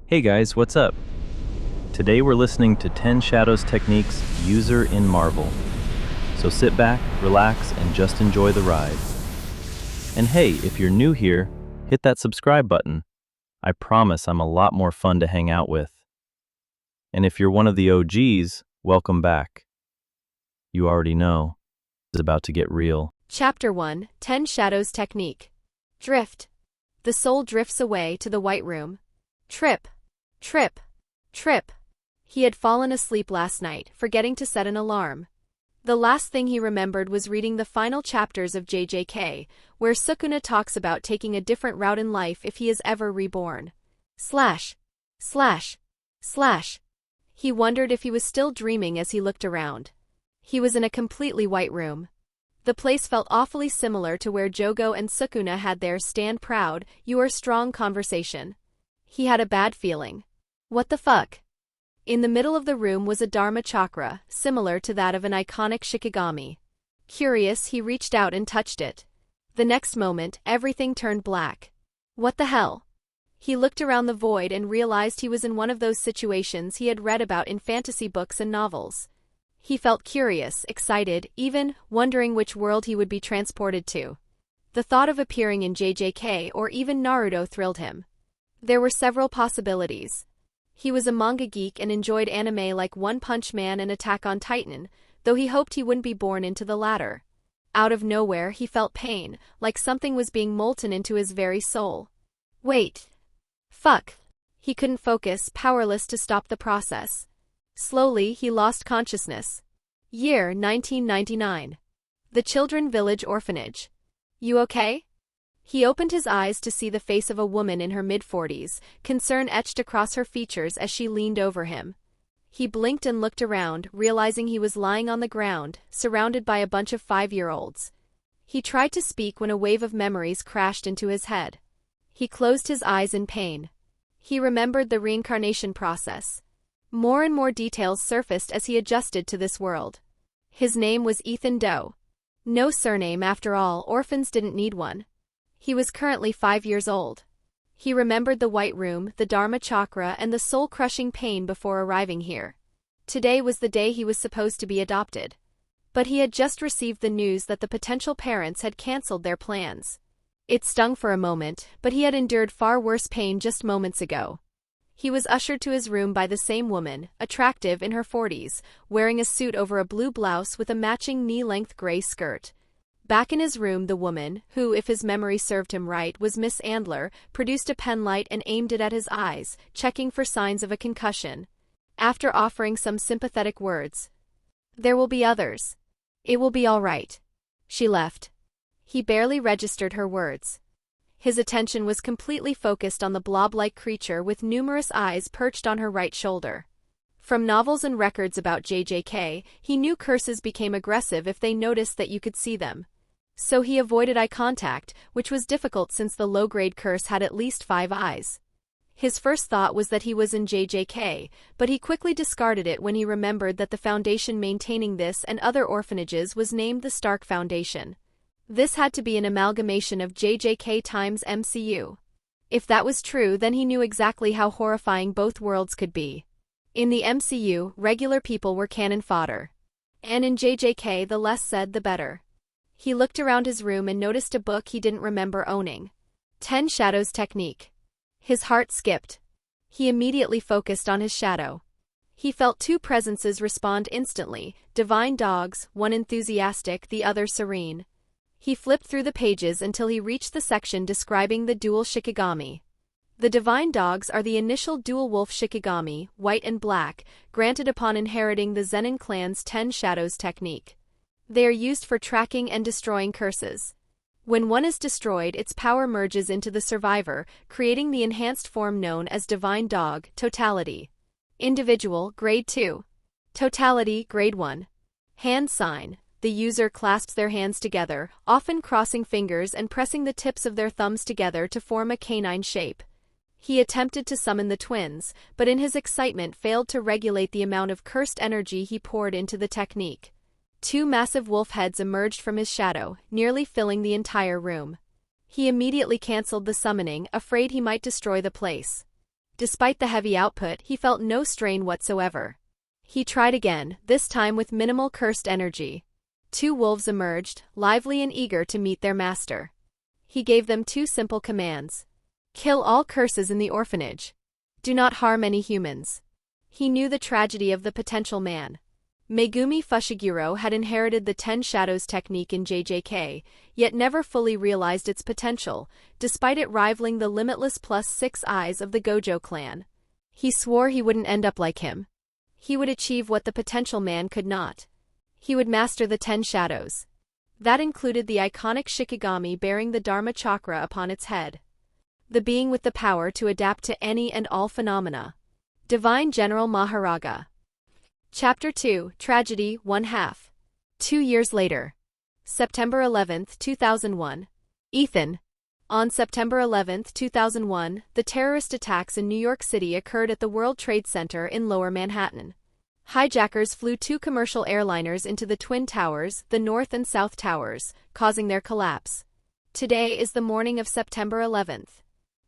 Hey guys, what's up? Today we're listening to 10 Shadows Techniques User in Marvel. So sit back, relax, and just enjoy the ride. And hey, if you're new here, hit that subscribe button. I promise I'm a lot more fun to hang out with. And if you're one of the OGs, welcome back. You already know, it's about to get real. Chapter 1, 10 Shadows Technique. Drift. The soul drifts away to the White Room. Trip. Trip. Trip. He had fallen asleep last night, forgetting to set an alarm. The last thing he remembered was reading the final chapters of JJK, where Sukuna talks about taking a different route in life if he is ever reborn. Slash. Slash. Slash. He wondered if he was still dreaming as he looked around. He was in a completely white room. The place felt awfully similar to where Jogo and Sukuna had their "stand proud, you are strong" conversation. He had a bad feeling. What the fuck? In the middle of the room was a Dharma chakra, similar to that of an iconic Shikigami. Curious, he reached out and touched it. The next moment, everything turned black. What the hell? He looked around the void and realized he was in one of those situations he had read about in fantasy books and novels. He felt curious, excited, even wondering which world he would be transported to. The thought of appearing in JJK or even Naruto thrilled him. There were several possibilities. He was a manga geek and enjoyed anime like One Punch Man and Attack on Titan, though he hoped he wouldn't be born into the latter. Out of nowhere, he felt pain, like something was being molten into his very soul. Wait. Fuck. He couldn't focus, powerless to stop the process. Slowly, he lost consciousness. Year 1999. The Children Village Orphanage. You okay? He opened his eyes to see the face of a woman in her mid-40s, concern etched across her features as she leaned over him. He blinked and looked around, realizing he was lying on the ground, surrounded by a bunch of 5-year-olds. He tried to speak when a wave of memories crashed into his head. He closed his eyes in pain. He remembered the reincarnation process. More and more details surfaced as he adjusted to this world. His name was Ethan Doe. No surname after all, orphans didn't need one. He was currently 5 years old. He remembered the White Room, the Dharma chakra, and the soul-crushing pain before arriving here. Today was the day he was supposed to be adopted. But he had just received the news that the potential parents had cancelled their plans. It stung for a moment, but he had endured far worse pain just moments ago. He was ushered to his room by the same woman, attractive in her 40s, wearing a suit over a blue blouse with a matching knee-length gray skirt. Back in his room, the woman, who, if his memory served him right, was Miss Anler, produced a penlight and aimed it at his eyes, checking for signs of a concussion. After offering some sympathetic words, "There will be others. It will be all right," she left. He barely registered her words. His attention was completely focused on the blob-like creature with numerous eyes perched on her right shoulder. From novels and records about JJK, he knew curses became aggressive if they noticed that you could see them. So he avoided eye contact, which was difficult since the low-grade curse had at least 5 eyes. His first thought was that he was in JJK, but he quickly discarded it when he remembered that the foundation maintaining this and other orphanages was named the Stark Foundation. This had to be an amalgamation of JJK times MCU. If that was true, then he knew exactly how horrifying both worlds could be. In the MCU, regular people were cannon fodder. And in JJK, the less said, the better. He looked around his room and noticed a book he didn't remember owning. 10 Shadows Technique. His heart skipped. He immediately focused on his shadow. He felt 2 presences respond instantly, divine dogs, one enthusiastic, the other serene. He flipped through the pages until he reached the section describing the dual Shikigami. The divine dogs are the initial dual wolf Shikigami, white and black, granted upon inheriting the Zenin clan's 10 Shadows technique. They are used for tracking and destroying curses. When one is destroyed, its power merges into the survivor, creating the enhanced form known as Divine Dog, Totality. Individual, Grade 2. Totality, Grade 1. Hand sign. The user clasps their hands together, often crossing fingers and pressing the tips of their thumbs together to form a canine shape. He attempted to summon the twins, but in his excitement failed to regulate the amount of cursed energy he poured into the technique. 2 massive wolf heads emerged from his shadow, nearly filling the entire room. He immediately cancelled the summoning, afraid he might destroy the place. Despite the heavy output, he felt no strain whatsoever. He tried again, this time with minimal cursed energy. 2 wolves emerged, lively and eager to meet their master. He gave them 2 simple commands. Kill all curses in the orphanage. Do not harm any humans. He knew the tragedy of the potential man. Megumi Fushiguro had inherited the 10 Shadows technique in JJK, yet never fully realized its potential, despite it rivaling the limitless +6 eyes of the Gojo clan. He swore he wouldn't end up like him. He would achieve what the potential man could not. He would master the 10 Shadows. That included the iconic Shikigami bearing the Dharma chakra upon its head. The being with the power to adapt to any and all phenomena. Divine General Maharaga. Chapter 2, Tragedy, 1/2. 2 years later. September 11, 2001. Ethan. On September 11, 2001, the terrorist attacks in New York City occurred at the World Trade Center in Lower Manhattan. Hijackers flew 2 commercial airliners into the Twin Towers, the North and South Towers, causing their collapse. Today is the morning of September 11th.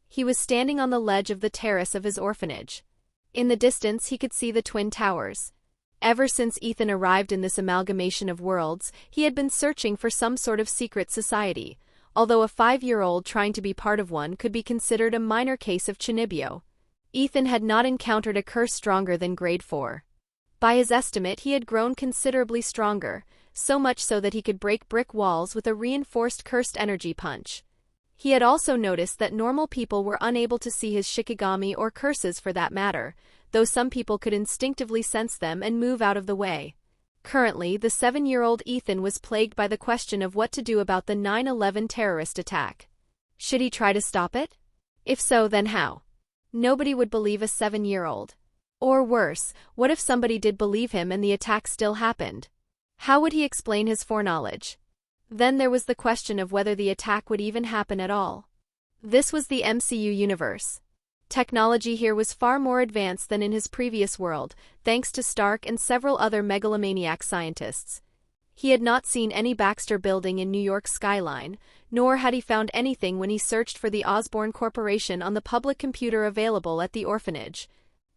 He was standing on the ledge of the terrace of his orphanage. In the distance he could see the Twin Towers. Ever since Ethan arrived in this amalgamation of worlds, he had been searching for some sort of secret society, although a 5-year-old trying to be part of one could be considered a minor case of Chinibyo. Ethan had not encountered a curse stronger than grade 4. By his estimate, he had grown considerably stronger, so much so that he could break brick walls with a reinforced cursed energy punch. He had also noticed that normal people were unable to see his Shikigami or curses for that matter, though some people could instinctively sense them and move out of the way. Currently, the 7-year-old Ethan was plagued by the question of what to do about the 9/11 terrorist attack. Should he try to stop it? If so, then how? Nobody would believe a 7-year-old. Or worse, what if somebody did believe him and the attack still happened? How would he explain his foreknowledge? Then there was the question of whether the attack would even happen at all. This was the MCU universe. Technology here was far more advanced than in his previous world, thanks to Stark and several other megalomaniac scientists. He had not seen any Baxter building in New York's skyline, nor had he found anything when he searched for the Osborne Corporation on the public computer available at the orphanage.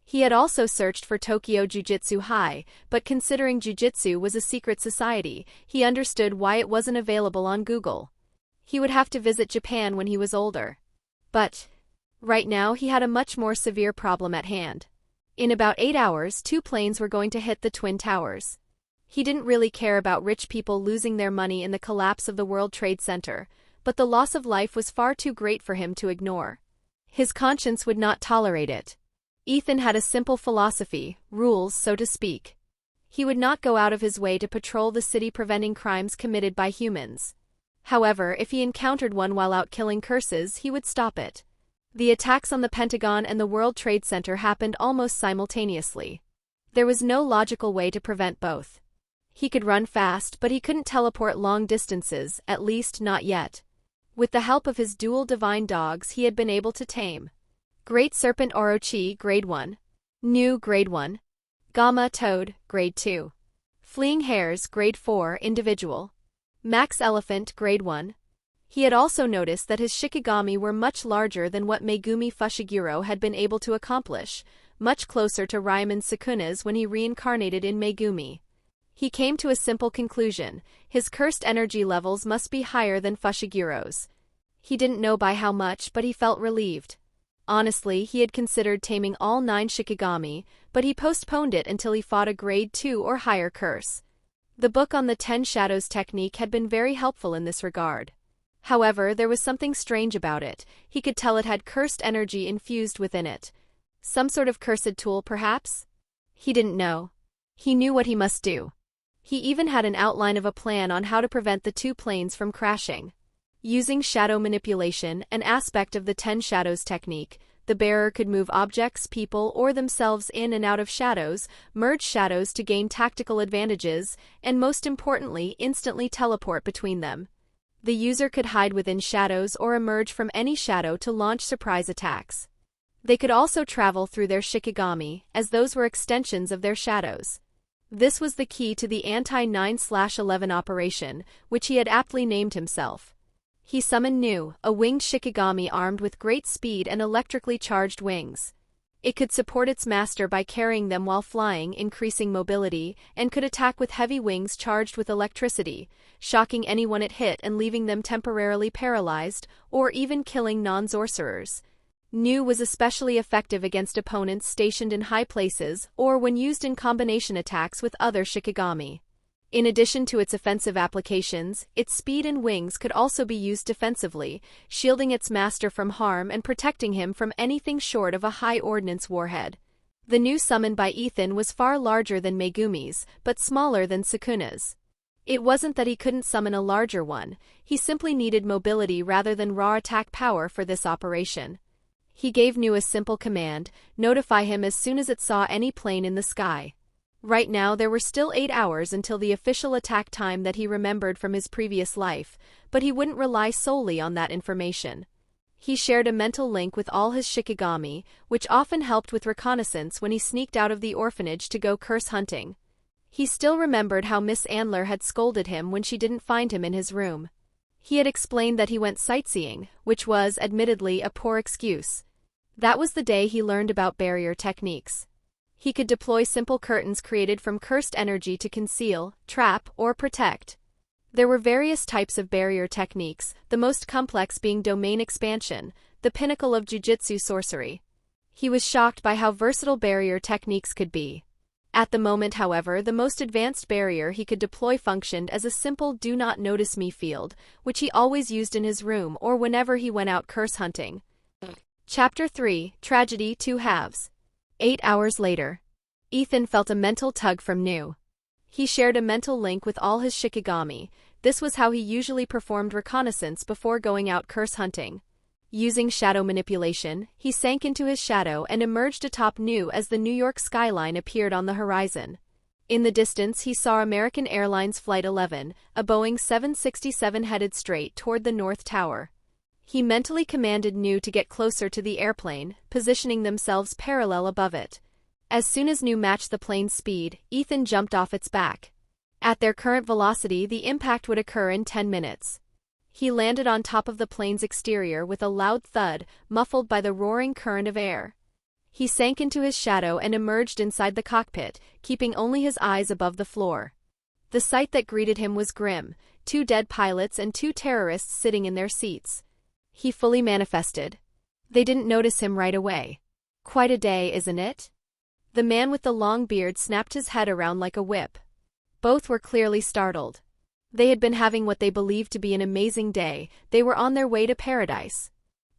He had also searched for Tokyo Jujutsu High, but considering Jujutsu was a secret society, he understood why it wasn't available on Google. He would have to visit Japan when he was older. But right now he had a much more severe problem at hand. In about 8 hours, 2 planes were going to hit the Twin Towers. He didn't really care about rich people losing their money in the collapse of the World Trade Center, but the loss of life was far too great for him to ignore. His conscience would not tolerate it. Ethan had a simple philosophy, rules, so to speak. He would not go out of his way to patrol the city preventing crimes committed by humans. However, if he encountered one while out killing curses, he would stop it. The attacks on the Pentagon and the World Trade Center happened almost simultaneously. There was no logical way to prevent both. He could run fast, but he couldn't teleport long distances, at least not yet. With the help of his dual divine dogs, he had been able to tame Great Serpent Orochi, Grade 1. New, Grade 1. Gamma Toad, Grade 2. Fleeing Hares, Grade 4, Individual. Max Elephant, Grade 1. He had also noticed that his Shikigami were much larger than what Megumi Fushiguro had been able to accomplish, much closer to Raiman Sukuna's when he reincarnated in Megumi. He came to a simple conclusion: his cursed energy levels must be higher than Fushiguro's. He didn't know by how much, but he felt relieved. Honestly, he had considered taming all 9 Shikigami, but he postponed it until he fought a Grade 2 or higher curse. The book on the 10 Shadows technique had been very helpful in this regard. However, there was something strange about it. He could tell it had cursed energy infused within it. Some sort of cursed tool, perhaps? He didn't know. He knew what he must do. He even had an outline of a plan on how to prevent the 2 planes from crashing. Using shadow manipulation, an aspect of the 10 Shadows technique, the bearer could move objects, people, or themselves in and out of shadows, merge shadows to gain tactical advantages, and most importantly, instantly teleport between them. The user could hide within shadows or emerge from any shadow to launch surprise attacks. They could also travel through their Shikigami, as those were extensions of their shadows. This was the key to the anti-9/11 operation, which he had aptly named himself. He summoned Nu, a winged Shikigami armed with great speed and electrically charged wings. It could support its master by carrying them while flying, increasing mobility, and could attack with heavy wings charged with electricity, shocking anyone it hit and leaving them temporarily paralyzed, or even killing non-sorcerers. Nu was especially effective against opponents stationed in high places or when used in combination attacks with other Shikigami. In addition to its offensive applications, its speed and wings could also be used defensively, shielding its master from harm and protecting him from anything short of a high-ordnance warhead. The Nu summoned by Ethan was far larger than Megumi's, but smaller than Sukuna's. It wasn't that he couldn't summon a larger one, he simply needed mobility rather than raw attack power for this operation. He gave Nu a simple command: notify him as soon as it saw any plane in the sky. Right now there were still 8 hours until the official attack time that he remembered from his previous life, but he wouldn't rely solely on that information. He shared a mental link with all his Shikigami, which often helped with reconnaissance when he sneaked out of the orphanage to go curse hunting. He still remembered how Miss Anler had scolded him when she didn't find him in his room. He had explained that he went sightseeing, which was, admittedly, a poor excuse. That was the day he learned about barrier techniques. He could deploy simple curtains created from cursed energy to conceal, trap, or protect. There were various types of barrier techniques, the most complex being domain expansion, the pinnacle of jujutsu sorcery. He was shocked by how versatile barrier techniques could be. At the moment, however, the most advanced barrier he could deploy functioned as a simple do not notice me field, which he always used in his room or whenever he went out curse hunting. Chapter 3, Tragedy 2 Halves. 8 hours later. Ethan felt a mental tug from Nu. He shared a mental link with all his Shikigami. This was how he usually performed reconnaissance before going out curse hunting. Using shadow manipulation, he sank into his shadow and emerged atop Nu as the New York skyline appeared on the horizon. In the distance he saw American Airlines Flight 11, a Boeing 767 headed straight toward the North Tower. He mentally commanded Nu to get closer to the airplane, positioning themselves parallel above it. As soon as Nu matched the plane's speed, Ethan jumped off its back. At their current velocity, the impact would occur in 10 minutes. He landed on top of the plane's exterior with a loud thud, muffled by the roaring current of air. He sank into his shadow and emerged inside the cockpit, keeping only his eyes above the floor. The sight that greeted him was grim: 2 dead pilots and 2 terrorists sitting in their seats. He fully manifested. They didn't notice him right away. Quite a day, isn't it? The man with the long beard snapped his head around like a whip. Both were clearly startled. They had been having what they believed to be an amazing day. They were on their way to paradise.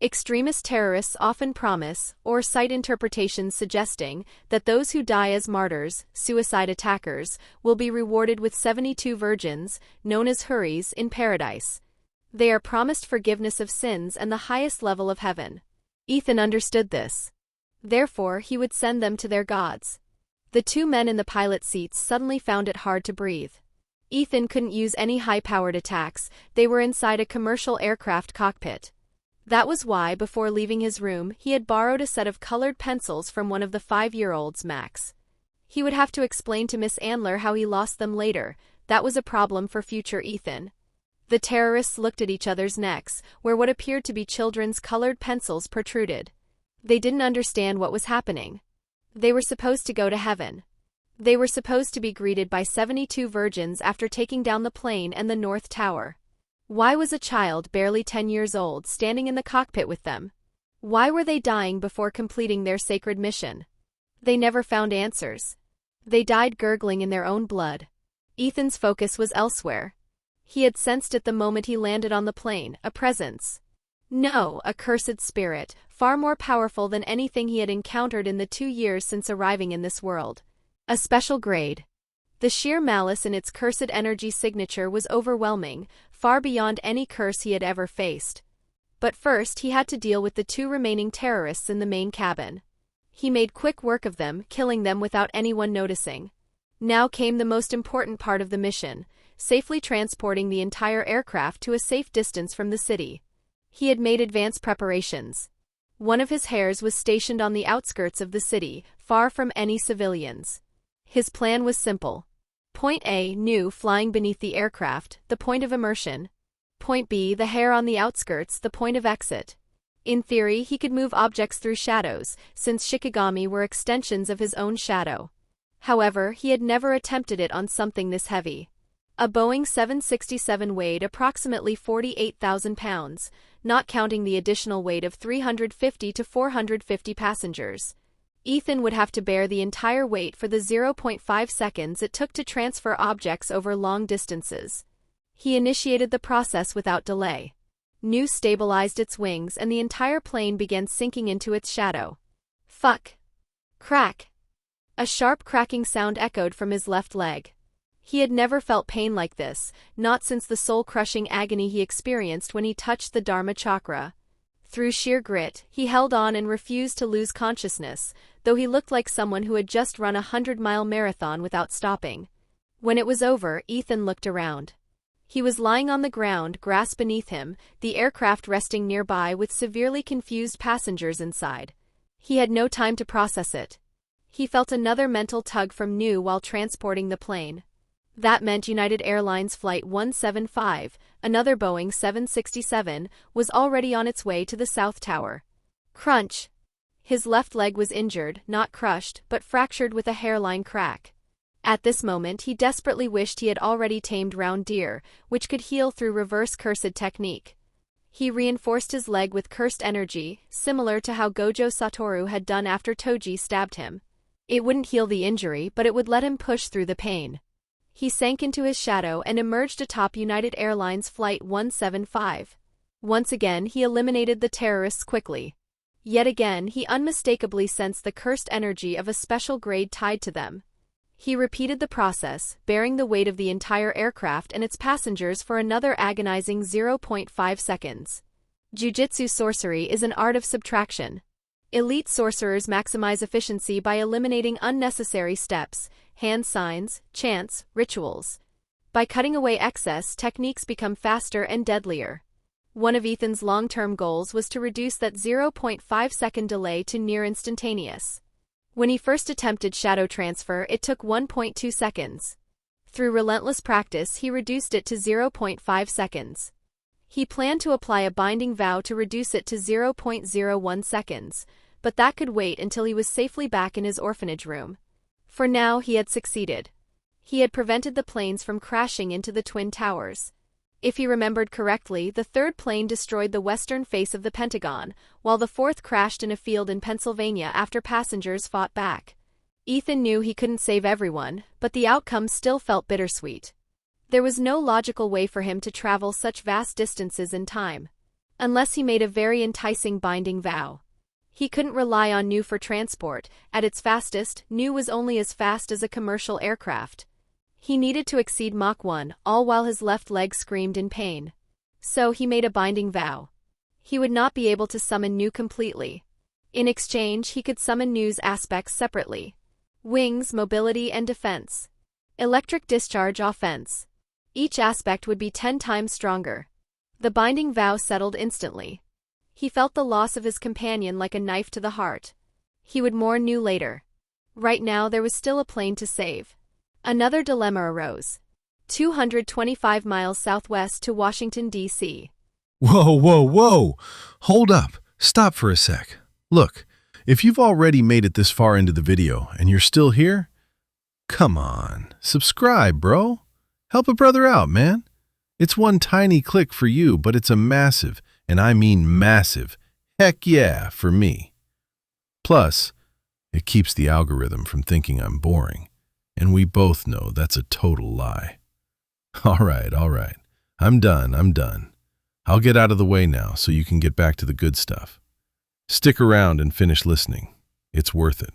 Extremist terrorists often promise, or cite interpretations suggesting, that those who die as martyrs, suicide attackers, will be rewarded with 72 virgins, known as huris, in paradise. They are promised forgiveness of sins and the highest level of heaven. Ethan understood this. Therefore, he would send them to their gods. The 2 men in the pilot seats suddenly found it hard to breathe. Ethan couldn't use any high-powered attacks. They were inside a commercial aircraft cockpit. That was why, before leaving his room, he had borrowed a set of colored pencils from one of the 5-year-olds, Max. He would have to explain to Miss Anler how he lost them later. That was a problem for future Ethan. The terrorists looked at each other's necks, where what appeared to be children's colored pencils protruded. They didn't understand what was happening. They were supposed to go to heaven. They were supposed to be greeted by 72 virgins after taking down the plane and the North Tower. Why was a child barely 10 years old standing in the cockpit with them? Why were they dying before completing their sacred mission? They never found answers. They died gurgling in their own blood. Ethan's focus was elsewhere. He had sensed it the moment he landed on the plane, a presence. No, a cursed spirit, far more powerful than anything he had encountered in the 2 years since arriving in this world. A special grade. The sheer malice in its cursed energy signature was overwhelming, far beyond any curse he had ever faced. But first he had to deal with the 2 remaining terrorists in the main cabin. He made quick work of them, killing them without anyone noticing. Now came the most important part of the mission: safely transporting the entire aircraft to a safe distance from the city. He had made advanced preparations. One of his hairs was stationed on the outskirts of the city, far from any civilians. His plan was simple. Point A, Nu flying beneath the aircraft, the point of immersion. Point B, the hair on the outskirts, the point of exit. In theory, he could move objects through shadows, since Shikigami were extensions of his own shadow. However, he had never attempted it on something this heavy. A Boeing 767 weighed approximately 48,000 pounds, not counting the additional weight of 350 to 450 passengers. Ethan would have to bear the entire weight for the 0.5 seconds it took to transfer objects over long distances. He initiated the process without delay. Nu stabilized its wings and the entire plane began sinking into its shadow. Fuck. Crack. A sharp cracking sound echoed from his left leg. He had never felt pain like this, not since the soul-crushing agony he experienced when he touched the Dharma chakra. Through sheer grit, he held on and refused to lose consciousness, though he looked like someone who had just run a 100-mile marathon without stopping. When it was over, Ethan looked around. He was lying on the ground, grass beneath him, the aircraft resting nearby with severely confused passengers inside. He had no time to process it. He felt another mental tug from Nu while transporting the plane. That meant United Airlines Flight 175, another Boeing 767, was already on its way to the South Tower. Crunch! His left leg was injured, not crushed, but fractured with a hairline crack. At this moment he desperately wished he had already tamed round deer, which could heal through reverse cursed technique. He reinforced his leg with cursed energy, similar to how Gojo Satoru had done after Toji stabbed him. It wouldn't heal the injury, but it would let him push through the pain. He sank into his shadow and emerged atop United Airlines Flight 175. Once again he eliminated the terrorists quickly. Yet again he unmistakably sensed the cursed energy of a special grade tied to them. He repeated the process, bearing the weight of the entire aircraft and its passengers for another agonizing 0.5 seconds. Jujutsu sorcery is an art of subtraction. Elite sorcerers maximize efficiency by eliminating unnecessary steps, hand signs, chants, rituals. By cutting away excess, techniques become faster and deadlier. One of Ethan's long-term goals was to reduce that 0.5-second delay to near instantaneous. When he first attempted shadow transfer, it took 1.2 seconds. Through relentless practice, he reduced it to 0.5 seconds. He planned to apply a binding vow to reduce it to 0.01 seconds, but that could wait until he was safely back in his orphanage room. For now, he had succeeded. He had prevented the planes from crashing into the Twin Towers. If he remembered correctly, the third plane destroyed the western face of the Pentagon, while the fourth crashed in a field in Pennsylvania after passengers fought back. Ethan knew he couldn't save everyone, but the outcome still felt bittersweet. There was no logical way for him to travel such vast distances in time. Unless he made a very enticing binding vow. He couldn't rely on Nu for transport. At its fastest, Nu was only as fast as a commercial aircraft. He needed to exceed Mach 1, all while his left leg screamed in pain. So he made a binding vow. He would not be able to summon Nu completely. In exchange, he could summon Nu's aspects separately. Wings, mobility and defense. Electric discharge, offense. Each aspect would be 10 times stronger. The binding vow settled instantly. He felt the loss of his companion like a knife to the heart. He would mourn Nu later. Right now there was still a plane to save. Another dilemma arose. 225 miles southwest to Washington, D.C. Whoa, whoa, whoa! Hold up. Stop for a sec. Look, if you've already made it this far into the video and you're still here, come on, subscribe, bro. Help a brother out, man. It's one tiny click for you, but it's a massive, and I mean massive, heck yeah for me. Plus, it keeps the algorithm from thinking I'm boring, and we both know that's a total lie. All right. I'm done. I'll get out of the way now so you can get back to the good stuff. Stick around and finish listening. It's worth it.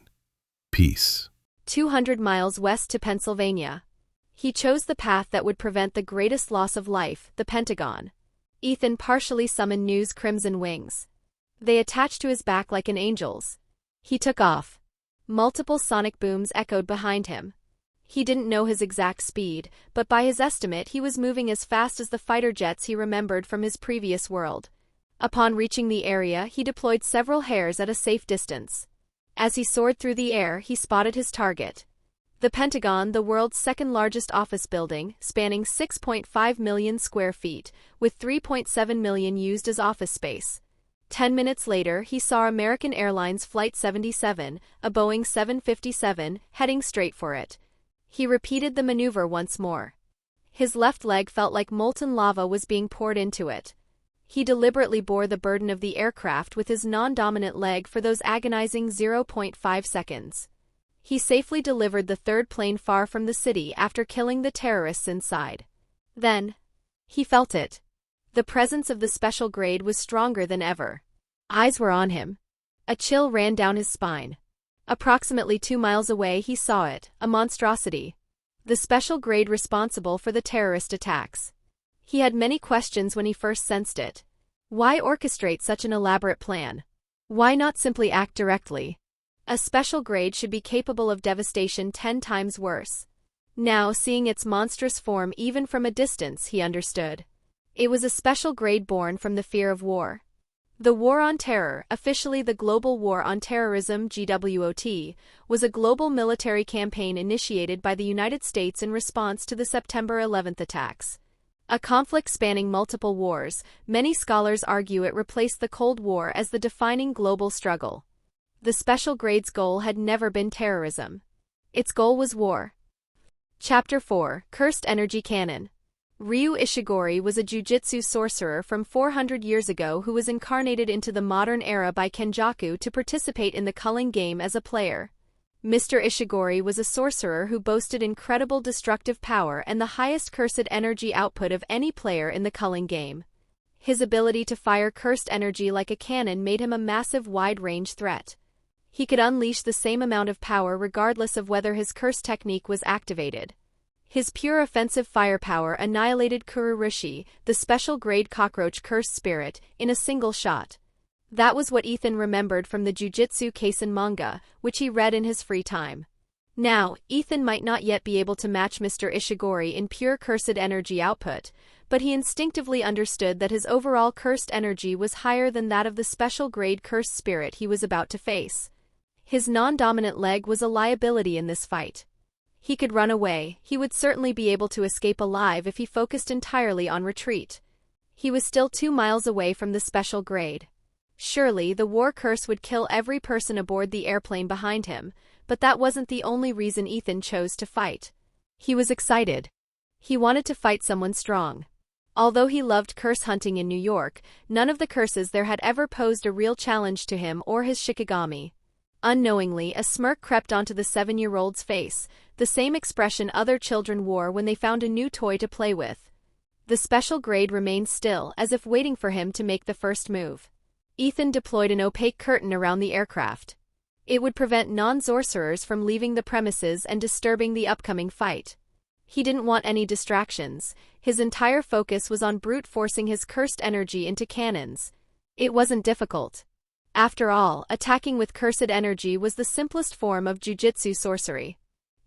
Peace. 200 miles west to Pennsylvania. He chose the path that would prevent the greatest loss of life, the Pentagon. Ethan partially summoned Nu's crimson wings. They attached to his back like an angel's. He took off. Multiple sonic booms echoed behind him. He didn't know his exact speed, but by his estimate he was moving as fast as the fighter jets he remembered from his previous world. Upon reaching the area, he deployed several hairs at a safe distance. As he soared through the air, he spotted his target. The Pentagon, the world's second-largest office building, spanning 6.5 million square feet, with 3.7 million used as office space. 10 minutes later, he saw American Airlines Flight 77, a Boeing 757, heading straight for it. He repeated the maneuver once more. His left leg felt like molten lava was being poured into it. He deliberately bore the burden of the aircraft with his non-dominant leg for those agonizing 0.5 seconds. He safely delivered the third plane far from the city after killing the terrorists inside. Then, he felt it. The presence of the special grade was stronger than ever. Eyes were on him. A chill ran down his spine. Approximately 2 miles away he saw it, a monstrosity. The special grade responsible for the terrorist attacks. He had many questions when he first sensed it. Why orchestrate such an elaborate plan? Why not simply act directly? A special grade should be capable of devastation 10 times worse. Now, seeing its monstrous form even from a distance, he understood. It was a special grade born from the fear of war. The War on Terror, officially the Global War on Terrorism (GWOT), was a global military campaign initiated by the United States in response to the September 11th attacks. A conflict spanning multiple wars, many scholars argue it replaced the Cold War as the defining global struggle. The special grade's goal had never been terrorism. Its goal was war. Chapter 4: Cursed Energy Cannon. Ryu Ishigori was a jujitsu sorcerer from 400 years ago who was incarnated into the modern era by Kenjaku to participate in the culling game as a player. Mr. Ishigori was a sorcerer who boasted incredible destructive power and the highest cursed energy output of any player in the culling game. His ability to fire cursed energy like a cannon made him a massive wide-range threat. He could unleash the same amount of power regardless of whether his curse technique was activated. His pure offensive firepower annihilated Kururushi, the special-grade cockroach curse spirit, in a single shot. That was what Ethan remembered from the Jujutsu Kaisen manga, which he read in his free time. Now, Ethan might not yet be able to match Mr. Ishigori in pure cursed energy output, but he instinctively understood that his overall cursed energy was higher than that of the special-grade cursed spirit he was about to face. His non-dominant leg was a liability in this fight. He could run away, he would certainly be able to escape alive if he focused entirely on retreat. He was still 2 miles away from the special grade. Surely, the war curse would kill every person aboard the airplane behind him, but that wasn't the only reason Ethan chose to fight. He was excited. He wanted to fight someone strong. Although he loved curse hunting in New York, none of the curses there had ever posed a real challenge to him or his Shikigami. Unknowingly, a smirk crept onto the 7-year-old's face, the same expression other children wore when they found a new toy to play with. The special grade remained still, as if waiting for him to make the first move. Ethan deployed an opaque curtain around the aircraft. It would prevent non-sorcerers from leaving the premises and disturbing the upcoming fight. He didn't want any distractions. His entire focus was on brute-forcing his cursed energy into cannons. It wasn't difficult. After all, attacking with cursed energy was the simplest form of jujitsu sorcery.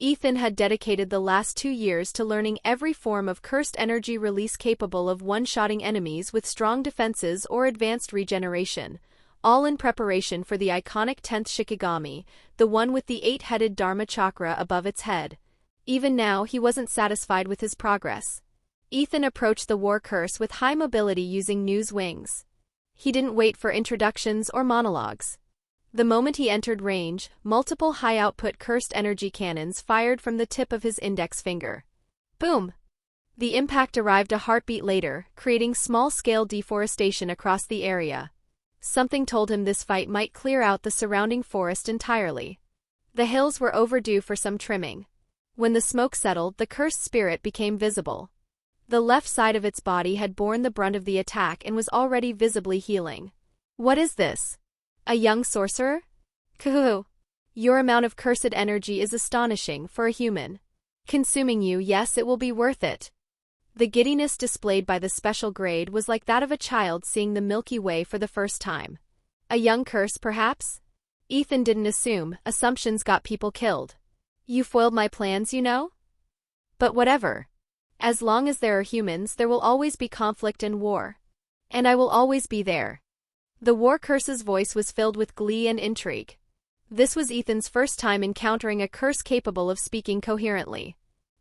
Ethan had dedicated the last 2 years to learning every form of cursed energy release capable of one-shotting enemies with strong defenses or advanced regeneration, all in preparation for the iconic 10th Shikigami, the one with the 8-headed Dharma chakra above its head. Even now, he wasn't satisfied with his progress. Ethan approached the war curse with high mobility using Nu's wings. He didn't wait for introductions or monologues. The moment he entered range, multiple high-output cursed energy cannons fired from the tip of his index finger. Boom! The impact arrived a heartbeat later, creating small-scale deforestation across the area. Something told him this fight might clear out the surrounding forest entirely. The hills were overdue for some trimming. When the smoke settled, the cursed spirit became visible. The left side of its body had borne the brunt of the attack and was already visibly healing. What is this? A young sorcerer? Kuhu. Your amount of cursed energy is astonishing for a human. Consuming you, yes, it will be worth it. The giddiness displayed by the special grade was like that of a child seeing the Milky Way for the first time. A young curse, perhaps? Ethan didn't assume. Assumptions got people killed. You foiled my plans, you know? But whatever. As long as there are humans, there will always be conflict and war. And I will always be there. The war curse's voice was filled with glee and intrigue. This was Ethan's first time encountering a curse capable of speaking coherently.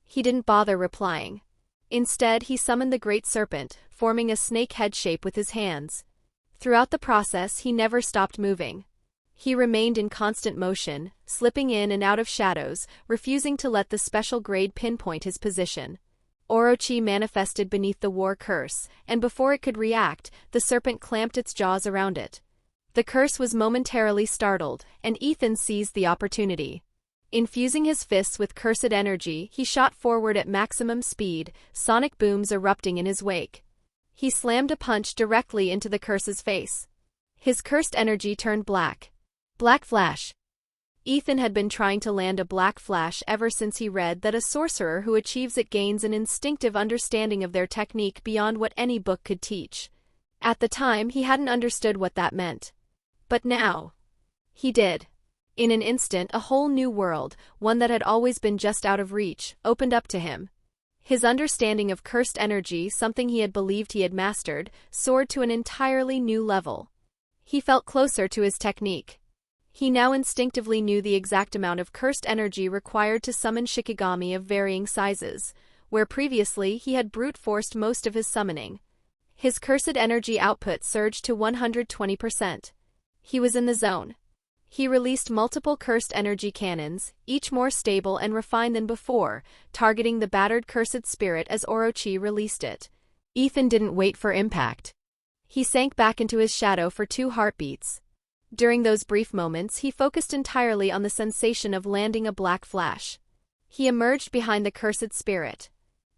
He didn't bother replying. Instead, he summoned the Great Serpent, forming a snake head shape with his hands. Throughout the process, he never stopped moving. He remained in constant motion, slipping in and out of shadows, refusing to let the special grade pinpoint his position. Orochi manifested beneath the war curse, and before it could react, the serpent clamped its jaws around it. The curse was momentarily startled, and Ethan seized the opportunity. Infusing his fists with cursed energy, he shot forward at maximum speed, sonic booms erupting in his wake. He slammed a punch directly into the curse's face. His cursed energy turned black. Black flash. Ethan had been trying to land a black flash ever since he read that a sorcerer who achieves it gains an instinctive understanding of their technique beyond what any book could teach. At the time, he hadn't understood what that meant. But now, he did. In an instant, a whole new world, one that had always been just out of reach, opened up to him. His understanding of cursed energy, something he had believed he had mastered, soared to an entirely new level. He felt closer to his technique. He now instinctively knew the exact amount of cursed energy required to summon Shikigami of varying sizes, where previously he had brute-forced most of his summoning. His cursed energy output surged to 120%. He was in the zone. He released multiple cursed energy cannons, each more stable and refined than before, targeting the battered cursed spirit as Orochi released it. Ethan didn't wait for impact. He sank back into his shadow for 2 heartbeats. During those brief moments, he focused entirely on the sensation of landing a black flash. He emerged behind the cursed spirit.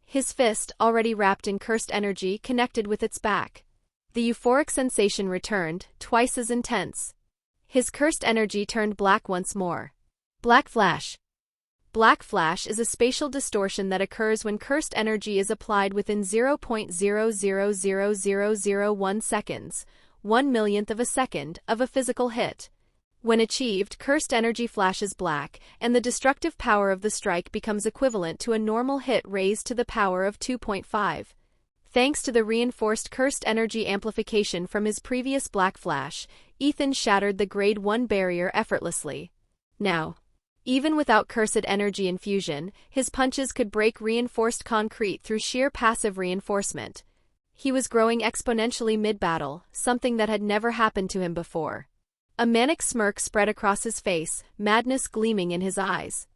His fist, already wrapped in cursed energy, connected with its back. The euphoric sensation returned, twice as intense. His cursed energy turned black once more. Black flash. Black flash is a spatial distortion that occurs when cursed energy is applied within 0.000001 seconds, 1/millionth of a second, of a physical hit. When achieved, cursed energy flashes black, and the destructive power of the strike becomes equivalent to a normal hit raised to the power of 2.5. Thanks to the reinforced cursed energy amplification from his previous black flash, Ethan shattered the Grade 1 barrier effortlessly. Now, even without cursed energy infusion, his punches could break reinforced concrete through sheer passive reinforcement. He was growing exponentially mid-battle, something that had never happened to him before. A manic smirk spread across his face, madness gleaming in his eyes.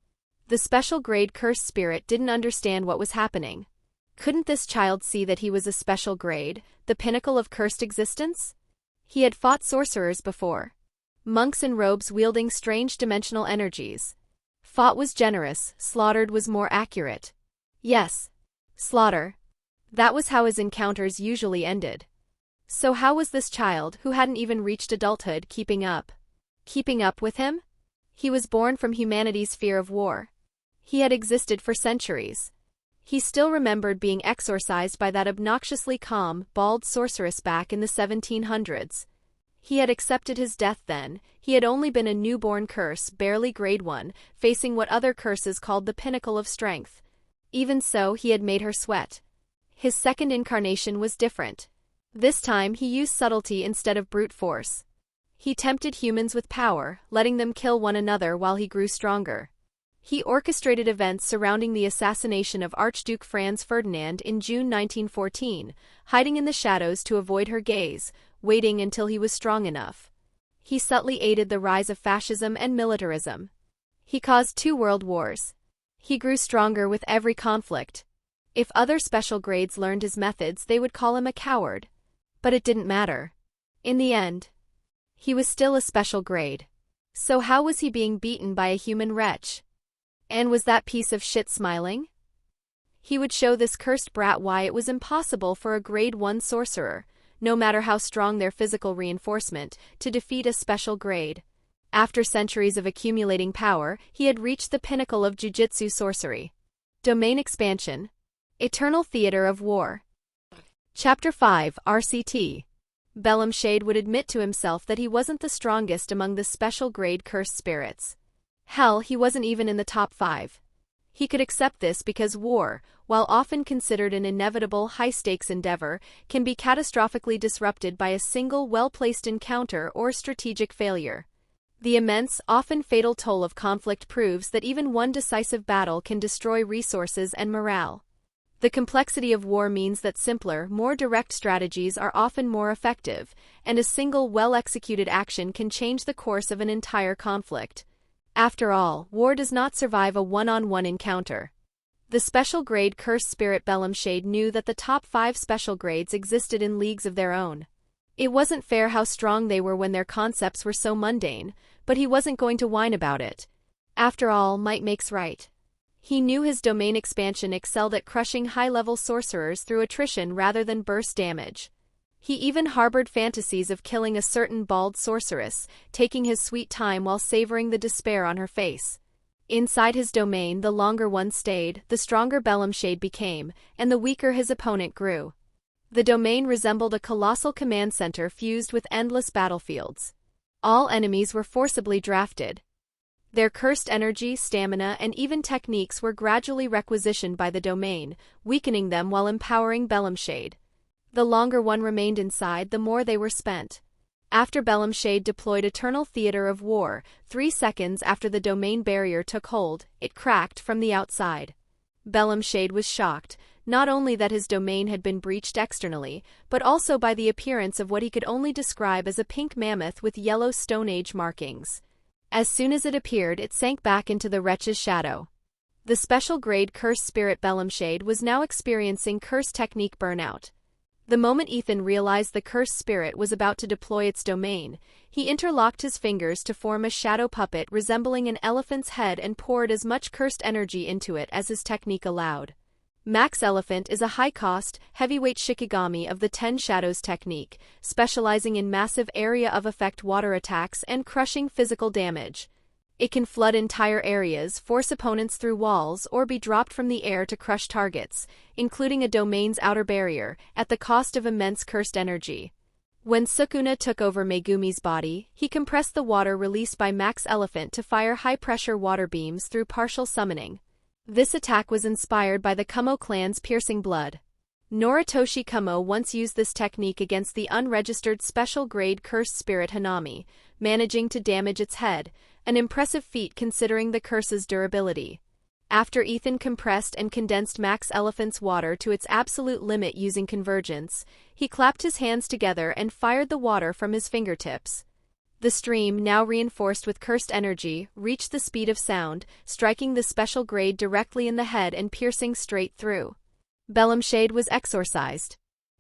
The special grade cursed spirit didn't understand what was happening. Couldn't this child see that he was a special grade, the pinnacle of cursed existence? He had fought sorcerers before. Monks in robes wielding strange dimensional energies. Fought was generous, slaughtered was more accurate. Yes. Slaughter. That was how his encounters usually ended. So how was this child, who hadn't even reached adulthood, keeping up? Keeping up with him? He was born from humanity's fear of war. He had existed for centuries. He still remembered being exorcised by that obnoxiously calm, bald sorceress back in the 1700s. He had accepted his death then. He had only been a newborn curse, barely grade 1, facing what other curses called the pinnacle of strength. Even so, he had made her sweat. His second incarnation was different. This time he used subtlety instead of brute force. He tempted humans with power, letting them kill one another while he grew stronger. He orchestrated events surrounding the assassination of Archduke Franz Ferdinand in June 1914, hiding in the shadows to avoid her gaze, waiting until he was strong enough. He subtly aided the rise of fascism and militarism. He caused 2 world wars. He grew stronger with every conflict. If other special grades learned his methods, they would call him a coward. But it didn't matter. In the end, he was still a special grade. So how was he being beaten by a human wretch? And was that piece of shit smiling? He would show this cursed brat why it was impossible for a grade 1 sorcerer, no matter how strong their physical reinforcement, to defeat a special grade. After centuries of accumulating power, he had reached the pinnacle of jujitsu sorcery. Domain expansion. Eternal Theater of War. Chapter 5, RCT. Bellum Shade would admit to himself that he wasn't the strongest among the special grade cursed spirits. Hell, he wasn't even in the top 5. He could accept this because war, while often considered an inevitable high-stakes endeavor, can be catastrophically disrupted by a single well-placed encounter or strategic failure. The immense, often fatal toll of conflict proves that even one decisive battle can destroy resources and morale. The complexity of war means that simpler, more direct strategies are often more effective, and a single well-executed action can change the course of an entire conflict. After all, war does not survive a one-on-one encounter. The special grade Cursed Spirit Belemshade knew that the top 5 special grades existed in leagues of their own. It wasn't fair how strong they were when their concepts were so mundane, but he wasn't going to whine about it. After all, might makes right. He knew his domain expansion excelled at crushing high-level sorcerers through attrition rather than burst damage. He even harbored fantasies of killing a certain bald sorceress, taking his sweet time while savoring the despair on her face. Inside his domain, the longer one stayed, the stronger Belemshade became, and the weaker his opponent grew. The domain resembled a colossal command center fused with endless battlefields. All enemies were forcibly drafted. Their cursed energy, stamina, and even techniques were gradually requisitioned by the domain, weakening them while empowering Belemshade. The longer one remained inside, the more they were spent. After Belemshade deployed Eternal Theater of War, 3 seconds after the domain barrier took hold, it cracked from the outside. Belemshade was shocked, not only that his domain had been breached externally, but also by the appearance of what he could only describe as a pink mammoth with yellow Stone Age markings. As soon as it appeared, it sank back into the wretch's shadow. The special grade Cursed Spirit Belemshade was now experiencing Curse Technique burnout. The moment Ethan realized the Cursed Spirit was about to deploy its domain, he interlocked his fingers to form a shadow puppet resembling an elephant's head and poured as much cursed energy into it as his technique allowed. Max Elephant is a high-cost, heavyweight Shikigami of the 10 Shadows technique, specializing in massive area of effect water attacks and crushing physical damage. It can flood entire areas, force opponents through walls, or be dropped from the air to crush targets, including a domain's outer barrier, at the cost of immense cursed energy. When Sukuna took over Megumi's body, he compressed the water released by Max Elephant to fire high-pressure water beams through partial summoning. This attack was inspired by the Kumo clan's piercing blood. Noritoshi Kumo once used this technique against the unregistered special-grade Cursed Spirit Hanami, managing to damage its head, an impressive feat considering the curse's durability. After Ethan compressed and condensed Max Elephant's water to its absolute limit using convergence, he clapped his hands together and fired the water from his fingertips. The stream, now reinforced with cursed energy, reached the speed of sound, striking the special grade directly in the head and piercing straight through. Belemshade was exorcised.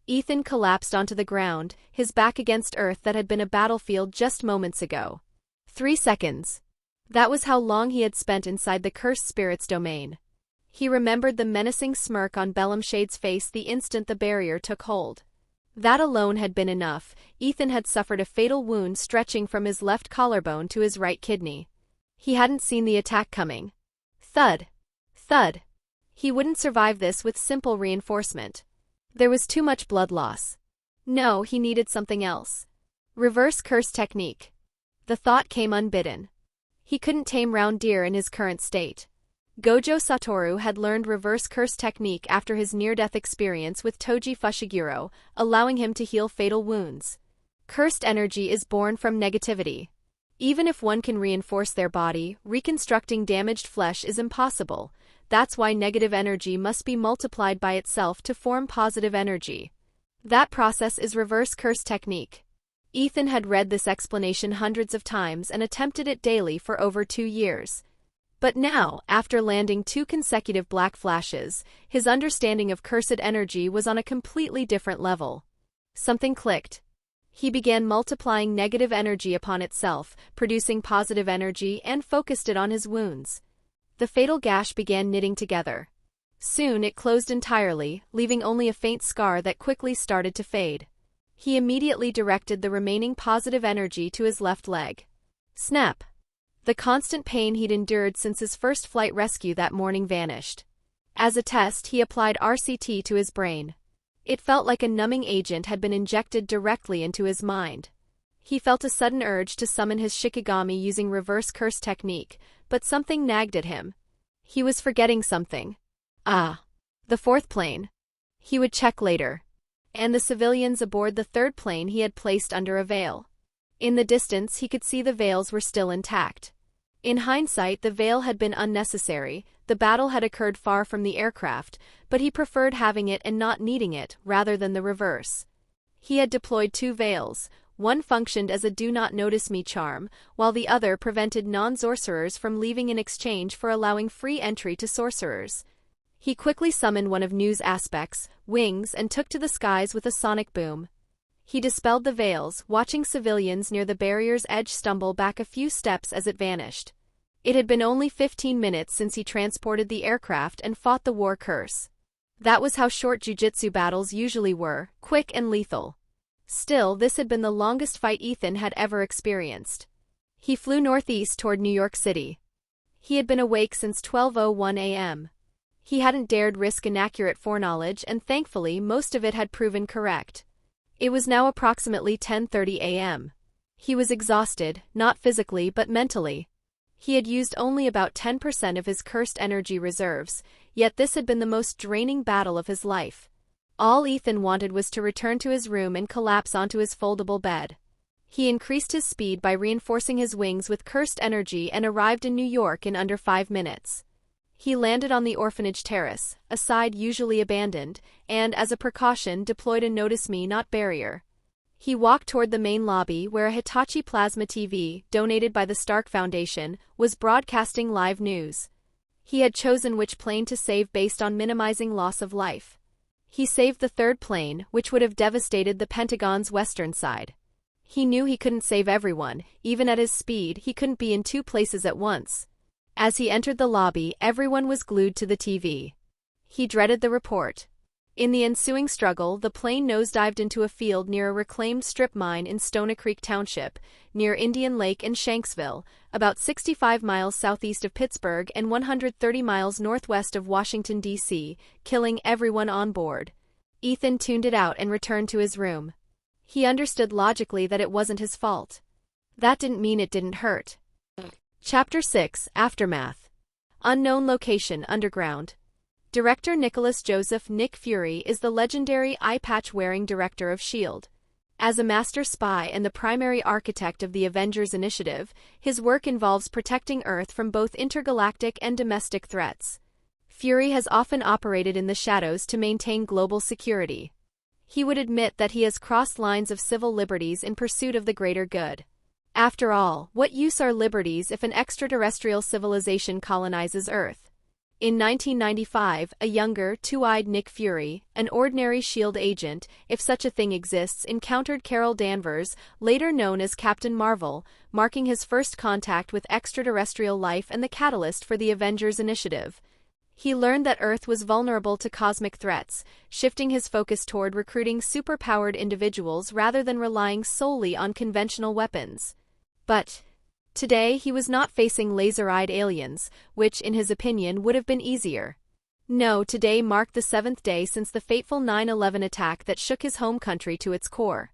Ethan collapsed onto the ground, his back against earth that had been a battlefield just moments ago. 3 seconds. That was how long he had spent inside the Cursed Spirit's domain. He remembered the menacing smirk on Belemshade's face the instant the barrier took hold. That alone had been enough. Ethan had suffered a fatal wound stretching from his left collarbone to his right kidney. He hadn't seen the attack coming. Thud. Thud. He wouldn't survive this with simple reinforcement. There was too much blood loss. No, he needed something else. Reverse curse technique. The thought came unbidden. He couldn't tame round deer in his current state. Gojo Satoru had learned reverse curse technique after his near-death experience with Toji Fushiguro, allowing him to heal fatal wounds. Cursed energy is born from negativity. Even if one can reinforce their body, reconstructing damaged flesh is impossible. That's why negative energy must be multiplied by itself to form positive energy. That process is reverse curse technique. Ethan had read this explanation hundreds of times and attempted it daily for over 2 years. But now, after landing 2 consecutive black flashes, his understanding of cursed energy was on a completely different level. Something clicked. He began multiplying negative energy upon itself, producing positive energy, and focused it on his wounds. The fatal gash began knitting together. Soon it closed entirely, leaving only a faint scar that quickly started to fade. He immediately directed the remaining positive energy to his left leg. Snap! The constant pain he'd endured since his first flight rescue that morning vanished. As a test, he applied RCT to his brain. It felt like a numbing agent had been injected directly into his mind. He felt a sudden urge to summon his Shikigami using reverse curse technique, but something nagged at him. He was forgetting something. The 4th plane. He would check later. And the civilians aboard the 3rd plane he had placed under a veil. In the distance he could see the veils were still intact. In hindsight, the veil had been unnecessary, the battle had occurred far from the aircraft, but he preferred having it and not needing it, rather than the reverse. He had deployed 2 veils. One functioned as a do not notice me charm, while the other prevented non-sorcerers from leaving in exchange for allowing free entry to sorcerers. He quickly summoned one of Nu's aspects, Wings, and took to the skies with a sonic boom. He dispelled the veils, watching civilians near the barrier's edge stumble back a few steps as it vanished. It had been only 15 minutes since he transported the aircraft and fought the war curse. That was how short jujitsu battles usually were, quick and lethal. Still, this had been the longest fight Ethan had ever experienced. He flew northeast toward New York City. He had been awake since 12:01 a.m. He hadn't dared risk inaccurate foreknowledge, and thankfully most of it had proven correct. It was now approximately 10:30 a.m. He was exhausted, not physically but mentally. He had used only about 10% of his cursed energy reserves, yet this had been the most draining battle of his life. All Ethan wanted was to return to his room and collapse onto his foldable bed. He increased his speed by reinforcing his wings with cursed energy and arrived in New York in under 5 minutes. He landed on the orphanage terrace, a side usually abandoned, and, as a precaution, deployed a notice me not barrier. He walked toward the main lobby where a Hitachi Plasma TV, donated by the Stark Foundation, was broadcasting live news. He had chosen which plane to save based on minimizing loss of life. He saved the 3rd plane, which would have devastated the Pentagon's western side. He knew he couldn't save everyone, even at his speed he couldn't be in 2 places at once. As he entered the lobby, everyone was glued to the TV. He dreaded the report. In the ensuing struggle, the plane nosedived into a field near a reclaimed strip mine in Stona Creek Township, near Indian Lake and Shanksville, about 65 miles southeast of Pittsburgh and 130 miles northwest of Washington, D.C., killing everyone on board. Ethan tuned it out and returned to his room. He understood logically that it wasn't his fault. That didn't mean it didn't hurt. Chapter 6, Aftermath. Unknown location underground. Director Nicholas Joseph Nick Fury is the legendary eye-patch-wearing director of S.H.I.E.L.D. As a master spy and the primary architect of the Avengers initiative, his work involves protecting Earth from both intergalactic and domestic threats. Fury has often operated in the shadows to maintain global security. He would admit that he has crossed lines of civil liberties in pursuit of the greater good. After all, what use are liberties if an extraterrestrial civilization colonizes Earth? In 1995, a younger, two-eyed Nick Fury, an ordinary S.H.I.E.L.D. agent, if such a thing exists, encountered Carol Danvers, later known as Captain Marvel, marking his first contact with extraterrestrial life and the catalyst for the Avengers initiative. He learned that Earth was vulnerable to cosmic threats, shifting his focus toward recruiting superpowered individuals rather than relying solely on conventional weapons. But today he was not facing laser-eyed aliens, which, in his opinion, would have been easier. No, today marked the 7th day since the fateful 9/11 attack that shook his home country to its core.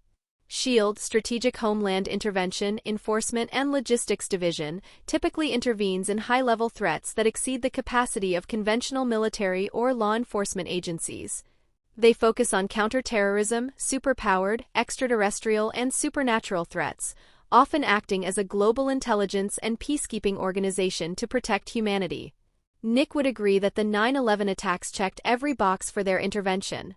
S.H.I.E.L.D. Strategic Homeland Intervention, Enforcement and Logistics Division typically intervenes in high-level threats that exceed the capacity of conventional military or law enforcement agencies. They focus on counterterrorism, superpowered, extraterrestrial and supernatural threats, often acting as a global intelligence and peacekeeping organization to protect humanity. Nick would agree that the 9/11 attacks checked every box for their intervention.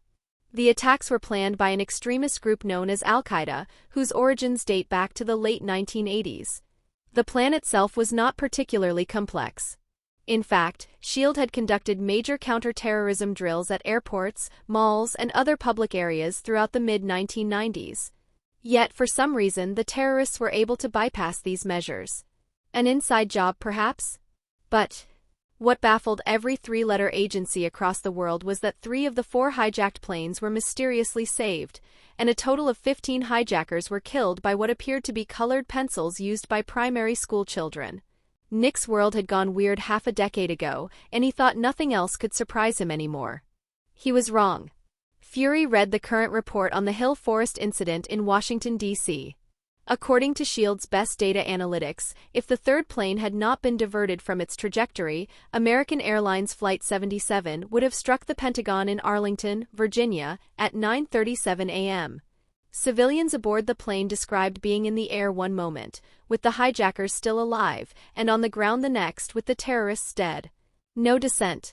The attacks were planned by an extremist group known as Al-Qaeda, whose origins date back to the late 1980s. The plan itself was not particularly complex. In fact, S.H.I.E.L.D. had conducted major counterterrorism drills at airports, malls, and other public areas throughout the mid-1990s. Yet, for some reason, the terrorists were able to bypass these measures. An inside job, perhaps? But what baffled every 3-letter agency across the world was that 3 of the 4 hijacked planes were mysteriously saved, and a total of 15 hijackers were killed by what appeared to be colored pencils used by primary school children. Nick's world had gone weird half a decade ago, and he thought nothing else could surprise him anymore. He was wrong. Fury read the current report on the Hill Forest incident in Washington, D.C. According to S.H.I.E.L.D.'s best data analytics, if the 3rd plane had not been diverted from its trajectory, American Airlines Flight 77 would have struck the Pentagon in Arlington, Virginia, at 9:37 a.m. Civilians aboard the plane described being in the air one moment, with the hijackers still alive, and on the ground the next with the terrorists dead. No descent.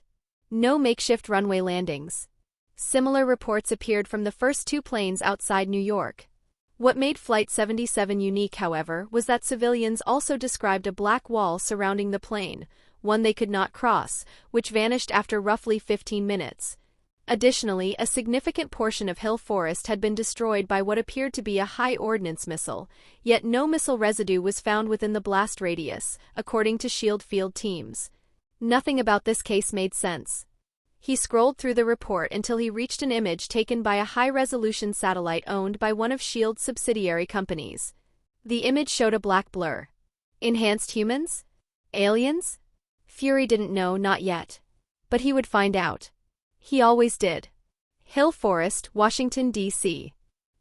No makeshift runway landings. Similar reports appeared from the first two planes outside New York. What made Flight 77 unique, however, was that civilians also described a black wall surrounding the plane, one they could not cross, which vanished after roughly 15 minutes. Additionally, a significant portion of hill forest had been destroyed by what appeared to be a high ordnance missile, yet no missile residue was found within the blast radius, according to SHIELD field teams. Nothing about this case made sense. He scrolled through the report until he reached an image taken by a high-resolution satellite owned by one of SHIELD's subsidiary companies. The image showed a black blur. Enhanced humans? Aliens? Fury didn't know, not yet. But he would find out. He always did. Hill Forest, Washington, D.C.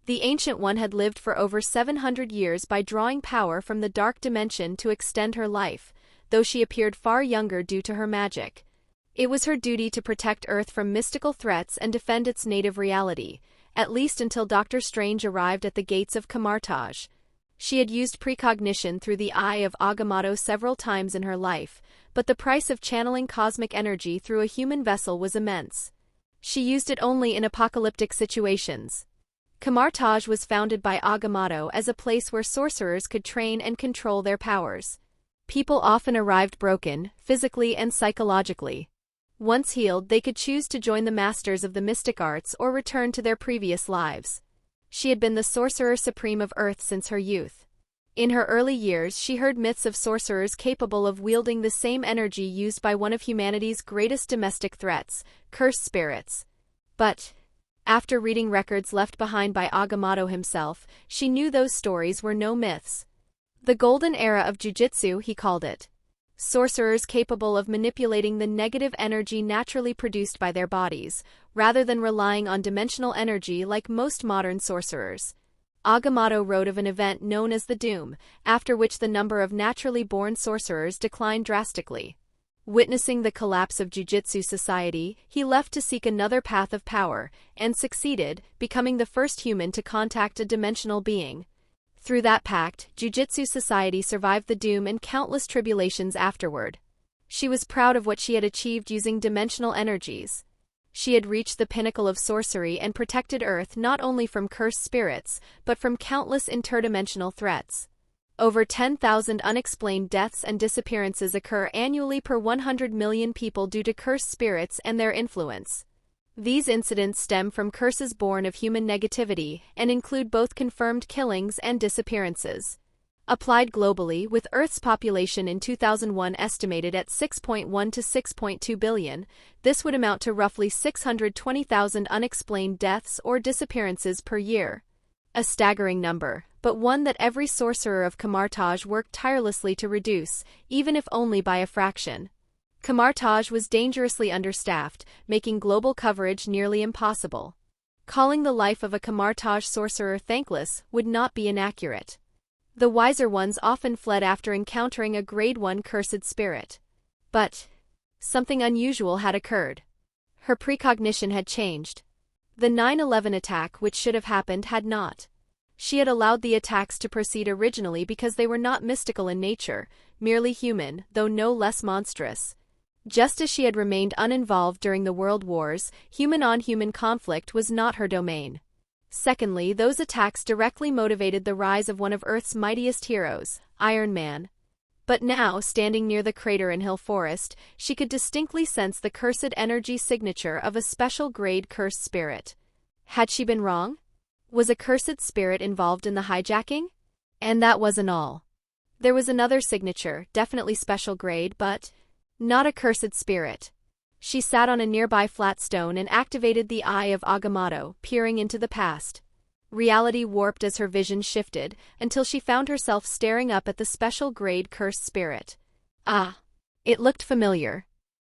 The Ancient One had lived for over 700 years by drawing power from the dark dimension to extend her life, though she appeared far younger due to her magic. It was her duty to protect Earth from mystical threats and defend its native reality, at least until Doctor Strange arrived at the gates of Kamar-Taj. She had used precognition through the Eye of Agamotto several times in her life, but the price of channeling cosmic energy through a human vessel was immense. She used it only in apocalyptic situations. Kamar-Taj was founded by Agamotto as a place where sorcerers could train and control their powers. People often arrived broken, physically and psychologically. Once healed, they could choose to join the masters of the mystic arts or return to their previous lives. She had been the sorcerer supreme of Earth since her youth. In her early years, she heard myths of sorcerers capable of wielding the same energy used by one of humanity's greatest domestic threats, cursed spirits. But, after reading records left behind by Agamotto himself, she knew those stories were no myths. The golden era of jujitsu, he called it. Sorcerers capable of manipulating the negative energy naturally produced by their bodies, rather than relying on dimensional energy like most modern sorcerers. Agamotto wrote of an event known as the Doom, after which the number of naturally born sorcerers declined drastically. Witnessing the collapse of Jiu-Jitsu society, he left to seek another path of power, and succeeded, becoming the first human to contact a dimensional being. Through that pact, Jiu-Jitsu society survived the Doom and countless tribulations afterward. She was proud of what she had achieved using dimensional energies. She had reached the pinnacle of sorcery and protected Earth not only from cursed spirits, but from countless interdimensional threats. Over 10,000 unexplained deaths and disappearances occur annually per 100 million people due to cursed spirits and their influence. These incidents stem from curses born of human negativity and include both confirmed killings and disappearances. Applied globally, with Earth's population in 2001 estimated at 6.1 to 6.2 billion, this would amount to roughly 620,000 unexplained deaths or disappearances per year. A staggering number, but one that every sorcerer of Kamar-Taj worked tirelessly to reduce, even if only by a fraction. Kamar-Taj was dangerously understaffed, making global coverage nearly impossible. Calling the life of a Kamar-Taj sorcerer thankless would not be inaccurate. The wiser ones often fled after encountering a Grade 1 cursed spirit. But something unusual had occurred. Her precognition had changed. The 9/11 attack, which should have happened, had not. She had allowed the attacks to proceed originally because they were not mystical in nature, merely human, though no less monstrous. Just as she had remained uninvolved during the World Wars, human-on-human conflict was not her domain. Secondly, those attacks directly motivated the rise of one of Earth's mightiest heroes, Iron Man. But now, standing near the crater in Hill Forest, she could distinctly sense the cursed energy signature of a special grade cursed spirit. Had she been wrong? Was a cursed spirit involved in the hijacking? And that wasn't all. There was another signature, definitely special grade, but not a cursed spirit. She sat on a nearby flat stone and activated the Eye of Agamotto, peering into the past. Reality warped as her vision shifted, until she found herself staring up at the special grade cursed spirit. Ah! It looked familiar.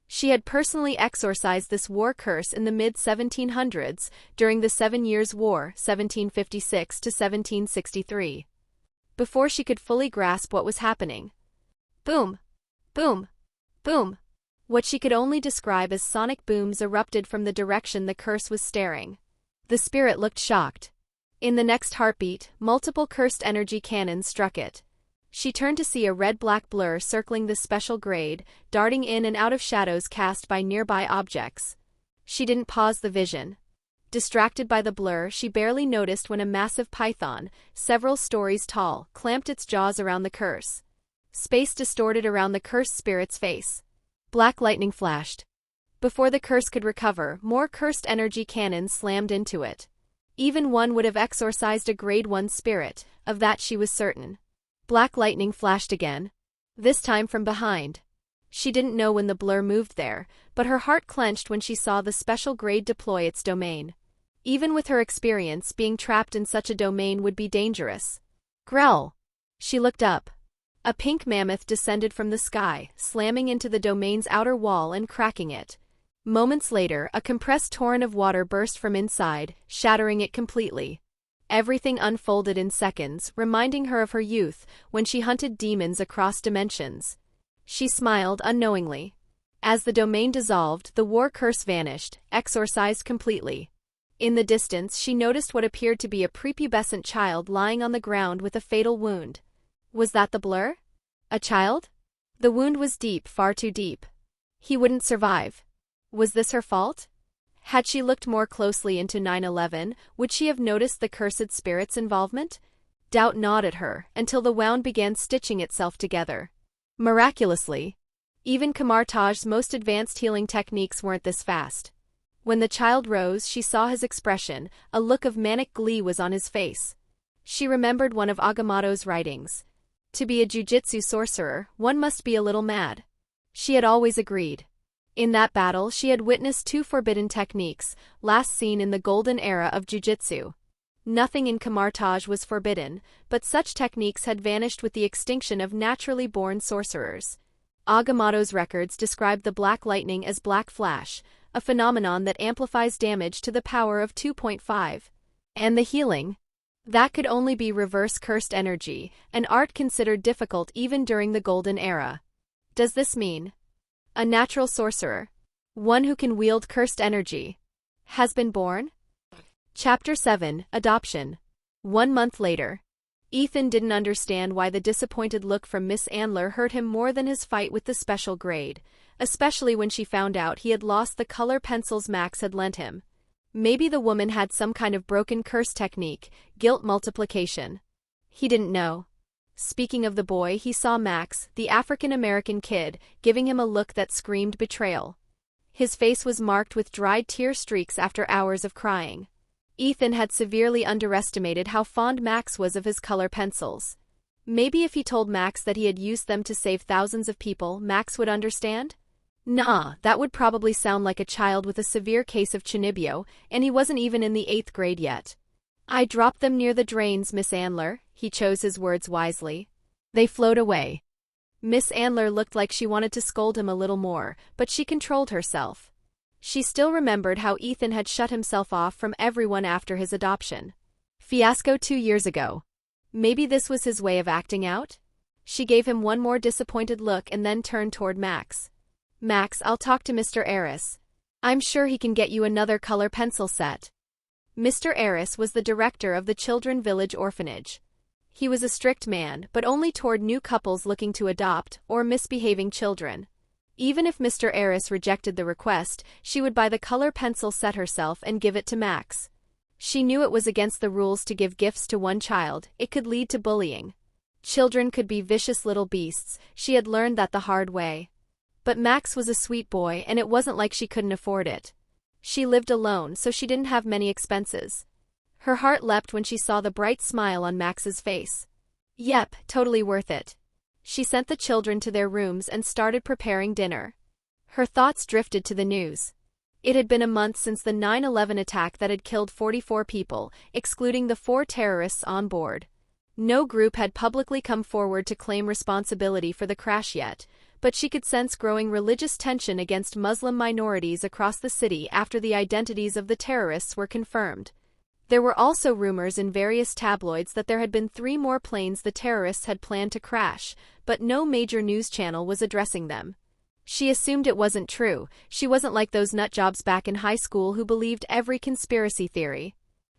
She had personally exorcised this war curse in the mid-1700s, during the 7 Years' War, 1756 to 1763. Before she could fully grasp what was happening. Boom! Boom! Boom! What she could only describe as sonic booms erupted from the direction the curse was staring. The spirit looked shocked. In the next heartbeat, multiple cursed energy cannons struck it. She turned to see a red-black blur circling the special grade, darting in and out of shadows cast by nearby objects. She didn't pause the vision. Distracted by the blur, she barely noticed when a massive python, several stories tall, clamped its jaws around the curse. Space distorted around the cursed spirit's face. Black lightning flashed. Before the curse could recover, more cursed energy cannons slammed into it. Even one would have exorcised a grade 1 spirit, of that she was certain. Black lightning flashed again. This time from behind. She didn't know when the blur moved there, but her heart clenched when she saw the special grade deploy its domain. Even with her experience, being trapped in such a domain would be dangerous. Growl! She looked up. A pink mammoth descended from the sky, slamming into the domain's outer wall and cracking it. Moments later, a compressed torrent of water burst from inside, shattering it completely. Everything unfolded in seconds, reminding her of her youth, when she hunted demons across dimensions. She smiled unknowingly. As the domain dissolved, the war curse vanished, exorcised completely. In the distance, she noticed what appeared to be a prepubescent child lying on the ground with a fatal wound. Was that the blur? A child? The wound was deep, far too deep. He wouldn't survive. Was this her fault? Had she looked more closely into 9/11, would she have noticed the cursed spirit's involvement? Doubt gnawed at her, until the wound began stitching itself together. Miraculously. Even Kamartaj's most advanced healing techniques weren't this fast. When the child rose, she saw his expression, a look of manic glee was on his face. She remembered one of Agamotto's writings. To be a jujitsu sorcerer, one must be a little mad. She had always agreed. In that battle, she had witnessed 2 forbidden techniques, last seen in the golden era of jujitsu. Nothing in Kamartaj was forbidden, but such techniques had vanished with the extinction of naturally born sorcerers. Agamotto's records described the black lightning as black flash, a phenomenon that amplifies damage to the power of 2.5. And the healing? That could only be reverse cursed energy, an art considered difficult even during the golden era. Does this mean a natural sorcerer, one who can wield cursed energy, has been born? Chapter 7, Adoption. 1 month later. Ethan didn't understand why the disappointed look from Miss Anler hurt him more than his fight with the special grade, especially when she found out he had lost the color pencils Max had lent him. Maybe the woman had some kind of broken curse technique, guilt multiplication. He didn't know. Speaking of the boy, he saw Max, the African-American kid, giving him a look that screamed betrayal. His face was marked with dried tear streaks after hours of crying. Ethan had severely underestimated how fond Max was of his color pencils. Maybe if he told Max that he had used them to save thousands of people, Max would understand? Nah, that would probably sound like a child with a severe case of chinibio, and he wasn't even in the 8th grade yet. I dropped them near the drains, Miss Anler. He chose his words wisely. They flowed away. Miss Anler looked like she wanted to scold him a little more, but she controlled herself. She still remembered how Ethan had shut himself off from everyone after his adoption. Fiasco 2 years ago. Maybe this was his way of acting out? She gave him one more disappointed look and then turned toward Max. Max, I'll talk to Mr. Aris. I'm sure he can get you another color pencil set. Mr. Aris was the director of the Children Village Orphanage. He was a strict man, but only toward new couples looking to adopt or misbehaving children. Even if Mr. Aris rejected the request, she would buy the color pencil set herself and give it to Max. She knew it was against the rules to give gifts to one child, it could lead to bullying. Children could be vicious little beasts, she had learned that the hard way. But Max was a sweet boy and it wasn't like she couldn't afford it. She lived alone, so she didn't have many expenses. Her heart leapt when she saw the bright smile on Max's face. Yep, totally worth it. She sent the children to their rooms and started preparing dinner. Her thoughts drifted to the news. It had been a month since the 9/11 attack that had killed 44 people, excluding the 4 terrorists on board. No group had publicly come forward to claim responsibility for the crash yet, but she could sense growing religious tension against Muslim minorities across the city after the identities of the terrorists were confirmed. There were also rumors in various tabloids that there had been 3 more planes the terrorists had planned to crash, but no major news channel was addressing them. She assumed it wasn't true. She wasn't like those nutjobs back in high school who believed every conspiracy theory.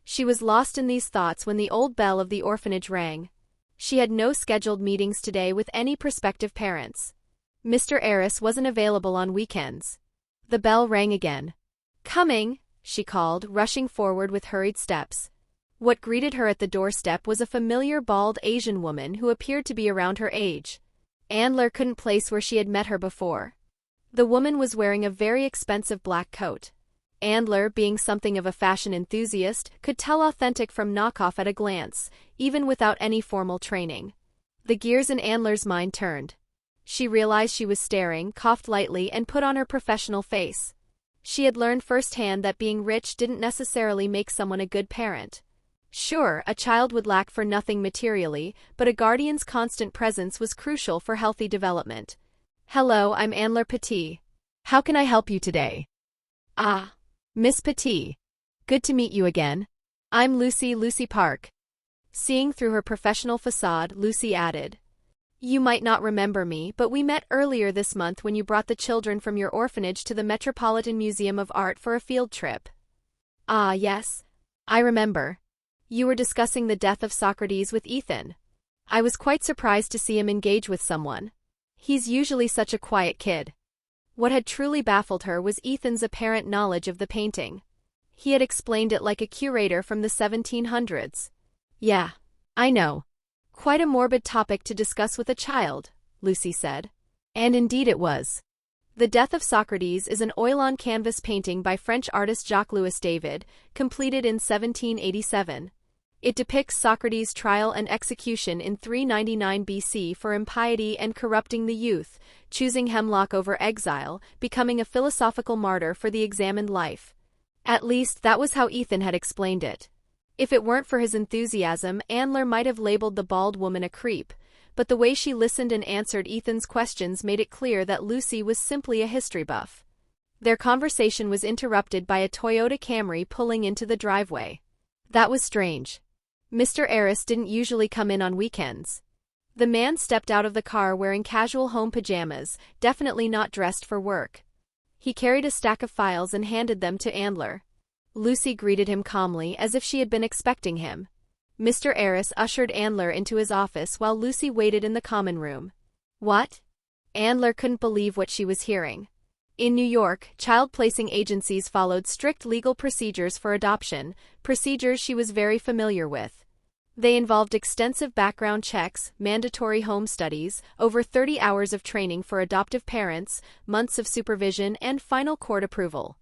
She was lost in these thoughts when the old bell of the orphanage rang. She had no scheduled meetings today with any prospective parents. Mr. Eris wasn't available on weekends. The bell rang again. "Coming," she called, rushing forward with hurried steps. What greeted her at the doorstep was a familiar bald Asian woman who appeared to be around her age. Anler couldn't place where she had met her before. The woman was wearing a very expensive black coat. Anler, being something of a fashion enthusiast, could tell authentic from knockoff at a glance, even without any formal training. The gears in Anler's mind turned. She realized she was staring, coughed lightly, and put on her professional face. She had learned firsthand that being rich didn't necessarily make someone a good parent. Sure, a child would lack for nothing materially, but a guardian's constant presence was crucial for healthy development. "Hello, I'm Anler Petit. How can I help you today?" "Ah, Miss Petit. Good to meet you again. I'm Lucy Park." Seeing through her professional facade, Lucy added, "You might not remember me, but we met earlier this month when you brought the children from your orphanage to the Metropolitan Museum of Art for a field trip." "Ah, yes. I remember. You were discussing the death of Socrates with Ethan. I was quite surprised to see him engage with someone. He's usually such a quiet kid." What had truly baffled her was Ethan's apparent knowledge of the painting. He had explained it like a curator from the 1700s. "Yeah, I know. Quite a morbid topic to discuss with a child," Lucy said. And indeed it was. The Death of Socrates is an oil-on-canvas painting by French artist Jacques-Louis David, completed in 1787. It depicts Socrates' trial and execution in 399 BC for impiety and corrupting the youth, choosing hemlock over exile, becoming a philosophical martyr for the examined life. At least that was how Ethan had explained it. If it weren't for his enthusiasm, Anler might have labeled the bald woman a creep, but the way she listened and answered Ethan's questions made it clear that Lucy was simply a history buff. Their conversation was interrupted by a Toyota Camry pulling into the driveway. That was strange. Mr. Eris didn't usually come in on weekends. The man stepped out of the car wearing casual home pajamas, definitely not dressed for work. He carried a stack of files and handed them to Anler. Lucy greeted him calmly, as if she had been expecting him. Mr. Eris ushered Anler into his office while Lucy waited in the common room. What? Anler couldn't believe what she was hearing. In New York, child placing agencies followed strict legal procedures for adoption, procedures she was very familiar with. They involved extensive background checks, mandatory home studies, over 30 hours of training for adoptive parents, months of supervision, and final court approval.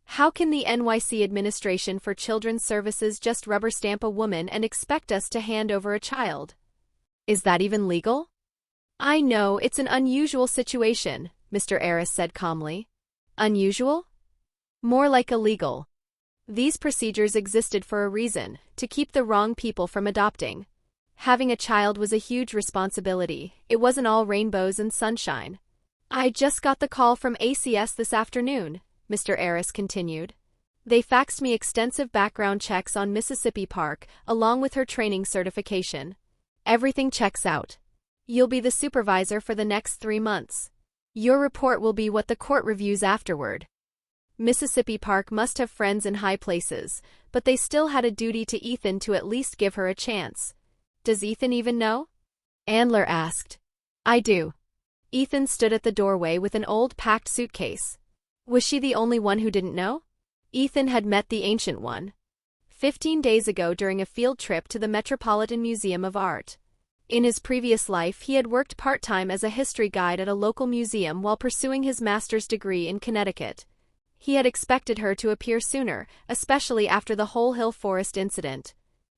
How can the NYC Administration for Children's Services just rubber stamp a woman and expect us to hand over a child? Is that even legal? "I know, it's an unusual situation," Mr. Eris said calmly. "Unusual? More like illegal. These procedures existed for a reason, to keep the wrong people from adopting. Having a child was a huge responsibility. It wasn't all rainbows and sunshine. I just got the call from ACS this afternoon," Mr. Eris continued. "They faxed me extensive background checks on Mississippi Park, along with her training certification. Everything checks out. You'll be the supervisor for the next 3 months. Your report will be what the court reviews afterward." Mississippi Park must have friends in high places, but they still had a duty to Ethan to at least give her a chance. "Does Ethan even know?" Anler asked. "I do." Ethan stood at the doorway with an old packed suitcase. Was she the only one who didn't know? Ethan had met the Ancient One 15 days ago during a field trip to the Metropolitan Museum of Art. In his previous life, he had worked part-time as a history guide at a local museum while pursuing his master's degree in Connecticut. He had expected her to appear sooner, especially after the Whole Hill Forest incident.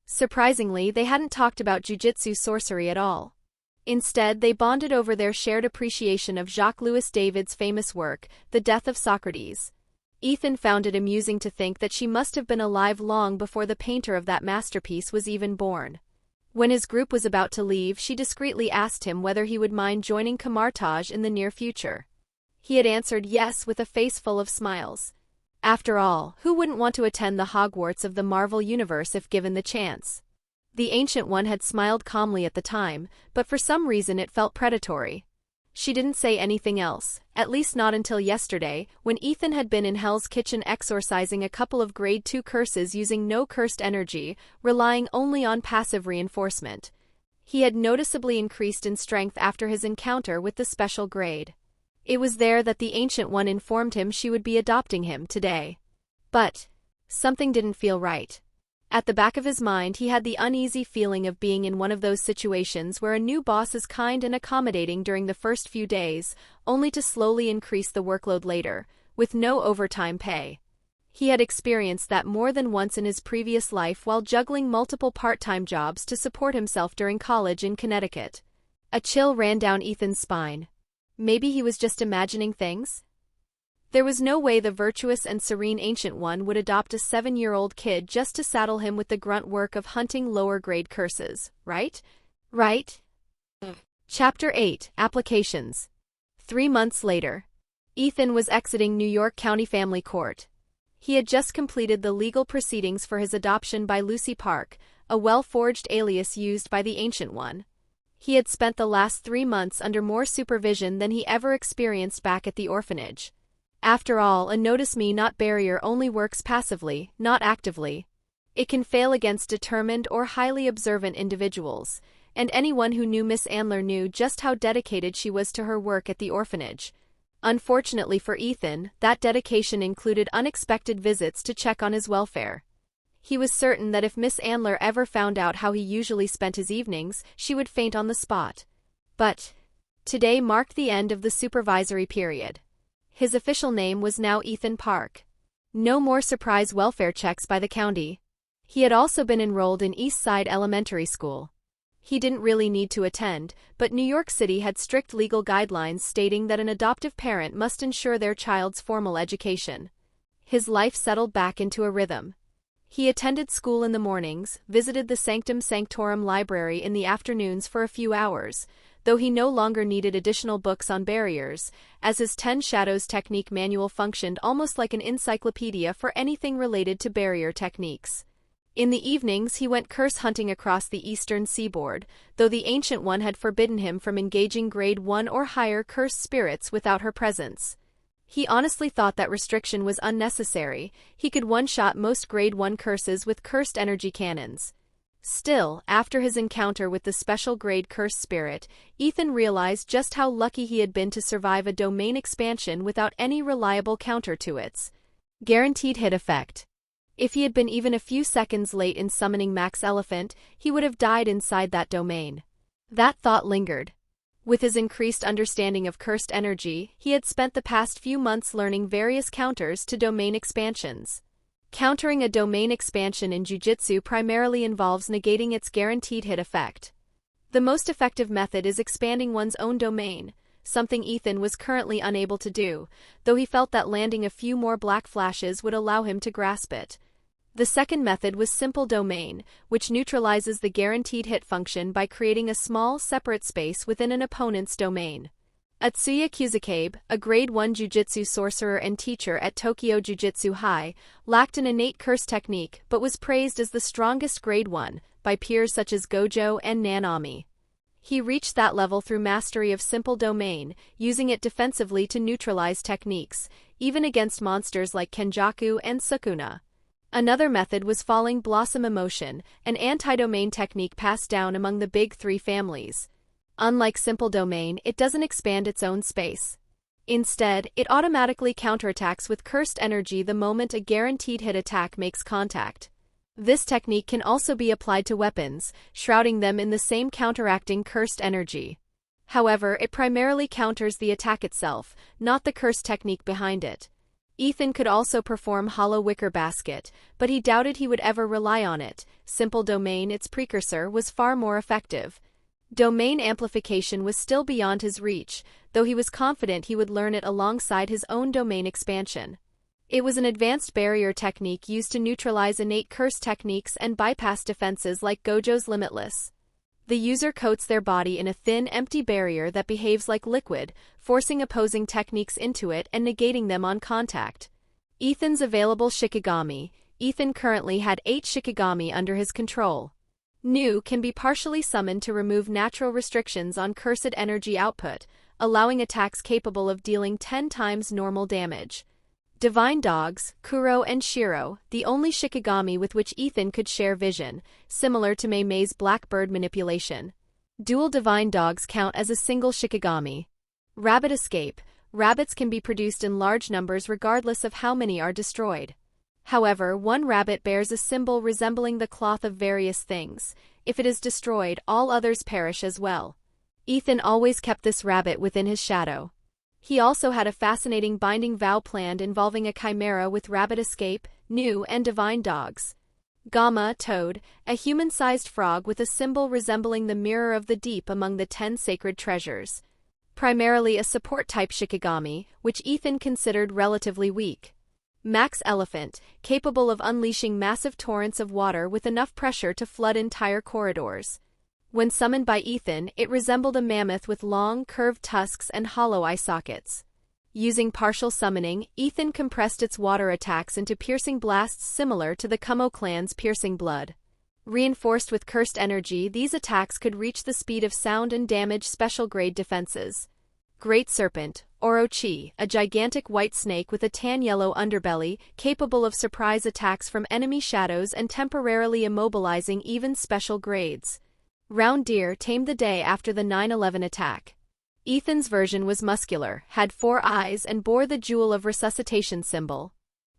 Surprisingly, they hadn't talked about jujitsu sorcery at all. Instead, they bonded over their shared appreciation of Jacques-Louis David's famous work, The Death of Socrates. Ethan found it amusing to think that she must have been alive long before the painter of that masterpiece was even born. When his group was about to leave, she discreetly asked him whether he would mind joining Camartage in the near future. He had answered yes with a face full of smiles. After all, who wouldn't want to attend the Hogwarts of the Marvel Universe if given the chance? The Ancient One had smiled calmly at the time, but for some reason it felt predatory. She didn't say anything else, at least not until yesterday, when Ethan had been in Hell's Kitchen exorcising a couple of grade 2 curses using no cursed energy, relying only on passive reinforcement. He had noticeably increased in strength after his encounter with the special grade. It was there that the Ancient One informed him she would be adopting him today. But something didn't feel right. At the back of his mind he had the uneasy feeling of being in one of those situations where a new boss is kind and accommodating during the first few days, only to slowly increase the workload later, with no overtime pay. He had experienced that more than once in his previous life while juggling multiple part-time jobs to support himself during college in Connecticut. A chill ran down Ethan's spine. Maybe he was just imagining things? There was no way the virtuous and serene Ancient One would adopt a 7-year-old kid just to saddle him with the grunt work of hunting lower-grade curses, right? Right? Chapter 8, Applications. 3 months later. Ethan was exiting New York County Family Court. He had just completed the legal proceedings for his adoption by Lucy Park, a well-forged alias used by the Ancient One. He had spent the last 3 months under more supervision than he ever experienced back at the orphanage. After all, a notice me not barrier only works passively, not actively. It can fail against determined or highly observant individuals, and anyone who knew Miss Anler knew just how dedicated she was to her work at the orphanage. Unfortunately for Ethan, that dedication included unexpected visits to check on his welfare. He was certain that if Miss Anler ever found out how he usually spent his evenings, she would faint on the spot. But today marked the end of the supervisory period. His official name was now Ethan Park. No more surprise welfare checks by the county. He had also been enrolled in East Side Elementary School. He didn't really need to attend, but New York City had strict legal guidelines stating that an adoptive parent must ensure their child's formal education. His life settled back into a rhythm. He attended school in the mornings, visited the Sanctum Sanctorum library in the afternoons for a few hours, though he no longer needed additional books on barriers, as his 10 Shadows technique manual functioned almost like an encyclopedia for anything related to barrier techniques. In the evenings he went curse hunting across the eastern seaboard, though the Ancient One had forbidden him from engaging grade 1 or higher cursed spirits without her presence. He honestly thought that restriction was unnecessary. He could one-shot most grade 1 curses with cursed energy cannons. Still, after his encounter with the special grade cursed spirit, Ethan realized just how lucky he had been to survive a domain expansion without any reliable counter to its guaranteed hit effect. If he had been even a few seconds late in summoning Max Elephant, he would have died inside that domain. That thought lingered. With his increased understanding of cursed energy, he had spent the past few months learning various counters to domain expansions. Countering a domain expansion in Jiu-Jitsu primarily involves negating its guaranteed hit effect. The most effective method is expanding one's own domain, something Ethan was currently unable to do, though he felt that landing a few more black flashes would allow him to grasp it. The second method was simple domain, which neutralizes the guaranteed hit function by creating a small, separate space within an opponent's domain. Atsuya Kusakabe, a grade 1 Jiu-Jitsu sorcerer and teacher at Tokyo Jiu-Jitsu High, lacked an innate curse technique but was praised as the strongest grade 1 by peers such as Gojo and Nanami. He reached that level through mastery of simple domain, using it defensively to neutralize techniques, even against monsters like Kenjaku and Sukuna. Another method was Falling Blossom Emotion, an anti-domain technique passed down among the big 3 families. Unlike simple domain, it doesn't expand its own space. Instead, it automatically counterattacks with cursed energy the moment a guaranteed hit attack makes contact. This technique can also be applied to weapons, shrouding them in the same counteracting cursed energy. However, it primarily counters the attack itself, not the curse technique behind it. Ethan could also perform Hollow Wicker Basket, but he doubted he would ever rely on it. Simple domain, its precursor, was far more effective. Domain amplification was still beyond his reach, though he was confident he would learn it alongside his own domain expansion. It was an advanced barrier technique used to neutralize innate curse techniques and bypass defenses like Gojo's Limitless. The user coats their body in a thin, empty barrier that behaves like liquid, forcing opposing techniques into it and negating them on contact. Ethan's available Shikigami. Ethan currently had 8 Shikigami under his control. New can be partially summoned to remove natural restrictions on cursed energy output, allowing attacks capable of dealing 10 times normal damage. Divine Dogs, Kuro and Shiro, the only Shikigami with which Ethan could share vision, similar to Mei-Mei's Blackbird manipulation. Dual Divine Dogs count as a single Shikigami. Rabbit Escape. Rabbits can be produced in large numbers regardless of how many are destroyed. However, one rabbit bears a symbol resembling the cloth of various things. If it is destroyed, all others perish as well. Ethan always kept this rabbit within his shadow. He also had a fascinating binding vow planned involving a chimera with Rabbit Escape, New, and Divine Dogs. Gamma, Toad, a human-sized frog with a symbol resembling the mirror of the deep among the 10 sacred treasures. Primarily a support-type Shikigami, which Ethan considered relatively weak. Max Elephant, capable of unleashing massive torrents of water with enough pressure to flood entire corridors. When summoned by Ethan, it resembled a mammoth with long, curved tusks and hollow eye sockets. Using partial summoning, Ethan compressed its water attacks into piercing blasts similar to the Kumo clan's Piercing Blood. Reinforced with cursed energy, these attacks could reach the speed of sound and damage special-grade defenses. Great Serpent, Orochi, a gigantic white snake with a tan-yellow underbelly, capable of surprise attacks from enemy shadows and temporarily immobilizing even special grades. Round Deer tamed the day after the 9/11 attack. Ethan's version was muscular, had 4 eyes and bore the Jewel of Resuscitation symbol.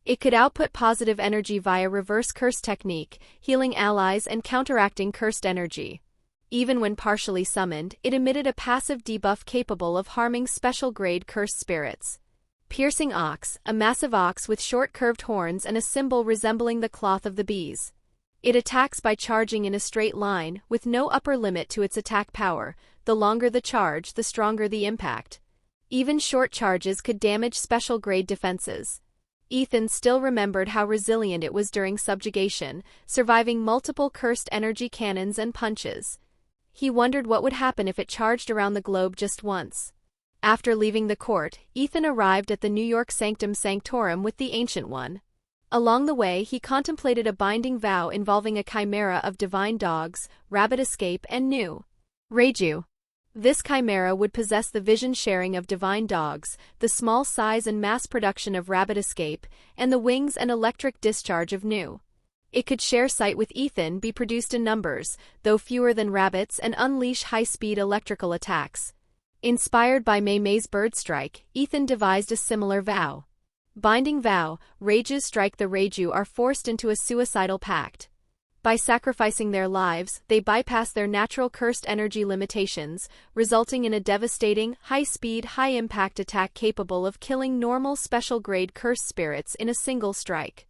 It could output positive energy via reverse curse technique, healing allies and counteracting cursed energy. Even when partially summoned, it emitted a passive debuff capable of harming special-grade cursed spirits. Piercing Ox, a massive ox with short curved horns and a symbol resembling the cloth of the bees. It attacks by charging in a straight line, with no upper limit to its attack power. The longer the charge, the stronger the impact. Even short charges could damage special-grade defenses. Ethan still remembered how resilient it was during subjugation, surviving multiple cursed energy cannons and punches. He wondered what would happen if it charged around the globe just once. After leaving the court, Ethan arrived at the New York Sanctum Sanctorum with the Ancient One. Along the way, he contemplated a binding vow involving a chimera of Divine Dogs, Rabbit Escape, and New. Reiju. This chimera would possess the vision sharing of Divine Dogs, the small size and mass production of Rabbit Escape, and the wings and electric discharge of New. It could share sight with Ethan, be produced in numbers, though fewer than rabbits, and unleash high-speed electrical attacks. Inspired by Mei-Mei's Bird Strike, Ethan devised a similar vow. Binding vow, Reiju strike the Reiju are forced into a suicidal pact. By sacrificing their lives, they bypass their natural cursed energy limitations, resulting in a devastating, high-speed, high-impact attack capable of killing normal special-grade cursed spirits in a single strike.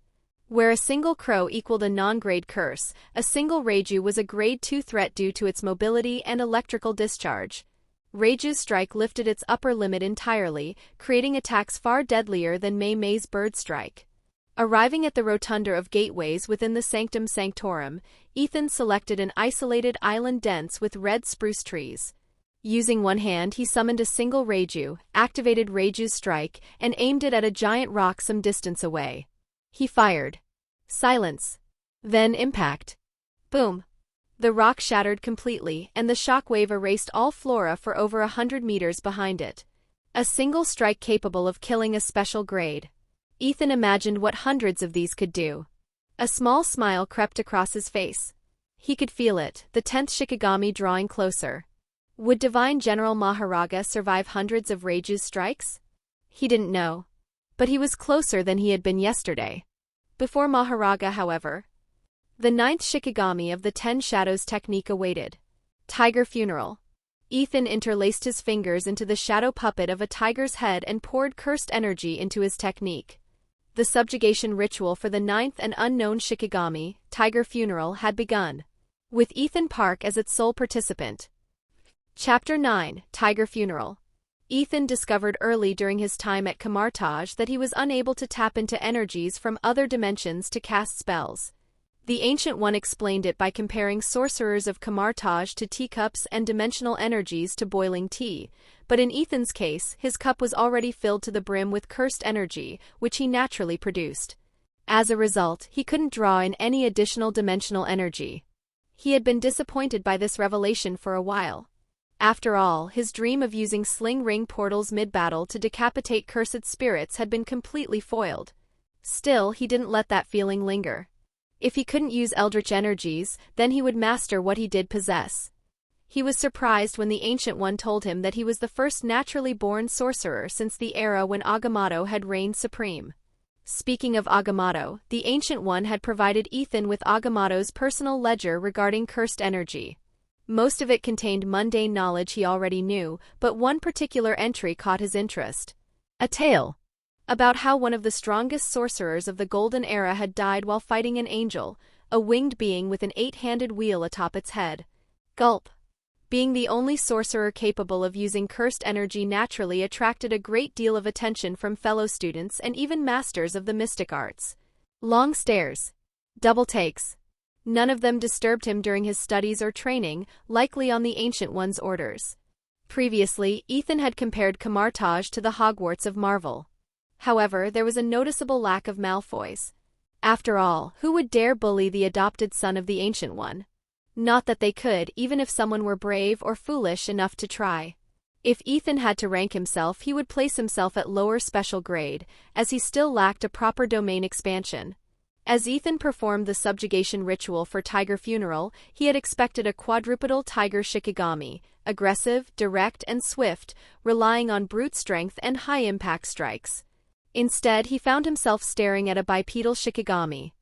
Where a single crow equaled a non-grade curse, a single Reiju was a grade 2 threat due to its mobility and electrical discharge. Reiju's strike lifted its upper limit entirely, creating attacks far deadlier than Mei-Mei's Bird Strike. Arriving at the rotunda of gateways within the Sanctum Sanctorum, Ethan selected an isolated island dense with red spruce trees. Using one hand, he summoned a single Reiju, activated Reiju's strike, and aimed it at a giant rock some distance away. He fired. Silence. Then impact. Boom. The rock shattered completely, and the shockwave erased all flora for over 100 meters behind it. A single strike capable of killing a special grade. Ethan imagined what hundreds of these could do. A small smile crept across his face. He could feel it, the 10th Shikigami drawing closer. Would Divine General Maharaga survive hundreds of Reiju's strikes? He didn't know. But he was closer than he had been yesterday. Before Maharaga, however, the 9th Shikigami of the 10 Shadows technique awaited. Tiger Funeral. Ethan interlaced his fingers into the shadow puppet of a tiger's head and poured cursed energy into his technique. The subjugation ritual for the 9th and unknown Shikigami, Tiger Funeral, had begun, with Ethan Park as its sole participant. Chapter 9, Tiger Funeral. Ethan discovered early during his time at Kamartaj that he was unable to tap into energies from other dimensions to cast spells. The Ancient One explained it by comparing sorcerers of Kamartaj to teacups and dimensional energies to boiling tea, but in Ethan's case, his cup was already filled to the brim with cursed energy, which he naturally produced. As a result, he couldn't draw in any additional dimensional energy. He had been disappointed by this revelation for a while. After all, his dream of using sling ring portals mid-battle to decapitate cursed spirits had been completely foiled. Still, he didn't let that feeling linger. If he couldn't use eldritch energies, then he would master what he did possess. He was surprised when the Ancient One told him that he was the first naturally born sorcerer since the era when Agamotto had reigned supreme. Speaking of Agamotto, the Ancient One had provided Ethan with Agamotto's personal ledger regarding cursed energy. Most of it contained mundane knowledge he already knew, but one particular entry caught his interest. A tale about how one of the strongest sorcerers of the Golden Era had died while fighting an angel, a winged being with an 8-handed wheel atop its head. Gulp. Being the only sorcerer capable of using cursed energy naturally attracted a great deal of attention from fellow students and even masters of the mystic arts. Long stares. Double takes. None of them disturbed him during his studies or training, likely on the Ancient One's orders. Previously, Ethan had compared Camartage to the Hogwarts of Marvel. However, there was a noticeable lack of Malfoys. After all, who would dare bully the adopted son of the Ancient One? Not that they could, even if someone were brave or foolish enough to try. If Ethan had to rank himself, he would place himself at lower special grade, as he still lacked a proper domain expansion. As Ethan performed the subjugation ritual for Tiger Funeral, he had expected a quadrupedal Tiger Shikigami, aggressive, direct, and swift, relying on brute strength and high-impact strikes. Instead, he found himself staring at a bipedal Shikigami.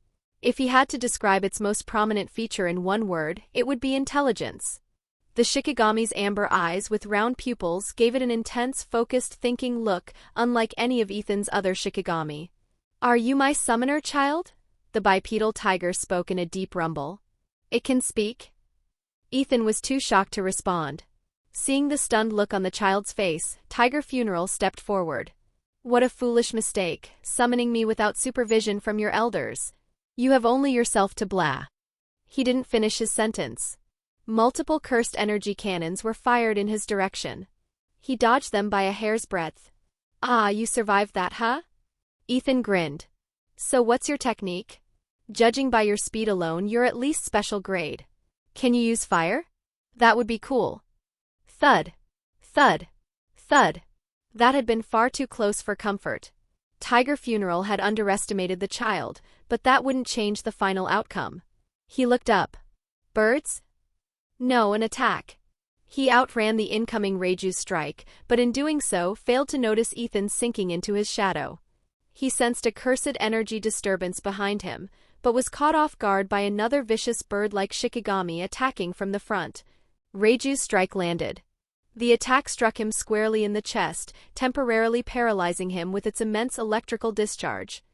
If he had to describe its most prominent feature in one word, it would be intelligence. The Shikigami's amber eyes with round pupils gave it an intense, focused, thinking look, unlike any of Ethan's other Shikigami. "Are you my summoner, child?" The bipedal tiger spoke in a deep rumble. "It can speak?" Ethan was too shocked to respond. Seeing the stunned look on the child's face, Tiger Funeral stepped forward. "What a foolish mistake, summoning me without supervision from your elders. You have only yourself to blame." He didn't finish his sentence. Multiple cursed energy cannons were fired in his direction. He dodged them by a hair's breadth. "Ah, you survived that, huh?" Ethan grinned. "So what's your technique? Judging by your speed alone, you're at least special grade. Can you use fire? That would be cool." Thud. Thud. Thud. That had been far too close for comfort. Tiger Funeral had underestimated the child, but that wouldn't change the final outcome. He looked up. Birds? No, an attack. He outran the incoming Reiju's strike, but in doing so failed to notice Ethan sinking into his shadow. He sensed a cursed energy disturbance behind him, but was caught off guard by another vicious bird-like Shikigami attacking from the front. Reiju's strike landed. The attack struck him squarely in the chest, temporarily paralyzing him with its immense electrical discharge.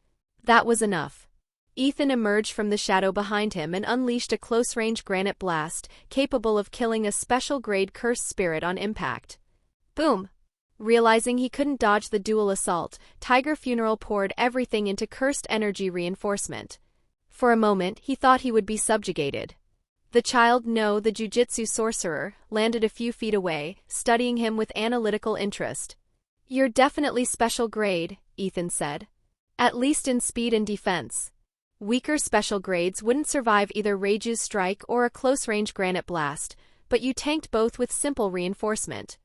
That was enough. Ethan emerged from the shadow behind him and unleashed a close-range granite blast, capable of killing a special-grade cursed spirit on impact. Boom! Realizing he couldn't dodge the dual assault, Tiger Funeral poured everything into cursed energy reinforcement. For a moment, he thought he would be subjugated. The child, no, the jujitsu sorcerer, landed a few feet away, studying him with analytical interest. "You're definitely special grade," Ethan said. "At least in speed and defense. Weaker special grades wouldn't survive either Reiju's strike or a close-range granite blast, but you tanked both with simple reinforcement."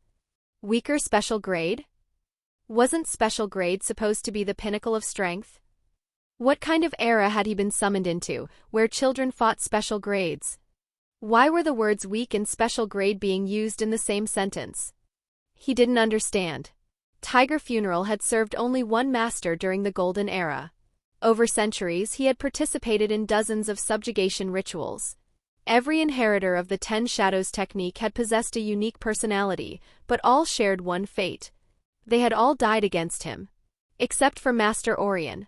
Weaker special grade? Wasn't special grade supposed to be the pinnacle of strength? What kind of era had he been summoned into, where children fought special grades? Why were the words weak and special grade being used in the same sentence? He didn't understand. Tiger Funeral had served only one master during the Golden Era. Over centuries, he had participated in dozens of subjugation rituals. Every inheritor of the 10 Shadows technique had possessed a unique personality, but all shared one fate. They had all died against him. Except for Master Orion.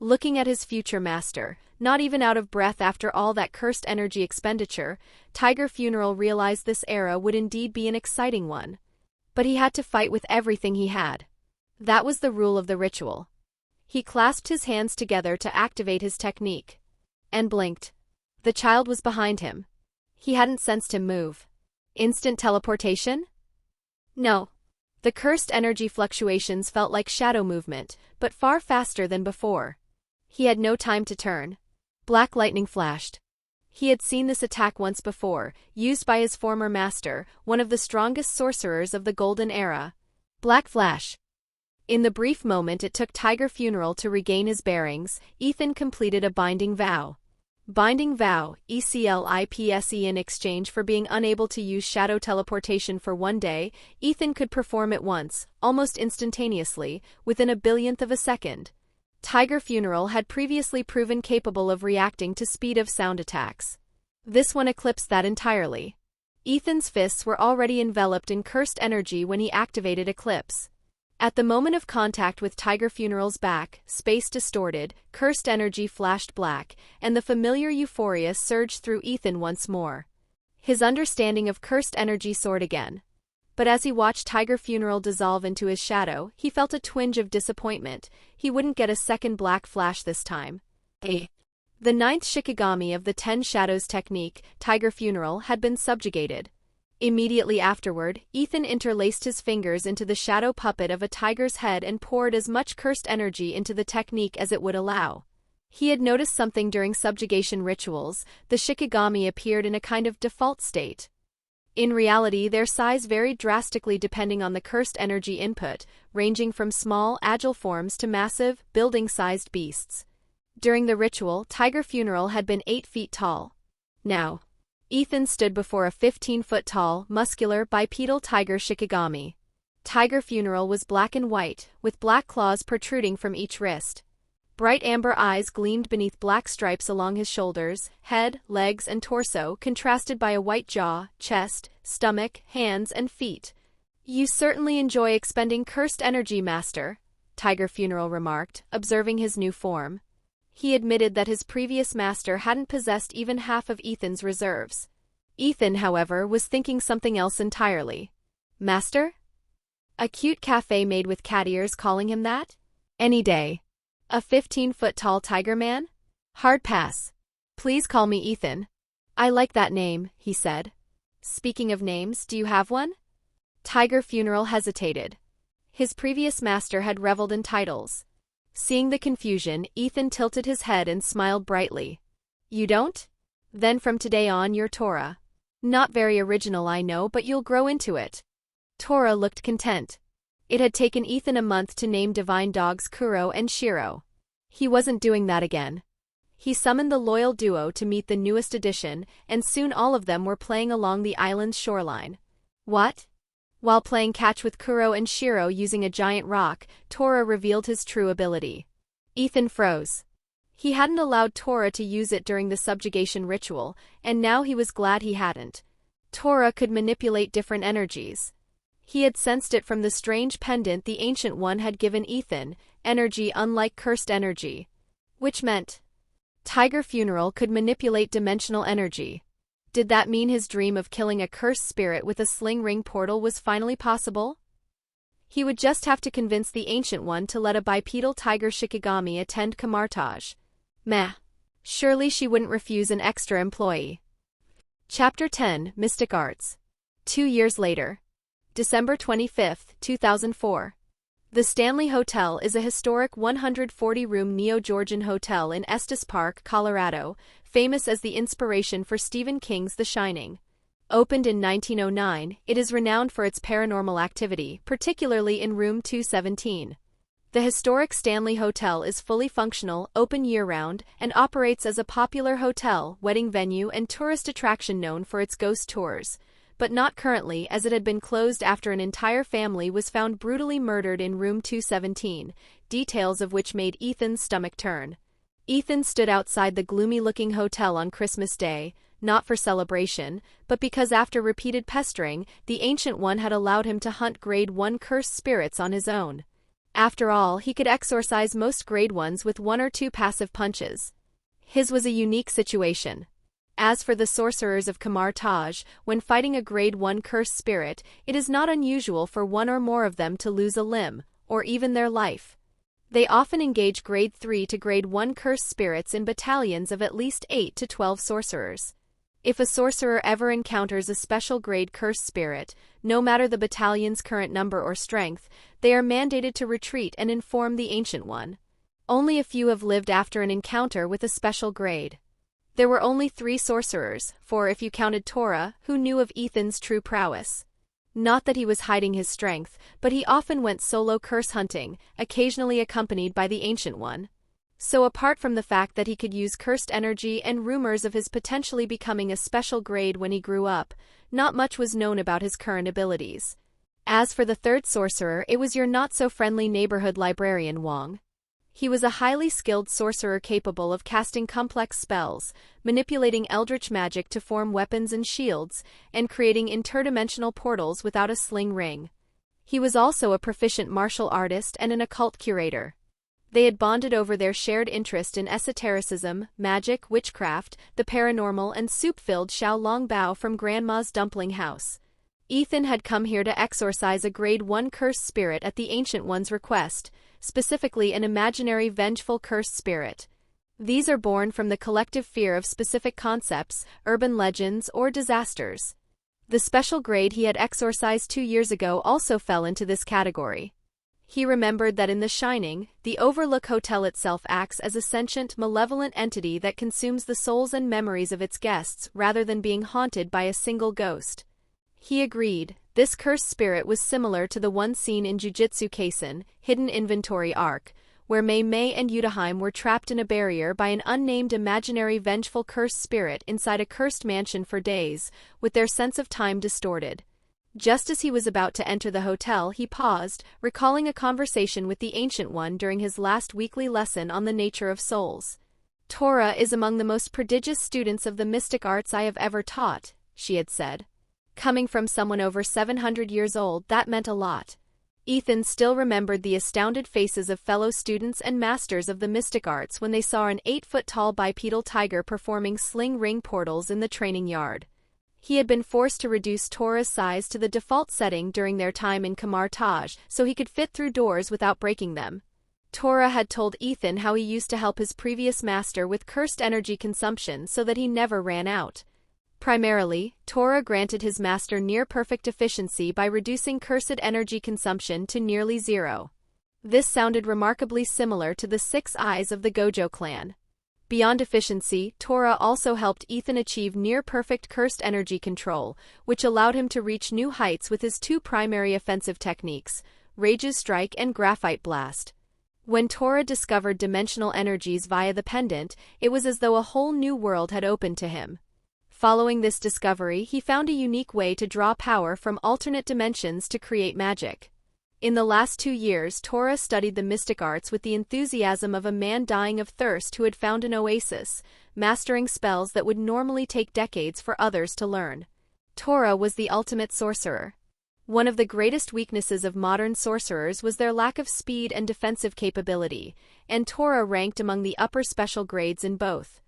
Looking at his future master, not even out of breath after all that cursed energy expenditure, Tiger Funeral realized this era would indeed be an exciting one. But he had to fight with everything he had. That was the rule of the ritual. He clasped his hands together to activate his technique. And blinked. The child was behind him. He hadn't sensed him move. Instant teleportation? No. The cursed energy fluctuations felt like shadow movement, but far faster than before. He had no time to turn. Black lightning flashed. He had seen this attack once before, used by his former master, one of the strongest sorcerers of the Golden Era. Black Flash. In the brief moment it took Tiger Funeral to regain his bearings, Ethan completed a binding vow. Binding vow, ECLIPSE. In exchange for being unable to use shadow teleportation for one day, Ethan could perform it once, almost instantaneously, within a billionth of a second. Tiger Funeral had previously proven capable of reacting to speed of sound attacks. This one eclipsed that entirely. Ethan's fists were already enveloped in cursed energy when he activated Eclipse. At the moment of contact with Tiger Funeral's back, space distorted, cursed energy flashed black, and the familiar euphoria surged through Ethan once more. His understanding of cursed energy soared again. But as he watched Tiger Funeral dissolve into his shadow, he felt a twinge of disappointment. He wouldn't get a second Black Flash this time. The 9th Shikigami of the 10 Shadows technique, Tiger Funeral, had been subjugated. Immediately afterward, Ethan interlaced his fingers into the shadow puppet of a tiger's head and poured as much cursed energy into the technique as it would allow. He had noticed something during subjugation rituals. The Shikigami appeared in a kind of default state. In reality, their size varied drastically depending on the cursed energy input, ranging from small, agile forms to massive, building-sized beasts. During the ritual, Tiger Funeral had been 8 feet tall. Now, Ethan stood before a 15-foot-tall, muscular, bipedal tiger Shikigami. Tiger Funeral was black and white, with black claws protruding from each wrist. Bright amber eyes gleamed beneath black stripes along his shoulders, head, legs, and torso, contrasted by a white jaw, chest, stomach, hands, and feet. "You certainly enjoy expending cursed energy, Master," Tiger Funeral remarked, observing his new form. He admitted that his previous master hadn't possessed even half of Ethan's reserves. Ethan, however, was thinking something else entirely. Master? A cute cafe made with cat ears calling him that? Any day. A 15-foot-tall tiger man? Hard pass. Please call me Ethan. I like that name, he said. Speaking of names, do you have one? Tiger Funeral hesitated. His previous master had reveled in titles. Seeing the confusion, Ethan tilted his head and smiled brightly. You don't? Then from today on you're Tora. Not very original, I know, but you'll grow into it. Tora looked content. It had taken Ethan a month to name divine dogs Kuro and Shiro. He wasn't doing that again. He summoned the loyal duo to meet the newest addition, and soon all of them were playing along the island's shoreline. What? While playing catch with Kuro and Shiro using a giant rock, Tora revealed his true ability. Ethan froze. He hadn't allowed Tora to use it during the subjugation ritual, and now he was glad he hadn't. Tora could manipulate different energies. He had sensed it from the strange pendant the Ancient One had given Ethan, energy unlike cursed energy. Which meant Tiger Funeral could manipulate dimensional energy. Did that mean his dream of killing a cursed spirit with a sling ring portal was finally possible? He would just have to convince the Ancient One to let a bipedal tiger Shikigami attend Kamartage. Meh. Surely she wouldn't refuse an extra employee. Chapter 10, Mystic Arts. 2 years later. December 25, 2004. The Stanley Hotel is a historic 140-room neo-Georgian hotel in Estes Park, Colorado, famous as the inspiration for Stephen King's The Shining. Opened in 1909, it is renowned for its paranormal activity, particularly in room 217. The historic Stanley Hotel is fully functional, open year-round, and operates as a popular hotel, wedding venue, and tourist attraction known for its ghost tours. But not currently, as it had been closed after an entire family was found brutally murdered in room 217, details of which made Ethan's stomach turn. Ethan stood outside the gloomy-looking hotel on Christmas Day, not for celebration, but because after repeated pestering, the Ancient One had allowed him to hunt Grade 1 cursed spirits on his own. After all, he could exorcise most Grade 1s with 1 or 2 passive punches. His was a unique situation. As for the sorcerers of Kamartage, when fighting a Grade 1 cursed spirit, it is not unusual for 1 or more of them to lose a limb, or even their life. They often engage Grade 3 to Grade 1 cursed spirits in battalions of at least 8 to 12 sorcerers. If a sorcerer ever encounters a special grade cursed spirit, no matter the battalion's current number or strength, they are mandated to retreat and inform the Ancient One. Only a few have lived after an encounter with a special grade. There were only 3 sorcerers, 4 if you counted Tora, who knew of Ethan's true prowess. Not that he was hiding his strength, but he often went solo curse hunting, occasionally accompanied by the Ancient One. So apart from the fact that he could use cursed energy and rumors of his potentially becoming a special grade when he grew up, not much was known about his current abilities. As for the 3rd sorcerer, it was your not-so-friendly neighborhood librarian Wong. He was a highly skilled sorcerer capable of casting complex spells, manipulating eldritch magic to form weapons and shields, and creating interdimensional portals without a sling ring. He was also a proficient martial artist and an occult curator. They had bonded over their shared interest in esotericism, magic, witchcraft, the paranormal, and soup-filled Xiao Long Bao from Grandma's dumpling house. Ethan had come here to exorcise a Grade 1 cursed spirit at the Ancient One's request, specifically an imaginary vengeful cursed spirit. These are born from the collective fear of specific concepts, urban legends, or disasters. The special grade he had exorcised 2 years ago also fell into this category. He remembered that in The Shining, the Overlook Hotel itself acts as a sentient, malevolent entity that consumes the souls and memories of its guests rather than being haunted by a single ghost. He agreed, this cursed spirit was similar to the one seen in Jujutsu Kaisen, Hidden Inventory arc, where Mei Mei and Yutaheim were trapped in a barrier by an unnamed imaginary vengeful cursed spirit inside a cursed mansion for days, with their sense of time distorted. Just as he was about to enter the hotel, he paused, recalling a conversation with the Ancient One during his last weekly lesson on the nature of souls. Tora is among the most prodigious students of the mystic arts I have ever taught, she had said. Coming from someone over 700 years old, that meant a lot. Ethan still remembered the astounded faces of fellow students and masters of the mystic arts when they saw an 8-foot-tall bipedal tiger performing sling ring portals in the training yard. He had been forced to reduce Tora's size to the default setting during their time in Kamar Taj so he could fit through doors without breaking them. Tora had told Ethan how he used to help his previous master with cursed energy consumption so that he never ran out. Primarily, Tora granted his master near-perfect efficiency by reducing cursed energy consumption to nearly 0. This sounded remarkably similar to the 6 eyes of the Gojo clan. Beyond efficiency, Tora also helped Ethan achieve near-perfect cursed energy control, which allowed him to reach new heights with his 2 primary offensive techniques, Rage's Strike and Graphite Blast. When Tora discovered dimensional energies via the pendant, it was as though a whole new world had opened to him. Following this discovery, he found a unique way to draw power from alternate dimensions to create magic. In the last 2 years, Tora studied the mystic arts with the enthusiasm of a man dying of thirst who had found an oasis, mastering spells that would normally take decades for others to learn. Tora was the ultimate sorcerer. One of the greatest weaknesses of modern sorcerers was their lack of speed and defensive capability, and Tora ranked among the upper special grades in both.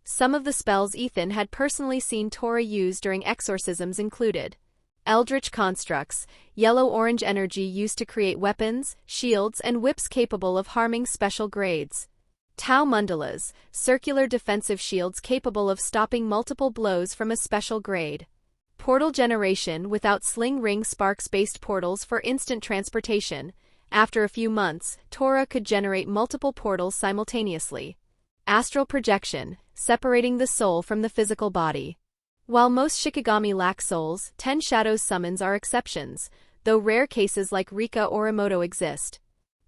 Some of the spells Ethan had personally seen Tora use during exorcisms included Eldritch Constructs, yellow-orange energy used to create weapons, shields, and whips capable of harming special grades. Tau Mandalas, circular defensive shields capable of stopping multiple blows from a special grade. Portal Generation without sling ring sparks-based portals for instant transportation. After a few months, Tora could generate multiple portals simultaneously. Astral Projection, separating the soul from the physical body. While most Shikigami lack souls, 10 Shadows summons are exceptions, though rare cases like Rika or Emoto exist.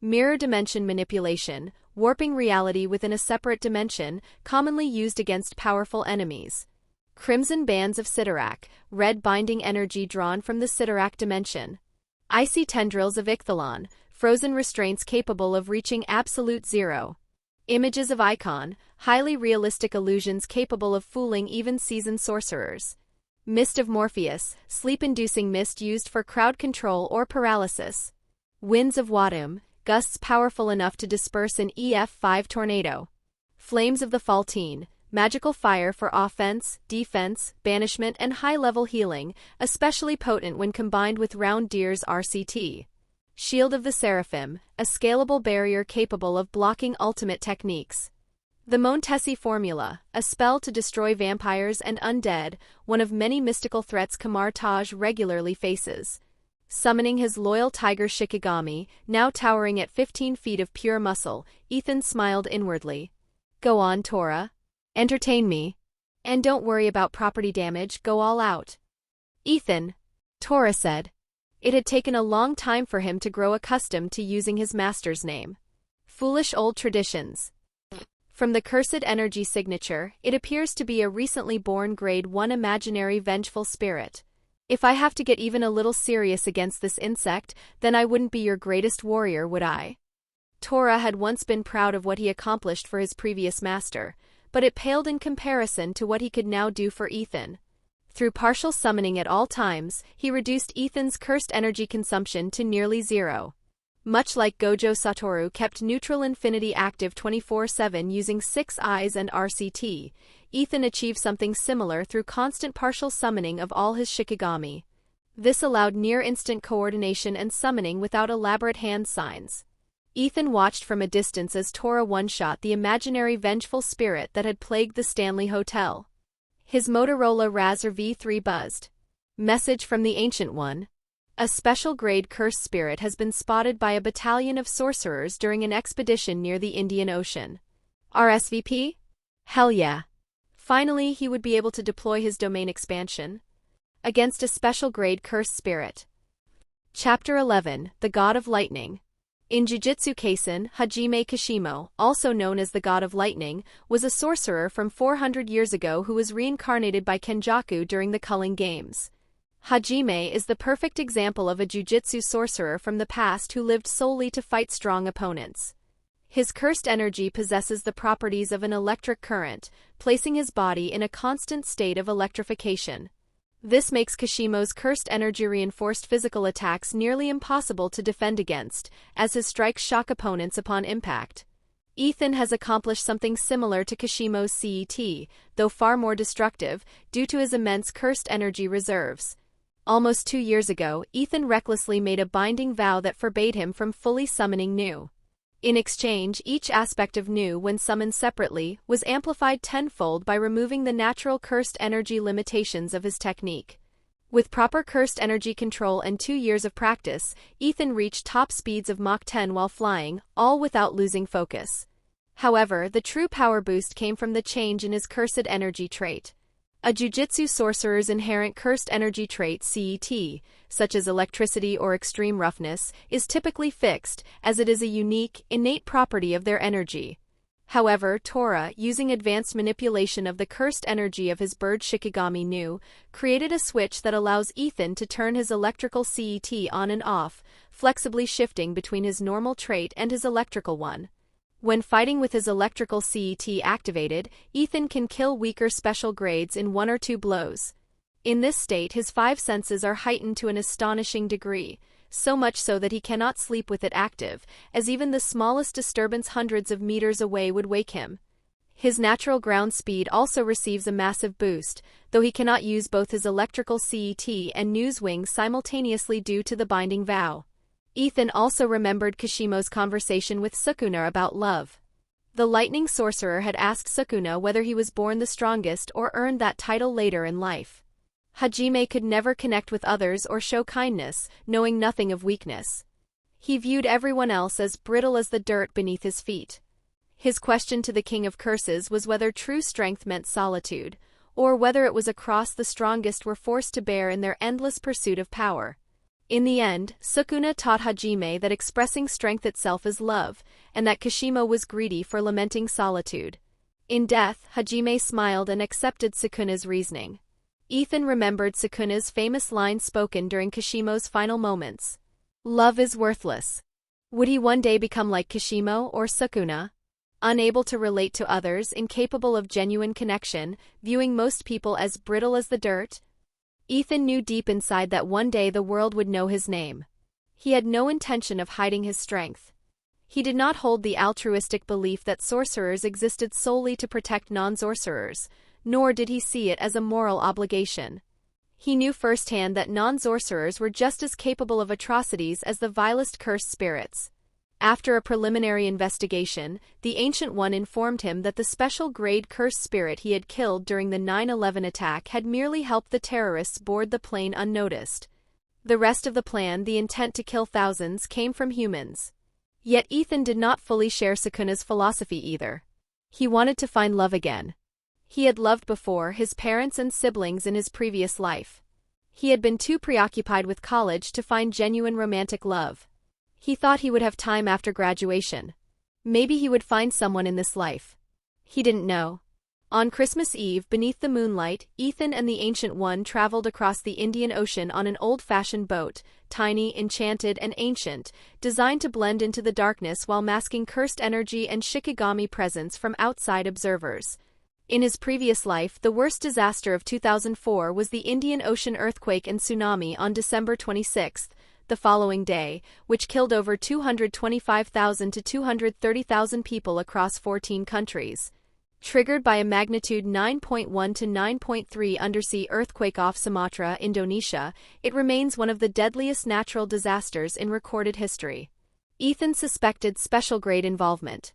Mirror Dimension Manipulation, warping reality within a separate dimension, commonly used against powerful enemies. Crimson Bands of Sidorak, red binding energy drawn from the Sidorak dimension. Icy Tendrils of Ichthalon, frozen restraints capable of reaching absolute 0. Images of Icon, highly realistic illusions capable of fooling even seasoned sorcerers. Mist of Morpheus, sleep-inducing mist used for crowd control or paralysis. Winds of Wadum, gusts powerful enough to disperse an EF5 tornado. Flames of the Faltine, magical fire for offense, defense, banishment, and high-level healing, especially potent when combined with Round Deer's RCT. Shield of the Seraphim, a scalable barrier capable of blocking ultimate techniques. The Montesi Formula, a spell to destroy vampires and undead, one of many mystical threats Kamar Taj regularly faces. Summoning his loyal tiger Shikigami, now towering at 15 feet of pure muscle, Ethan smiled inwardly. Go on, Tora. Entertain me. And don't worry about property damage, go all out. Ethan, Tora said. It had taken a long time for him to grow accustomed to using his master's name. Foolish old traditions. From the cursed energy signature, it appears to be a recently born grade 1 imaginary vengeful spirit. If I have to get even a little serious against this insect, then I wouldn't be your greatest warrior, would I? Tora had once been proud of what he accomplished for his previous master, but it paled in comparison to what he could now do for Ethan. Through partial summoning at all times, he reduced Ethan's cursed energy consumption to nearly zero. Much like Gojo Satoru kept neutral infinity active 24/7 using 6 eyes and RCT, Ethan achieved something similar through constant partial summoning of all his Shikigami. This allowed near-instant coordination and summoning without elaborate hand signs. Ethan watched from a distance as Tora one-shot the imaginary vengeful spirit that had plagued the Stanley Hotel. His Motorola Razr V3 buzzed. Message from the Ancient One. A special-grade cursed spirit has been spotted by a battalion of sorcerers during an expedition near the Indian Ocean. RSVP? Hell yeah. Finally, he would be able to deploy his domain expansion against a special-grade cursed spirit. Chapter 11, The God of Lightning. In Jujutsu Kaisen, Hajime Kashimo, also known as the God of Lightning, was a sorcerer from 400 years ago who was reincarnated by Kenjaku during the Culling Games. Hajime is the perfect example of a jujutsu sorcerer from the past who lived solely to fight strong opponents. His cursed energy possesses the properties of an electric current, placing his body in a constant state of electrification. This makes Kashimo's cursed energy-reinforced physical attacks nearly impossible to defend against, as his strikes shock opponents upon impact. Ethan has accomplished something similar to Kashimo's CET, though far more destructive, due to his immense cursed energy reserves. Almost 2 years ago, Ethan recklessly made a binding vow that forbade him from fully summoning Nu. In exchange, each aspect of Nu, when summoned separately, was amplified tenfold by removing the natural cursed energy limitations of his technique. With proper cursed energy control and 2 years of practice, Ethan reached top speeds of Mach 10 while flying, all without losing focus. However, the true power boost came from the change in his cursed energy trait. A jujutsu sorcerer's inherent cursed energy trait CET, such as electricity or extreme roughness, is typically fixed, as it is a unique, innate property of their energy. However, Tora, using advanced manipulation of the cursed energy of his bird Shikigami Nu, created a switch that allows Ethan to turn his electrical CET on and off, flexibly shifting between his normal trait and his electrical one. When fighting with his electrical CET activated, Ethan can kill weaker special grades in 1 or 2 blows. In this state, his 5 senses are heightened to an astonishing degree, so much so that he cannot sleep with it active, as even the smallest disturbance hundreds of meters away would wake him. His natural ground speed also receives a massive boost, though he cannot use both his electrical CET and Nu's wings simultaneously due to the binding vow. Ethan also remembered Kashimo's conversation with Sukuna about love. The lightning sorcerer had asked Sukuna whether he was born the strongest or earned that title later in life. Hajime could never connect with others or show kindness, knowing nothing of weakness. He viewed everyone else as brittle as the dirt beneath his feet. His question to the King of Curses was whether true strength meant solitude, or whether it was a cross the strongest were forced to bear in their endless pursuit of power. In the end, Sukuna taught Hajime that expressing strength itself is love, and that Kashimo was greedy for lamenting solitude. In death, Hajime smiled and accepted Sukuna's reasoning. Ethan remembered Sukuna's famous line spoken during Kashimo's final moments. Love is worthless. Would he one day become like Kashimo or Sukuna? Unable to relate to others, incapable of genuine connection, viewing most people as brittle as the dirt? Ethan knew deep inside that one day the world would know his name. He had no intention of hiding his strength. He did not hold the altruistic belief that sorcerers existed solely to protect non-sorcerers, nor did he see it as a moral obligation. He knew firsthand that non-sorcerers were just as capable of atrocities as the vilest cursed spirits. After a preliminary investigation, the Ancient One informed him that the special-grade cursed spirit he had killed during the 9/11 attack had merely helped the terrorists board the plane unnoticed. The rest of the plan, the intent to kill thousands, came from humans. Yet Ethan did not fully share Sukuna's philosophy either. He wanted to find love again. He had loved before his parents and siblings in his previous life. He had been too preoccupied with college to find genuine romantic love. He thought he would have time after graduation. Maybe he would find someone in this life. He didn't know. On Christmas Eve, beneath the moonlight, Ethan and the Ancient One traveled across the Indian Ocean on an old-fashioned boat, tiny, enchanted, and ancient, designed to blend into the darkness while masking cursed energy and Shikigami presence from outside observers. In his previous life, the worst disaster of 2004 was the Indian Ocean earthquake and tsunami on December 26, the following day, which killed over 225,000 to 230,000 people across 14 countries. Triggered by a magnitude 9.1 to 9.3 undersea earthquake off Sumatra, Indonesia, it remains one of the deadliest natural disasters in recorded history. Ethan suspected special-grade involvement.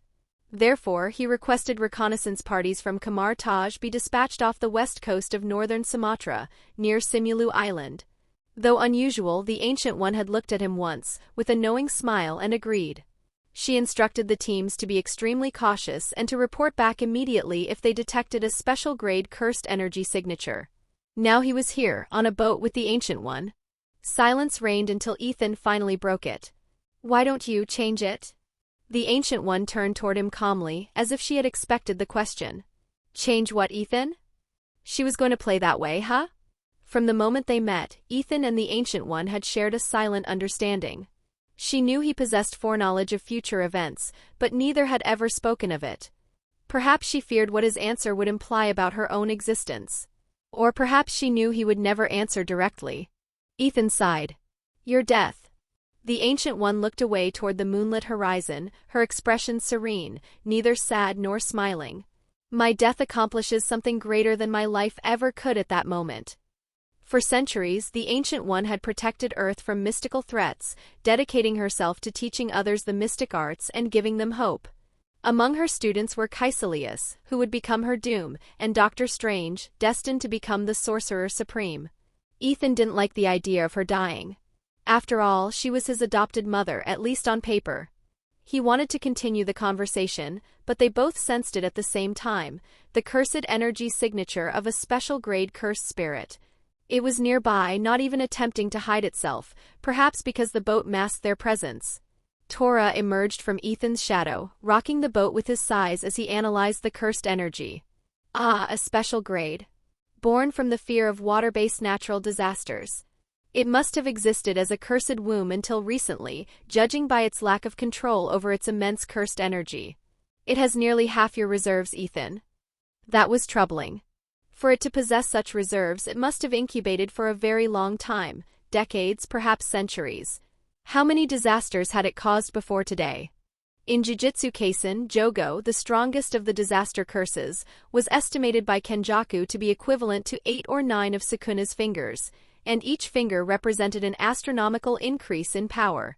Therefore, he requested reconnaissance parties from Kamar Taj be dispatched off the west coast of northern Sumatra, near Simulu Island. Though unusual, the Ancient One had looked at him once, with a knowing smile, and agreed. She instructed the teams to be extremely cautious and to report back immediately if they detected a special-grade cursed energy signature. Now he was here, on a boat with the Ancient One. Silence reigned until Ethan finally broke it. "Why don't you change it?" The Ancient One turned toward him calmly, as if she had expected the question. "Change what, Ethan? She was going to play that way, huh?" From the moment they met, Ethan and the Ancient One had shared a silent understanding. She knew he possessed foreknowledge of future events, but neither had ever spoken of it. Perhaps she feared what his answer would imply about her own existence. Or perhaps she knew he would never answer directly. Ethan sighed. "Your death." The Ancient One looked away toward the moonlit horizon, her expression serene, neither sad nor smiling. "My death accomplishes something greater than my life ever could at that moment." For centuries, the Ancient One had protected Earth from mystical threats, dedicating herself to teaching others the mystic arts and giving them hope. Among her students were Caecilius, who would become her doom, and Doctor Strange, destined to become the Sorcerer Supreme. Ethan didn't like the idea of her dying. After all, she was his adopted mother, at least on paper. He wanted to continue the conversation, but they both sensed it at the same time, the cursed energy signature of a special-grade cursed spirit. It was nearby, not even attempting to hide itself, perhaps because the boat masked their presence. Tora emerged from Ethan's shadow, rocking the boat with his sighs as he analyzed the cursed energy. Ah, a special grade. Born from the fear of water-based natural disasters. It must have existed as a cursed womb until recently, judging by its lack of control over its immense cursed energy. "It has nearly half your reserves, Ethan." That was troubling. For it to possess such reserves, it must have incubated for a very long time, decades, perhaps centuries. How many disasters had it caused before today? In Jujutsu Kaisen, Jogo, the strongest of the disaster curses, was estimated by Kenjaku to be equivalent to 8 or 9 of Sukuna's fingers, and each finger represented an astronomical increase in power.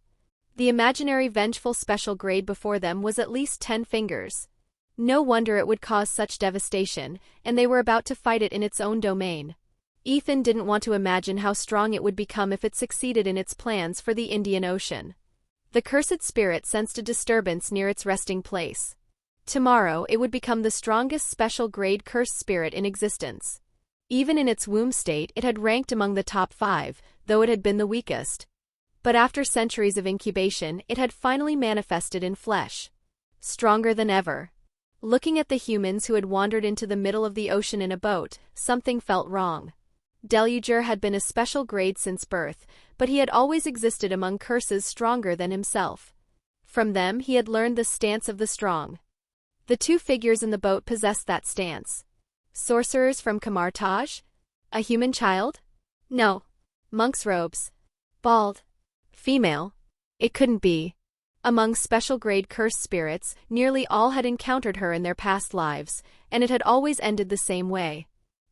The imaginary vengeful special grade before them was at least 10 fingers. No wonder it would cause such devastation, and they were about to fight it in its own domain. Ethan didn't want to imagine how strong it would become if it succeeded in its plans for the Indian Ocean. The cursed spirit sensed a disturbance near its resting place. Tomorrow, it would become the strongest special-grade cursed spirit in existence. Even in its womb state, it had ranked among the top 5, though it had been the weakest. But after centuries of incubation, it had finally manifested in flesh. Stronger than ever. Looking at the humans who had wandered into the middle of the ocean in a boat, something felt wrong. Deluger had been a special grade since birth, but he had always existed among curses stronger than himself. From them he had learned the stance of the strong. The 2 figures in the boat possessed that stance. Sorcerers from Kamar Taj? A human child? No. Monk's robes. Bald. Female? It couldn't be. Among special-grade cursed spirits, nearly all had encountered her in their past lives, and it had always ended the same way.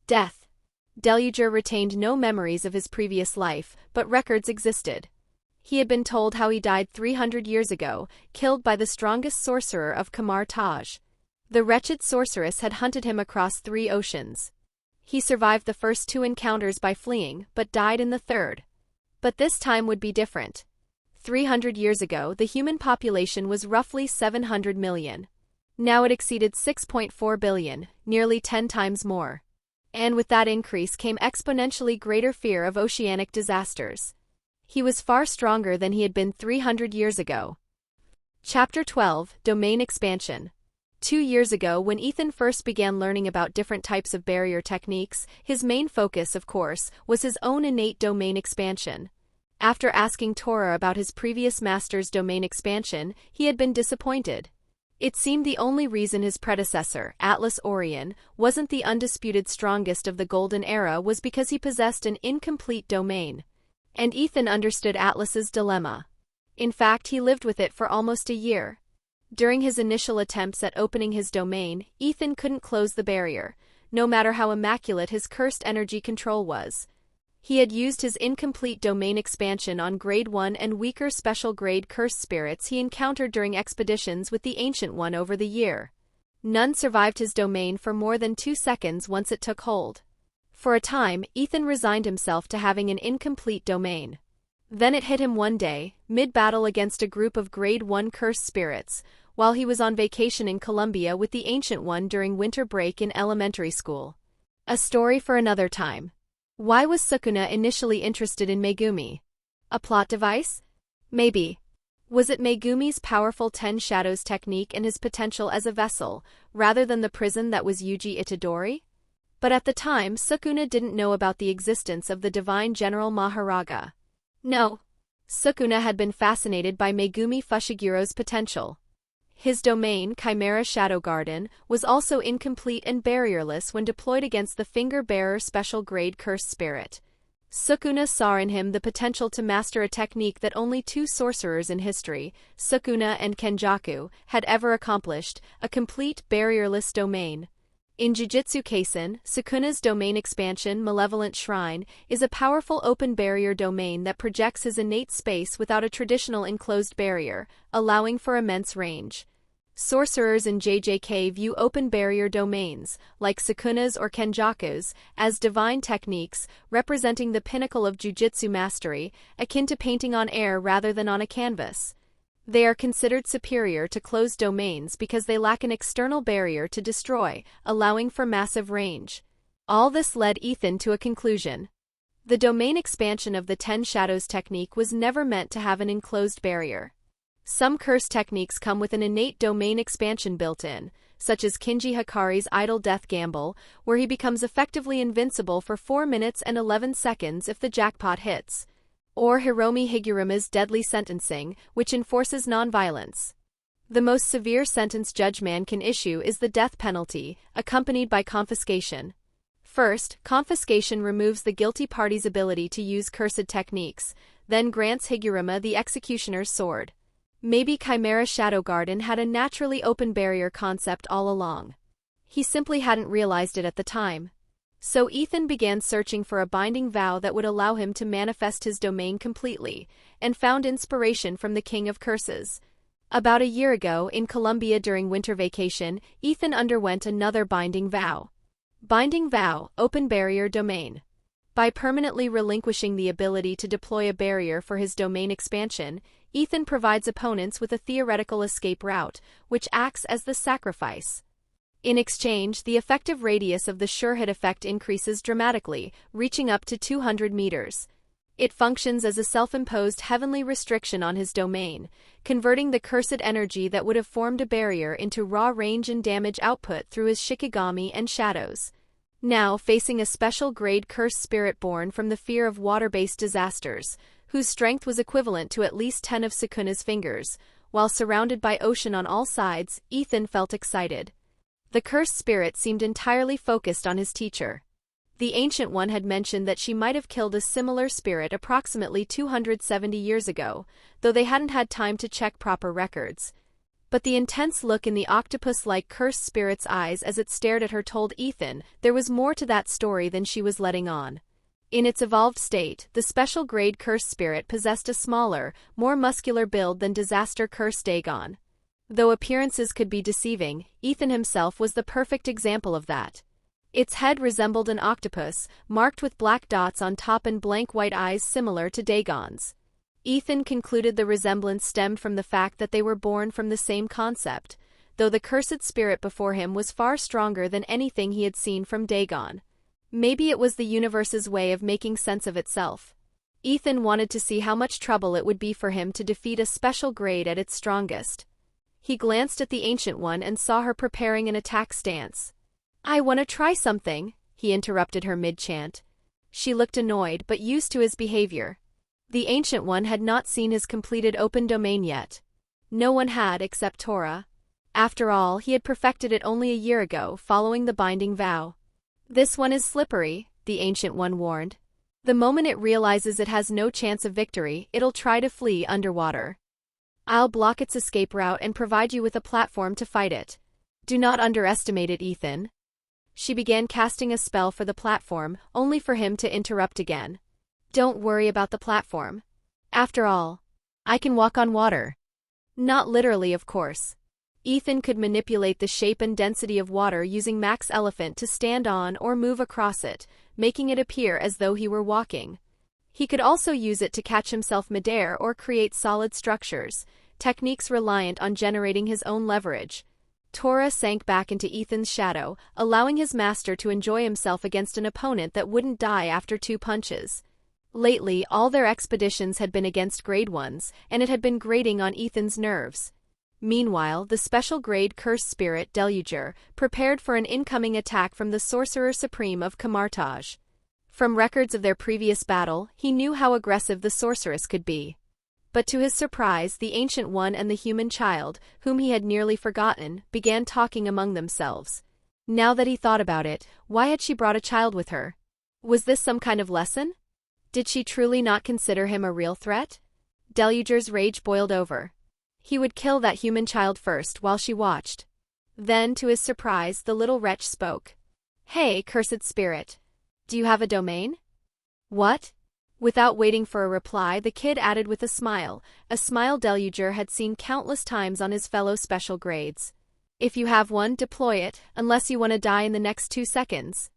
Death. Deluger retained no memories of his previous life, but records existed. He had been told how he died 300 years ago, killed by the strongest sorcerer of Kamar Taj. The wretched sorceress had hunted him across 3 oceans. He survived the first 2 encounters by fleeing, but died in the 3rd. But this time would be different. 300 years ago, the human population was roughly 700 million. Now it exceeded 6.4 billion, nearly 10 times more. And with that increase came exponentially greater fear of oceanic disasters. He was far stronger than he had been 300 years ago. Chapter 12, Domain Expansion. 2 years ago, when Ethan first began learning about different types of barrier techniques, his main focus, of course, was his own innate domain expansion. After asking Tora about his previous master's domain expansion, he had been disappointed. It seemed the only reason his predecessor, Atlas Orion, wasn't the undisputed strongest of the Golden Era was because he possessed an incomplete domain. And Ethan understood Atlas's dilemma. In fact, he lived with it for almost a year. During his initial attempts at opening his domain, Ethan couldn't close the barrier, no matter how immaculate his cursed energy control was. He had used his incomplete domain expansion on Grade 1 and weaker special grade cursed spirits he encountered during expeditions with the Ancient One over the year. None survived his domain for more than 2 seconds once it took hold. For a time, Ethan resigned himself to having an incomplete domain. Then it hit him one day, mid-battle against a group of Grade 1 cursed spirits, while he was on vacation in Colombia with the Ancient One during winter break in elementary school. A story for another time. Why was Sukuna initially interested in Megumi? A plot device? Maybe. Was it Megumi's powerful 10 Shadows technique and his potential as a vessel, rather than the prison that was Yuji Itadori? But at the time, Sukuna didn't know about the existence of the divine General Maharaga. No. Sukuna had been fascinated by Megumi Fushigiro's potential. His domain, Chimera Shadow Garden, was also incomplete and barrierless when deployed against the Finger-Bearer Special Grade Cursed Spirit. Sukuna saw in him the potential to master a technique that only 2 sorcerers in history, Sukuna and Kenjaku, had ever accomplished, a complete barrierless domain. In Jujutsu Kaisen, Sukuna's domain expansion, Malevolent Shrine, is a powerful open barrier domain that projects his innate space without a traditional enclosed barrier, allowing for immense range. Sorcerers in JJK view open barrier domains, like Sukuna's or Kenjaku's, as divine techniques, representing the pinnacle of jujutsu mastery, akin to painting on air rather than on a canvas. They are considered superior to closed domains because they lack an external barrier to destroy, allowing for massive range. All this led Ethan to a conclusion. The domain expansion of the 10 Shadows technique was never meant to have an enclosed barrier. Some curse techniques come with an innate domain expansion built in, such as Kinji Hikari's Idle Death Gamble, where he becomes effectively invincible for 4 minutes and 11 seconds if the jackpot hits. Or Hiromi Higuruma's Deadly Sentencing, which enforces nonviolence. The most severe sentence Judge Man can issue is the death penalty, accompanied by confiscation. First, confiscation removes the guilty party's ability to use cursed techniques, then grants Higuruma the executioner's sword. Maybe Chimera Shadow Garden had a naturally open barrier concept all along. He simply hadn't realized it at the time. So Ethan began searching for a binding vow that would allow him to manifest his domain completely, and found inspiration from the King of Curses. About a year ago, in Colombia during winter vacation, Ethan underwent another binding vow. Binding vow, open barrier domain. By permanently relinquishing the ability to deploy a barrier for his domain expansion, Ethan provides opponents with a theoretical escape route, which acts as the sacrifice. In exchange, the effective radius of the sure hit effect increases dramatically, reaching up to 200 meters. It functions as a self-imposed heavenly restriction on his domain, converting the cursed energy that would have formed a barrier into raw range and damage output through his Shikigami and shadows. Now, facing a special grade cursed spirit born from the fear of water-based disasters, whose strength was equivalent to at least 10 of Sukuna's fingers, while surrounded by ocean on all sides, Ethan felt excited. The cursed spirit seemed entirely focused on his teacher. The Ancient One had mentioned that she might have killed a similar spirit approximately 270 years ago, though they hadn't had time to check proper records. But the intense look in the octopus-like cursed spirit's eyes as it stared at her told Ethan there was more to that story than she was letting on. In its evolved state, the special grade cursed spirit possessed a smaller, more muscular build than disaster-cursed Dagon. Though appearances could be deceiving, Ethan himself was the perfect example of that. Its head resembled an octopus, marked with black dots on top and blank white eyes similar to Dagon's. Ethan concluded the resemblance stemmed from the fact that they were born from the same concept, though the cursed spirit before him was far stronger than anything he had seen from Dagon. Maybe it was the universe's way of making sense of itself. Ethan wanted to see how much trouble it would be for him to defeat a special grade at its strongest. He glanced at the Ancient One and saw her preparing an attack stance. "I want to try something," he interrupted her mid-chant. She looked annoyed but used to his behavior. The Ancient One had not seen his completed open domain yet. No one had except Tora. After all, he had perfected it only a year ago, following the binding vow. "This one is slippery," the Ancient One warned. "The moment it realizes it has no chance of victory, it'll try to flee underwater. I'll block its escape route and provide you with a platform to fight it. Do not underestimate it, Ethan." She began casting a spell for the platform, only for him to interrupt again. "Don't worry about the platform. After all, I can walk on water." Not literally, of course. Ethan could manipulate the shape and density of water using Max Elephant to stand on or move across it, making it appear as though he were walking. He could also use it to catch himself midair or create solid structures, techniques reliant on generating his own leverage. Tora sank back into Ethan's shadow, allowing his master to enjoy himself against an opponent that wouldn't die after 2 punches. Lately, all their expeditions had been against grade 1s, and it had been grating on Ethan's nerves. Meanwhile, the special grade cursed spirit Deluger prepared for an incoming attack from the Sorcerer Supreme of Kamartaj. From records of their previous battle, he knew how aggressive the sorceress could be. But to his surprise, the Ancient One and the human child, whom he had nearly forgotten, began talking among themselves. Now that he thought about it, why had she brought a child with her? Was this some kind of lesson? Did she truly not consider him a real threat? Deluger's rage boiled over. He would kill that human child first while she watched. Then, to his surprise, the little wretch spoke. "Hey, cursed spirit. Do you have a domain?" "What?" Without waiting for a reply, the kid added with a smile Deluger had seen countless times on his fellow special grades. "If you have one, deploy it, unless you want to die in the next 2 seconds.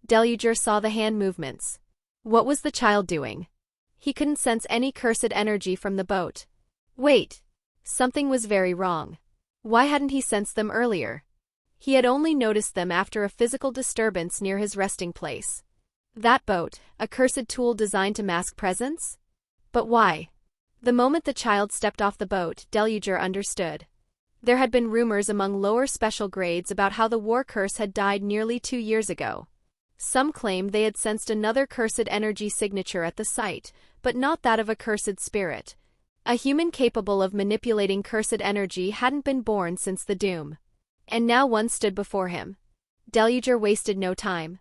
Deluger saw the hand movements. What was the child doing? He couldn't sense any cursed energy from the boat. Wait. Something was very wrong. Why hadn't he sensed them earlier? He had only noticed them after a physical disturbance near his resting place. That boat, a cursed tool designed to mask presence? But why? The moment the child stepped off the boat, Deluger understood. There had been rumors among lower special grades about how the war curse had died nearly 2 years ago. Some claimed they had sensed another cursed energy signature at the site, but not that of a cursed spirit. A human capable of manipulating cursed energy hadn't been born since the doom. And now one stood before him. Deluger wasted no time.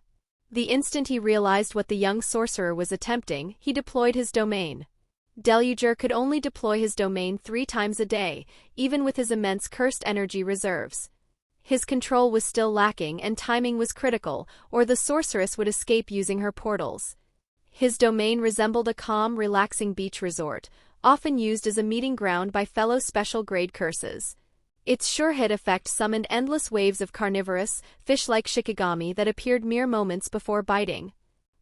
The instant he realized what the young sorcerer was attempting, he deployed his domain. Deluger could only deploy his domain 3 times a day, even with his immense cursed energy reserves. His control was still lacking and timing was critical, or the sorceress would escape using her portals. His domain resembled a calm, relaxing beach resort, often used as a meeting ground by fellow special-grade curses. Its sure-hit effect summoned endless waves of carnivorous, fish-like shikigami that appeared mere moments before biting.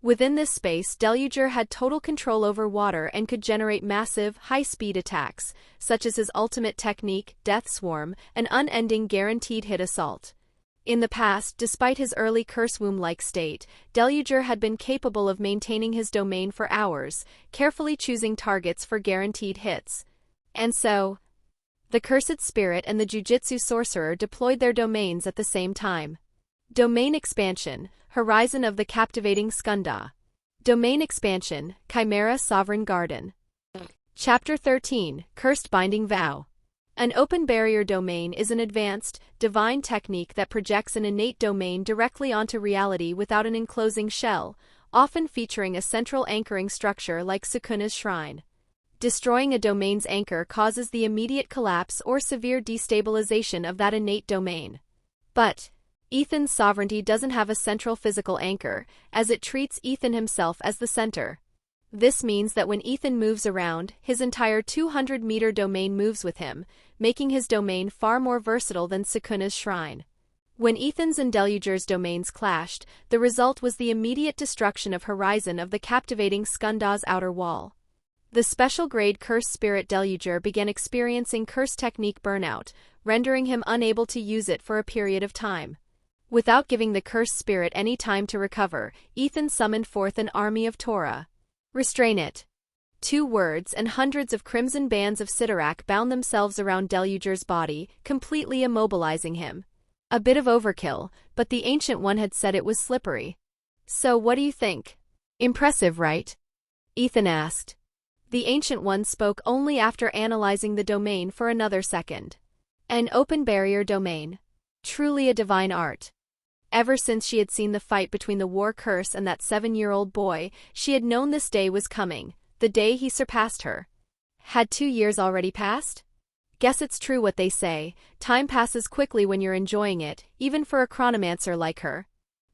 Within this space, Deluger had total control over water and could generate massive, high-speed attacks, such as his ultimate technique, Death Swarm, an unending guaranteed hit assault. In the past, despite his early curse womb-like state, Deluger had been capable of maintaining his domain for hours, carefully choosing targets for guaranteed hits. And so, the Cursed Spirit and the Jujitsu Sorcerer deployed their domains at the same time. Domain Expansion, Horizon of the Captivating Skunda. Domain Expansion, Chimera Sovereign Garden. Chapter 13, Cursed Binding Vow. An open barrier domain is an advanced, divine technique that projects an innate domain directly onto reality without an enclosing shell, often featuring a central anchoring structure like Sukuna's shrine. Destroying a domain's anchor causes the immediate collapse or severe destabilization of that innate domain. But Ethan's sovereignty doesn't have a central physical anchor, as it treats Ethan himself as the center. This means that when Ethan moves around, his entire 200-meter domain moves with him, making his domain far more versatile than Sukuna's shrine. When Ethan's and Deluger's domains clashed, the result was the immediate destruction of Horizon of the Captivating Skunda's outer wall. The special-grade Curse Spirit Deluger began experiencing curse technique burnout, rendering him unable to use it for a period of time. Without giving the Curse Spirit any time to recover, Ethan summoned forth an army of Torah. Restrain it. 2 words and hundreds of crimson bands of Cyttorak bound themselves around Deluger's body, completely immobilizing him. A bit of overkill, but the Ancient One had said it was slippery. So what do you think? Impressive, right? Ethan asked. The Ancient One spoke only after analyzing the domain for another second. An open barrier domain. Truly a divine art. Ever since she had seen the fight between the war curse and that 7-year-old boy, she had known this day was coming, the day he surpassed her. Had 2 years already passed? Guess it's true what they say, time passes quickly when you're enjoying it, even for a chronomancer like her.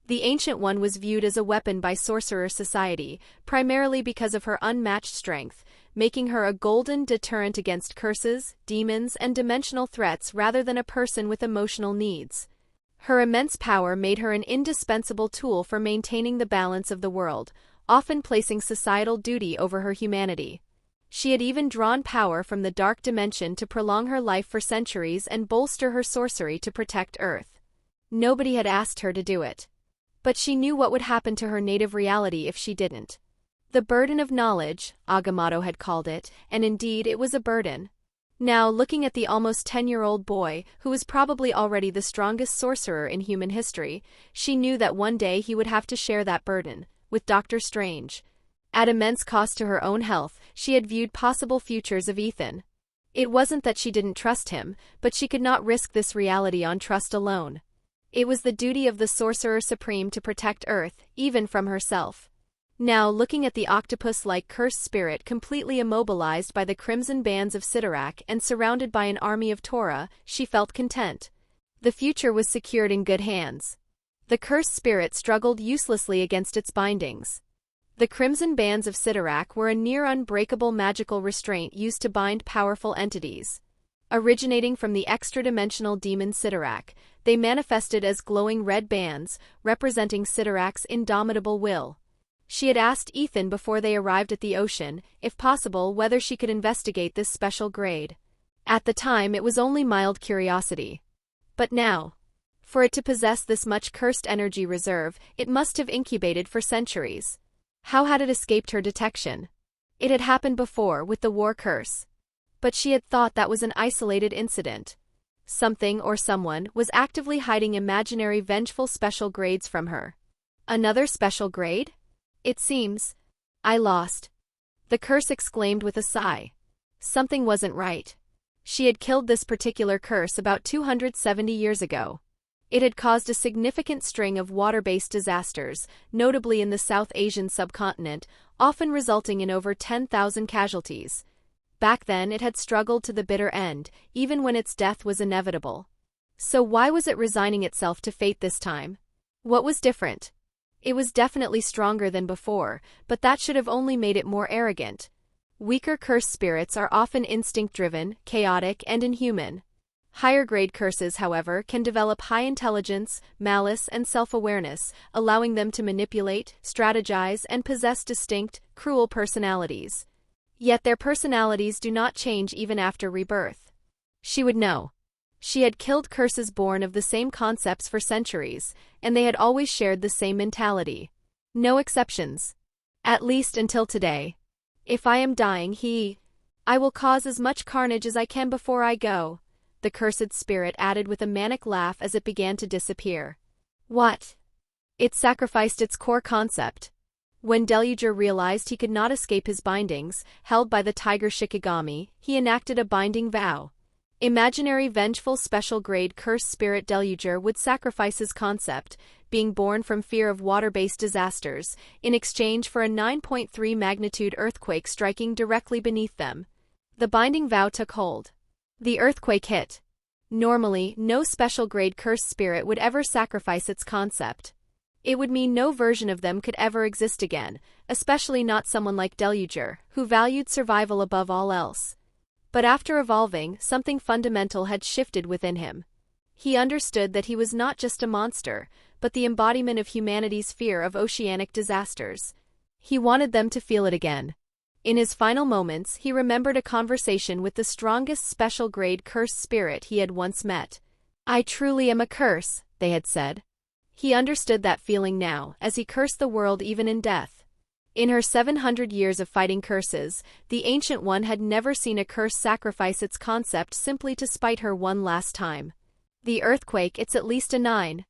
The Ancient One was viewed as a weapon by sorcerer society, primarily because of her unmatched strength, making her a golden deterrent against curses, demons, and dimensional threats rather than a person with emotional needs. Her immense power made her an indispensable tool for maintaining the balance of the world, often placing societal duty over her humanity. She had even drawn power from the dark dimension to prolong her life for centuries and bolster her sorcery to protect Earth. Nobody had asked her to do it. But she knew what would happen to her native reality if she didn't. The burden of knowledge, Agamotto had called it, and indeed it was a burden. Now, looking at the almost 10-year-old boy, who was probably already the strongest sorcerer in human history, she knew that one day he would have to share that burden, with Doctor Strange. At immense cost to her own health, she had viewed possible futures of Ethan. It wasn't that she didn't trust him, but she could not risk this reality on trust alone. It was the duty of the Sorcerer Supreme to protect Earth, even from herself. Now, looking at the octopus-like cursed spirit completely immobilized by the crimson bands of Cyttorak and surrounded by an army of Torah, she felt content. The future was secured in good hands. The cursed spirit struggled uselessly against its bindings. The crimson bands of Cyttorak were a near-unbreakable magical restraint used to bind powerful entities. Originating from the extra-dimensional demon Cyttorak, they manifested as glowing red bands, representing Cyttorak's indomitable will. She had asked Ethan before they arrived at the ocean, if possible, whether she could investigate this special grade. At the time, it was only mild curiosity. But now, for it to possess this much cursed energy reserve, it must have incubated for centuries. How had it escaped her detection? It had happened before, with the war curse. But she had thought that was an isolated incident. Something or someone was actively hiding imaginary vengeful special grades from her. Another special grade? It seems. I lost. The curse exclaimed with a sigh. Something wasn't right. She had killed this particular curse about 270 years ago. It had caused a significant string of water-based disasters, notably in the South Asian subcontinent, often resulting in over 10,000 casualties. Back then it had struggled to the bitter end, even when its death was inevitable. So why was it resigning itself to fate this time? What was different? It was definitely stronger than before, but that should have only made it more arrogant. Weaker cursed spirits are often instinct-driven, chaotic, and inhuman. Higher-grade curses, however, can develop high intelligence, malice, and self-awareness, allowing them to manipulate, strategize, and possess distinct, cruel personalities. Yet their personalities do not change even after rebirth. She would know. She had killed curses born of the same concepts for centuries, and they had always shared the same mentality. No exceptions. At least until today. If I am dying, I will cause as much carnage as I can before I go, the cursed spirit added with a manic laugh as it began to disappear. What? It sacrificed its core concept. When Deluger realized he could not escape his bindings, held by the tiger Shikigami, he enacted a binding vow. Imaginary vengeful special grade cursed spirit Deluger would sacrifice his concept, being born from fear of water-based disasters, in exchange for a 9.3 magnitude earthquake striking directly beneath them. The binding vow took hold. The earthquake hit. Normally, no special grade cursed spirit would ever sacrifice its concept. It would mean no version of them could ever exist again, especially not someone like Deluger, who valued survival above all else. But after evolving, something fundamental had shifted within him. He understood that he was not just a monster, but the embodiment of humanity's fear of oceanic disasters. He wanted them to feel it again. In his final moments, he remembered a conversation with the strongest special-grade cursed spirit he had once met. "I truly am a curse," they had said. He understood that feeling now, as he cursed the world even in death. In her 700 years of fighting curses, the Ancient One had never seen a curse sacrifice its concept simply to spite her one last time. "The earthquake, it's at least a 9.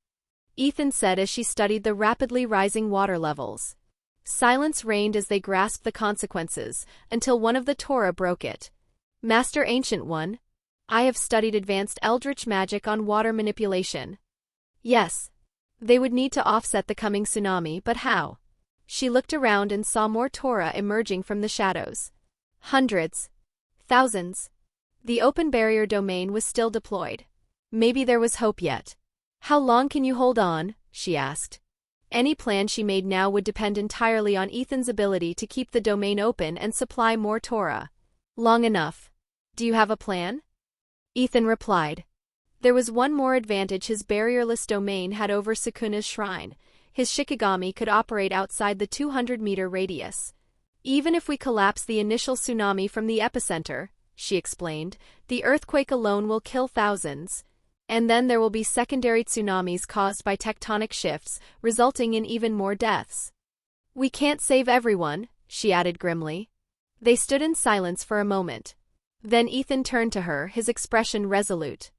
Ethan said as she studied the rapidly rising water levels. Silence reigned as they grasped the consequences, until one of the Torah broke it. "Master Ancient One, I have studied advanced eldritch magic on water manipulation." Yes. They would need to offset the coming tsunami, but how? She looked around and saw more Torah emerging from the shadows. Hundreds. Thousands. The open barrier domain was still deployed. Maybe there was hope yet. "How long can you hold on?" she asked. Any plan she made now would depend entirely on Ethan's ability to keep the domain open and supply more Torah. "Long enough. Do you have a plan?" Ethan replied. There was one more advantage his barrierless domain had over Sukuna's shrine. His Shikigami could operate outside the 200-meter radius. "Even if we collapse the initial tsunami from the epicenter," she explained, "the earthquake alone will kill thousands. And then there will be secondary tsunamis caused by tectonic shifts, resulting in even more deaths." "We can't save everyone," she added grimly. They stood in silence for a moment. Then Ethan turned to her, his expression resolute.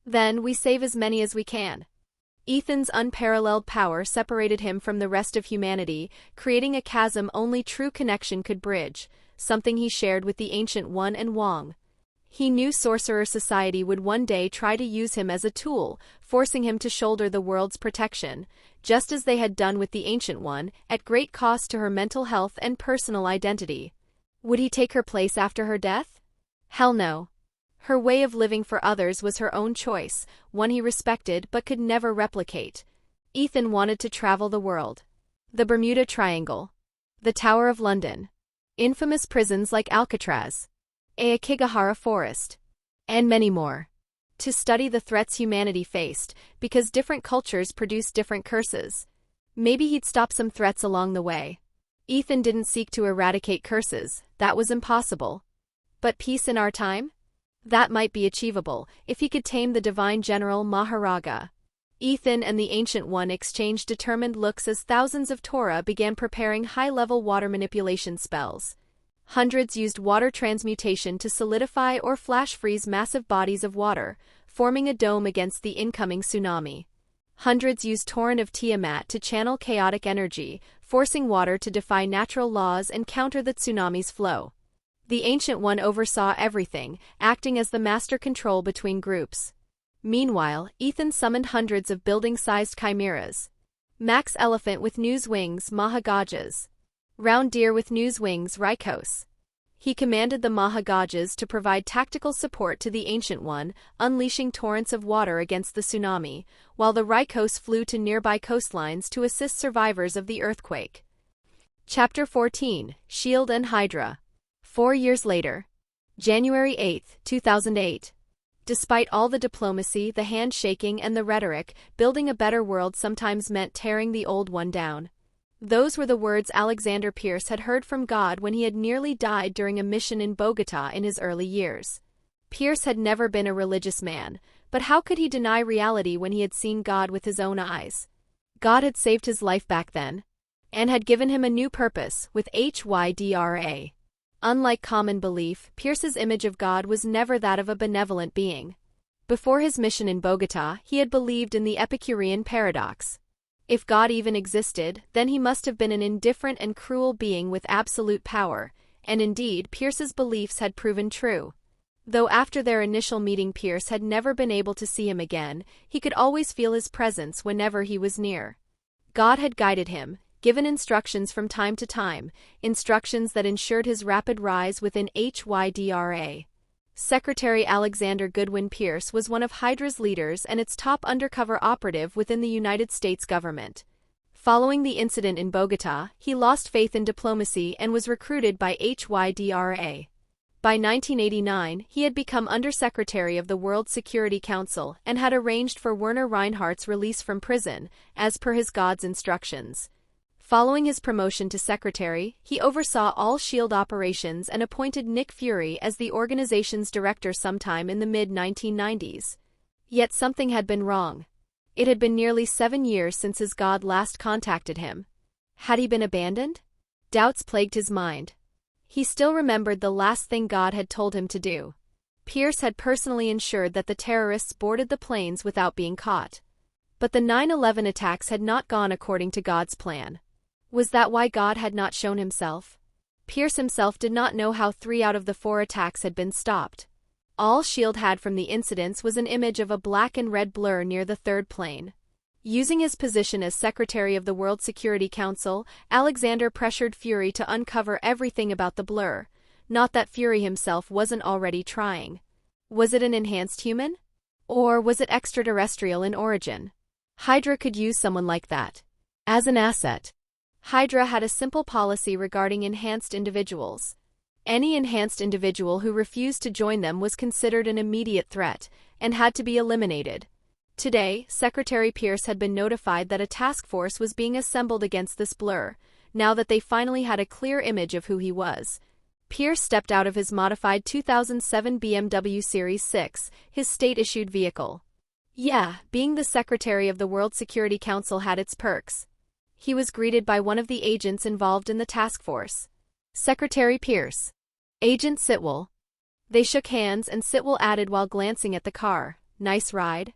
"Then we save as many as we can." Ethan's unparalleled power separated him from the rest of humanity, creating a chasm only true connection could bridge, something he shared with the Ancient One and Wong. He knew Sorcerer Society would one day try to use him as a tool, forcing him to shoulder the world's protection, just as they had done with the Ancient One, at great cost to her mental health and personal identity. Would he take her place after her death? Hell no. Her way of living for others was her own choice, one he respected but could never replicate. Ethan wanted to travel the world. The Bermuda Triangle. The Tower of London. Infamous prisons like Alcatraz. Aokigahara Forest. And many more. To study the threats humanity faced, because different cultures produce different curses. Maybe he'd stop some threats along the way. Ethan didn't seek to eradicate curses, that was impossible. But peace in our time? That might be achievable, if he could tame the divine general Maharaga. Ethan and the Ancient One exchanged determined looks as thousands of Torah began preparing high-level water manipulation spells. Hundreds used water transmutation to solidify or flash-freeze massive bodies of water, forming a dome against the incoming tsunami. Hundreds used Torrent of Tiamat to channel chaotic energy, forcing water to defy natural laws and counter the tsunami's flow. The Ancient One oversaw everything, acting as the master control between groups. Meanwhile, Ethan summoned hundreds of building-sized chimeras. Max Elephant with News Wings Mahagajas. Round Deer with News Wings Rykos. He commanded the Mahagajas to provide tactical support to the Ancient One, unleashing torrents of water against the tsunami, while the Rykos flew to nearby coastlines to assist survivors of the earthquake. Chapter 14, Shield and HYDRA. 4 years later. January 8, 2008. Despite all the diplomacy, the handshaking, and the rhetoric, building a better world sometimes meant tearing the old one down. Those were the words Alexander Pierce had heard from God when he had nearly died during a mission in Bogota in his early years. Pierce had never been a religious man, but how could he deny reality when he had seen God with his own eyes? God had saved his life back then, and had given him a new purpose with HYDRA. Unlike common belief, Pierce's image of God was never that of a benevolent being. Before his mission in Bogota, he had believed in the Epicurean paradox. If God even existed, then he must have been an indifferent and cruel being with absolute power, and indeed, Pierce's beliefs had proven true. Though after their initial meeting Pierce had never been able to see him again, he could always feel his presence whenever he was near. God had guided him, given instructions from time to time, instructions that ensured his rapid rise within HYDRA. Secretary Alexander Goodwin Pierce was one of HYDRA's leaders and its top undercover operative within the United States government. Following the incident in Bogota, he lost faith in diplomacy and was recruited by HYDRA. By 1989, he had become Undersecretary of the World Security Council and had arranged for Werner Reinhardt's release from prison, as per his God's instructions. Following his promotion to secretary, he oversaw all S.H.I.E.L.D. operations and appointed Nick Fury as the organization's director sometime in the mid-1990s. Yet something had been wrong. It had been nearly 7 years since his god last contacted him. Had he been abandoned? Doubts plagued his mind. He still remembered the last thing God had told him to do. Pierce had personally ensured that the terrorists boarded the planes without being caught. But the 9/11 attacks had not gone according to God's plan. Was that why God had not shown himself? Pierce himself did not know how 3 out of the 4 attacks had been stopped. All S.H.I.E.L.D. had from the incidents was an image of a black and red blur near the 3rd plane. Using his position as Secretary of the World Security Council, Alexander pressured Fury to uncover everything about the blur. Not that Fury himself wasn't already trying. Was it an enhanced human? Or was it extraterrestrial in origin? HYDRA could use someone like that. As an asset. HYDRA had a simple policy regarding enhanced individuals. Any enhanced individual who refused to join them was considered an immediate threat, and had to be eliminated. Today, Secretary Pierce had been notified that a task force was being assembled against this blur, now that they finally had a clear image of who he was. Pierce stepped out of his modified 2007 BMW Series 6, his state-issued vehicle. Yeah, being the Secretary of the World Security Council had its perks. He was greeted by one of the agents involved in the task force. Secretary Pierce. Agent Sitwell. They shook hands and Sitwell added while glancing at the car, "Nice ride."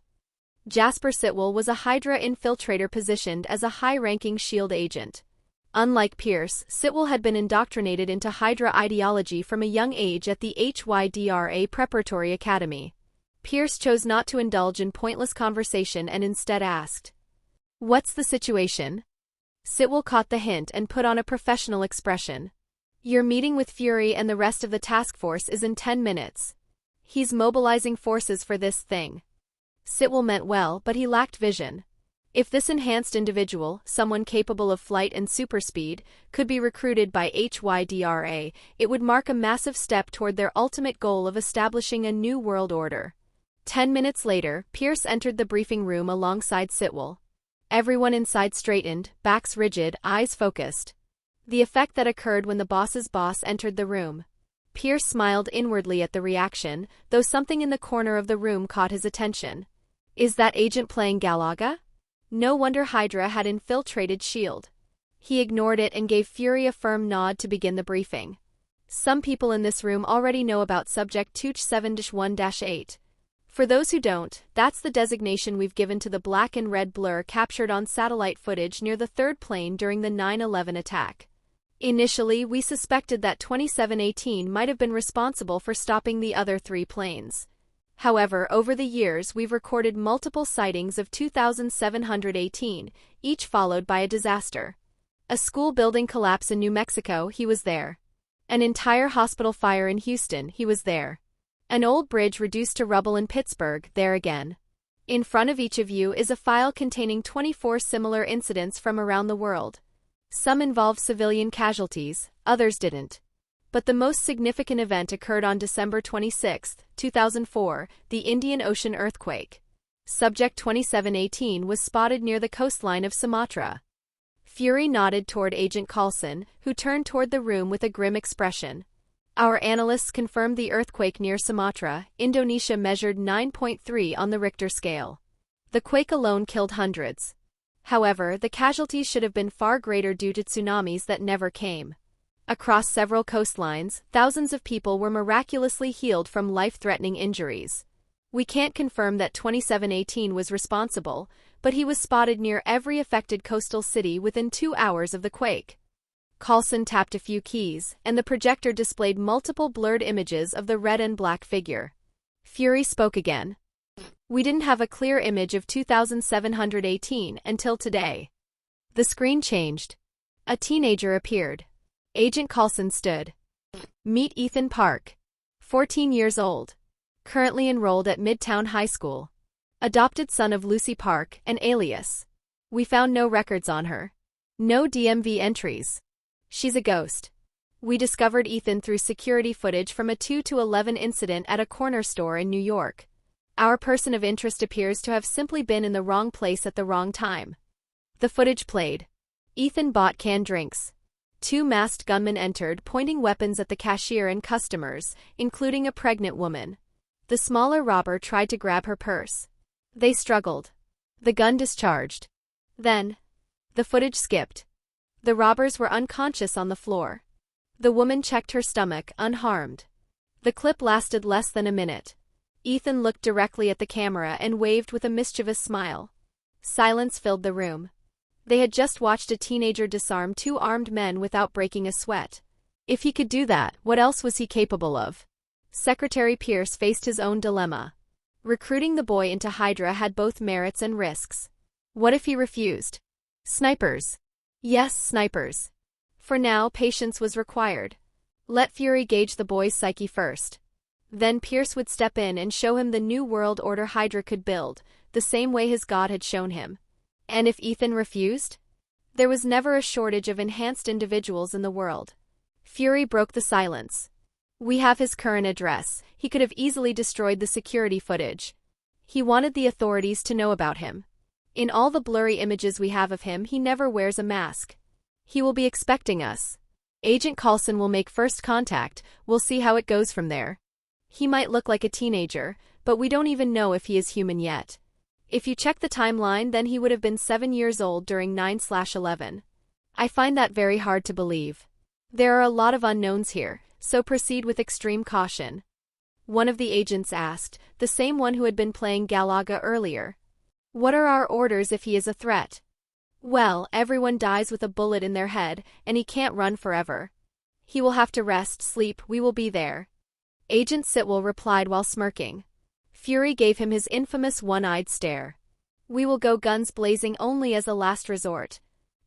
Jasper Sitwell was a HYDRA infiltrator positioned as a high-ranking S.H.I.E.L.D. agent. Unlike Pierce, Sitwell had been indoctrinated into HYDRA ideology from a young age at the HYDRA Preparatory Academy. Pierce chose not to indulge in pointless conversation and instead asked, "What's the situation?" Sitwell caught the hint and put on a professional expression. "Your meeting with Fury and the rest of the task force is in 10 minutes. He's mobilizing forces for this thing." Sitwell meant well, but he lacked vision. If this enhanced individual, someone capable of flight and superspeed, could be recruited by HYDRA, it would mark a massive step toward their ultimate goal of establishing a new world order. 10 minutes later, Pierce entered the briefing room alongside Sitwell. Everyone inside straightened, backs rigid, eyes focused. The effect that occurred when the boss's boss entered the room. Pierce smiled inwardly at the reaction, though something in the corner of the room caught his attention. Is that agent playing Galaga? No wonder HYDRA had infiltrated S.H.I.E.L.D. He ignored it and gave Fury a firm nod to begin the briefing. Some people in this room already know about Subject 27-1-8. For those who don't, that's the designation we've given to the black and red blur captured on satellite footage near the 3rd plane during the 9/11 attack. Initially, we suspected that 2718 might have been responsible for stopping the other 3 planes. However, over the years we've recorded multiple sightings of 2718, each followed by a disaster. A school building collapse in New Mexico, he was there. An entire hospital fire in Houston, he was there. An old bridge reduced to rubble in Pittsburgh, there again. In front of each of you is a file containing 24 similar incidents from around the world. Some involved civilian casualties, others didn't. But the most significant event occurred on December 26, 2004, the Indian Ocean earthquake. Subject 2718 was spotted near the coastline of Sumatra. Fury nodded toward Agent Coulson, who turned toward the room with a grim expression. Our analysts confirmed the earthquake near Sumatra, Indonesia measured 9.3 on the Richter scale. The quake alone killed hundreds. However, the casualties should have been far greater due to tsunamis that never came. Across several coastlines, thousands of people were miraculously healed from life-threatening injuries. We can't confirm that 2718 was responsible, but he was spotted near every affected coastal city within 2 hours of the quake. Coulson tapped a few keys, and the projector displayed multiple blurred images of the red and black figure. Fury spoke again. We didn't have a clear image of 2718 until today. The screen changed. A teenager appeared. Agent Coulson stood. Meet Ethan Park. 14 years old. Currently enrolled at Midtown High School. Adopted son of Lucy Park, an alias. We found no records on her. No DMV entries. She's a ghost. We discovered Ethan through security footage from a 2-11 incident at a corner store in New York. Our person of interest appears to have simply been in the wrong place at the wrong time. The footage played. Ethan bought canned drinks. Two masked gunmen entered, pointing weapons at the cashier and customers, including a pregnant woman. The smaller robber tried to grab her purse. They struggled. The gun discharged. Then, the footage skipped. The robbers were unconscious on the floor. The woman checked her stomach, unharmed. The clip lasted less than a minute. Ethan looked directly at the camera and waved with a mischievous smile. Silence filled the room. They had just watched a teenager disarm two armed men without breaking a sweat. If he could do that, what else was he capable of? Secretary Pierce faced his own dilemma. Recruiting the boy into HYDRA had both merits and risks. What if he refused? Snipers. Yes, snipers. For now, patience was required. Let Fury gauge the boy's psyche first. Then Pierce would step in and show him the new world order HYDRA could build, the same way his god had shown him. And if Ethan refused? There was never a shortage of enhanced individuals in the world. Fury broke the silence. We have his current address. He could have easily destroyed the security footage. He wanted the authorities to know about him. In all the blurry images we have of him, he never wears a mask. He will be expecting us. Agent Coulson will make first contact. We'll see how it goes from there. He might look like a teenager, but we don't even know if he is human yet. If you check the timeline, then he would have been 7 years old during 9/11. I find that very hard to believe. There are a lot of unknowns here, so proceed with extreme caution. One of the agents asked, the same one who had been playing Galaga earlier. What are our orders if he is a threat? Well, everyone dies with a bullet in their head, and he can't run forever. He will have to rest, sleep, we will be there. Agent Sitwell replied while smirking. Fury gave him his infamous one-eyed stare. We will go guns blazing only as a last resort.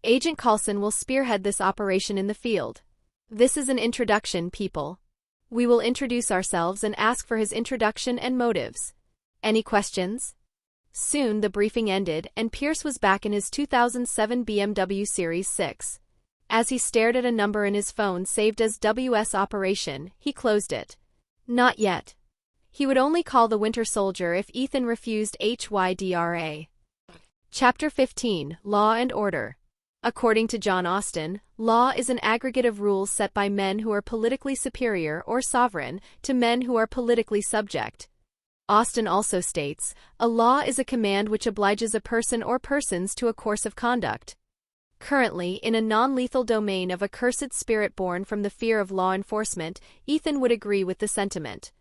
Agent Coulson will spearhead this operation in the field. This is an introduction, people. We will introduce ourselves and ask for his introduction and motives. Any questions? Soon the briefing ended, and Pierce was back in his 2007 BMW Series 6. As he stared at a number in his phone saved as WS Operation, he closed it. Not yet. He would only call the Winter Soldier if Ethan refused HYDRA. Chapter 15, Law and Order. According to John Austin, law is an aggregate of rules set by men who are politically superior or sovereign to men who are politically subject. Austin also states, a law is a command which obliges a person or persons to a course of conduct. Currently, in a non-lethal domain of a cursed spirit born from the fear of law enforcement, Ethan would agree with the sentiment.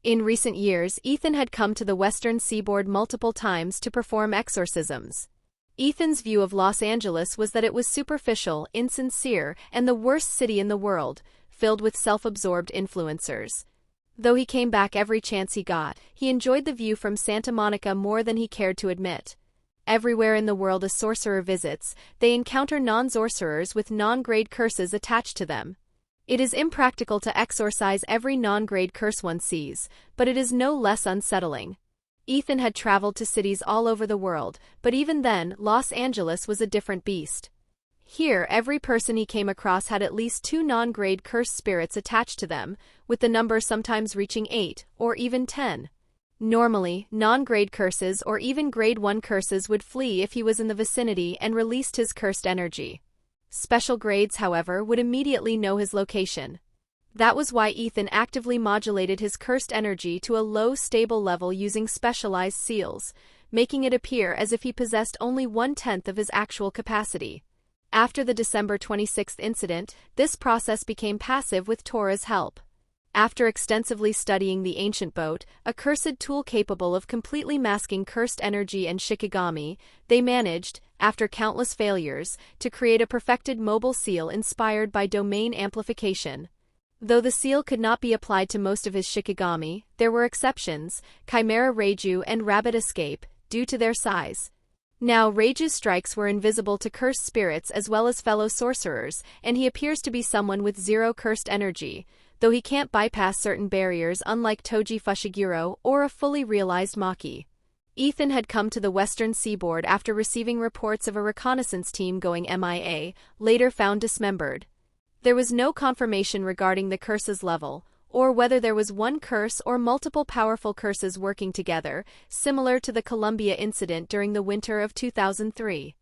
In recent years, Ethan had come to the western seaboard multiple times to perform exorcisms. Ethan's view of Los Angeles was that it was superficial, insincere, and the worst city in the world, filled with self-absorbed influencers. Though he came back every chance he got, he enjoyed the view from Santa Monica more than he cared to admit. Everywhere in the world a sorcerer visits, they encounter non-sorcerers with non-grade curses attached to them. It is impractical to exorcise every non-grade curse one sees, but it is no less unsettling. Ethan had traveled to cities all over the world, but even then, Los Angeles was a different beast. Here, every person he came across had at least 2 non-grade curse spirits attached to them, with the number sometimes reaching 8, or even 10. Normally, non-grade curses or even grade 1 curses would flee if he was in the vicinity and released his cursed energy. Special grades, however, would immediately know his location. That was why Ethan actively modulated his cursed energy to a low, stable level using specialized seals, making it appear as if he possessed only 1/10 of his actual capacity. After the December 26th incident, this process became passive with Tora's help. After extensively studying the ancient boat, a cursed tool capable of completely masking cursed energy and shikigami, they managed, after countless failures, to create a perfected mobile seal inspired by domain amplification. Though the seal could not be applied to most of his shikigami, there were exceptions, Chimera Reiju and Rabbit Escape, due to their size. Now Reiju's strikes were invisible to cursed spirits as well as fellow sorcerers, and he appears to be someone with 0 cursed energy, though he can't bypass certain barriers unlike Toji Fushiguro or a fully realized Maki. Ethan had come to the western seaboard after receiving reports of a reconnaissance team going MIA, later found dismembered. There was no confirmation regarding the curse's level, or whether there was one curse or multiple powerful curses working together, similar to the Columbia incident during the winter of 2003.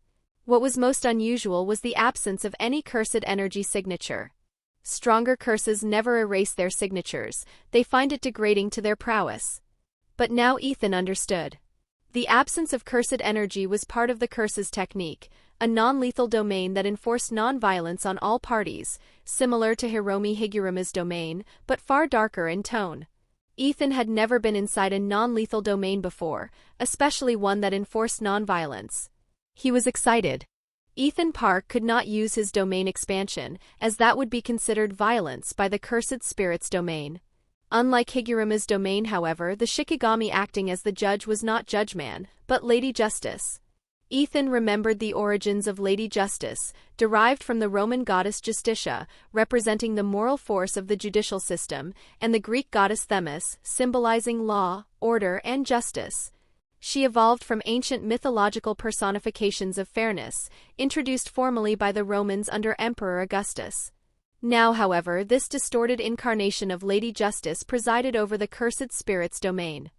What was most unusual was the absence of any cursed energy signature. Stronger curses never erase their signatures, they find it degrading to their prowess. But now Ethan understood. The absence of cursed energy was part of the curse's technique, a non-lethal domain that enforced non-violence on all parties, similar to Hiromi Higuruma's domain, but far darker in tone. Ethan had never been inside a non-lethal domain before, especially one that enforced non-violence. He was excited. Ethan Park could not use his domain expansion, as that would be considered violence by the Cursed Spirit's domain. Unlike Higuruma's domain, however, the Shikigami acting as the judge was not Judgeman, but Lady Justice. Ethan remembered the origins of Lady Justice, derived from the Roman goddess Justitia, representing the moral force of the judicial system, and the Greek goddess Themis, symbolizing law, order, and justice. She evolved from ancient mythological personifications of fairness, introduced formally by the Romans under Emperor Augustus. Now, however, this distorted incarnation of Lady Justice presided over the Cursed Spirit's domain.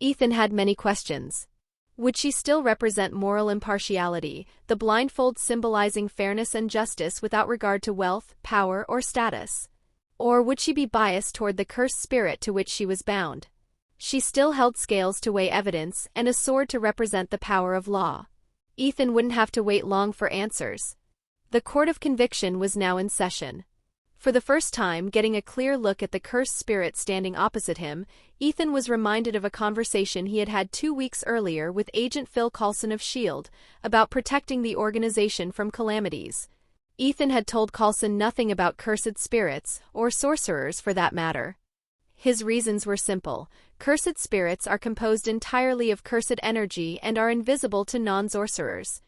Ethan had many questions. Would she still represent moral impartiality, the blindfold symbolizing fairness and justice without regard to wealth, power, or status? Or would she be biased toward the cursed spirit to which she was bound? She still held scales to weigh evidence and a sword to represent the power of law. Ethan wouldn't have to wait long for answers. The court of conviction was now in session. For the first time, getting a clear look at the cursed spirit standing opposite him, Ethan was reminded of a conversation he had had 2 weeks earlier with Agent Phil Coulson of S.H.I.E.L.D. about protecting the organization from calamities. Ethan had told Coulson nothing about cursed spirits, or sorcerers for that matter. His reasons were simple. Cursed spirits are composed entirely of cursed energy and are invisible to non-sorcerers.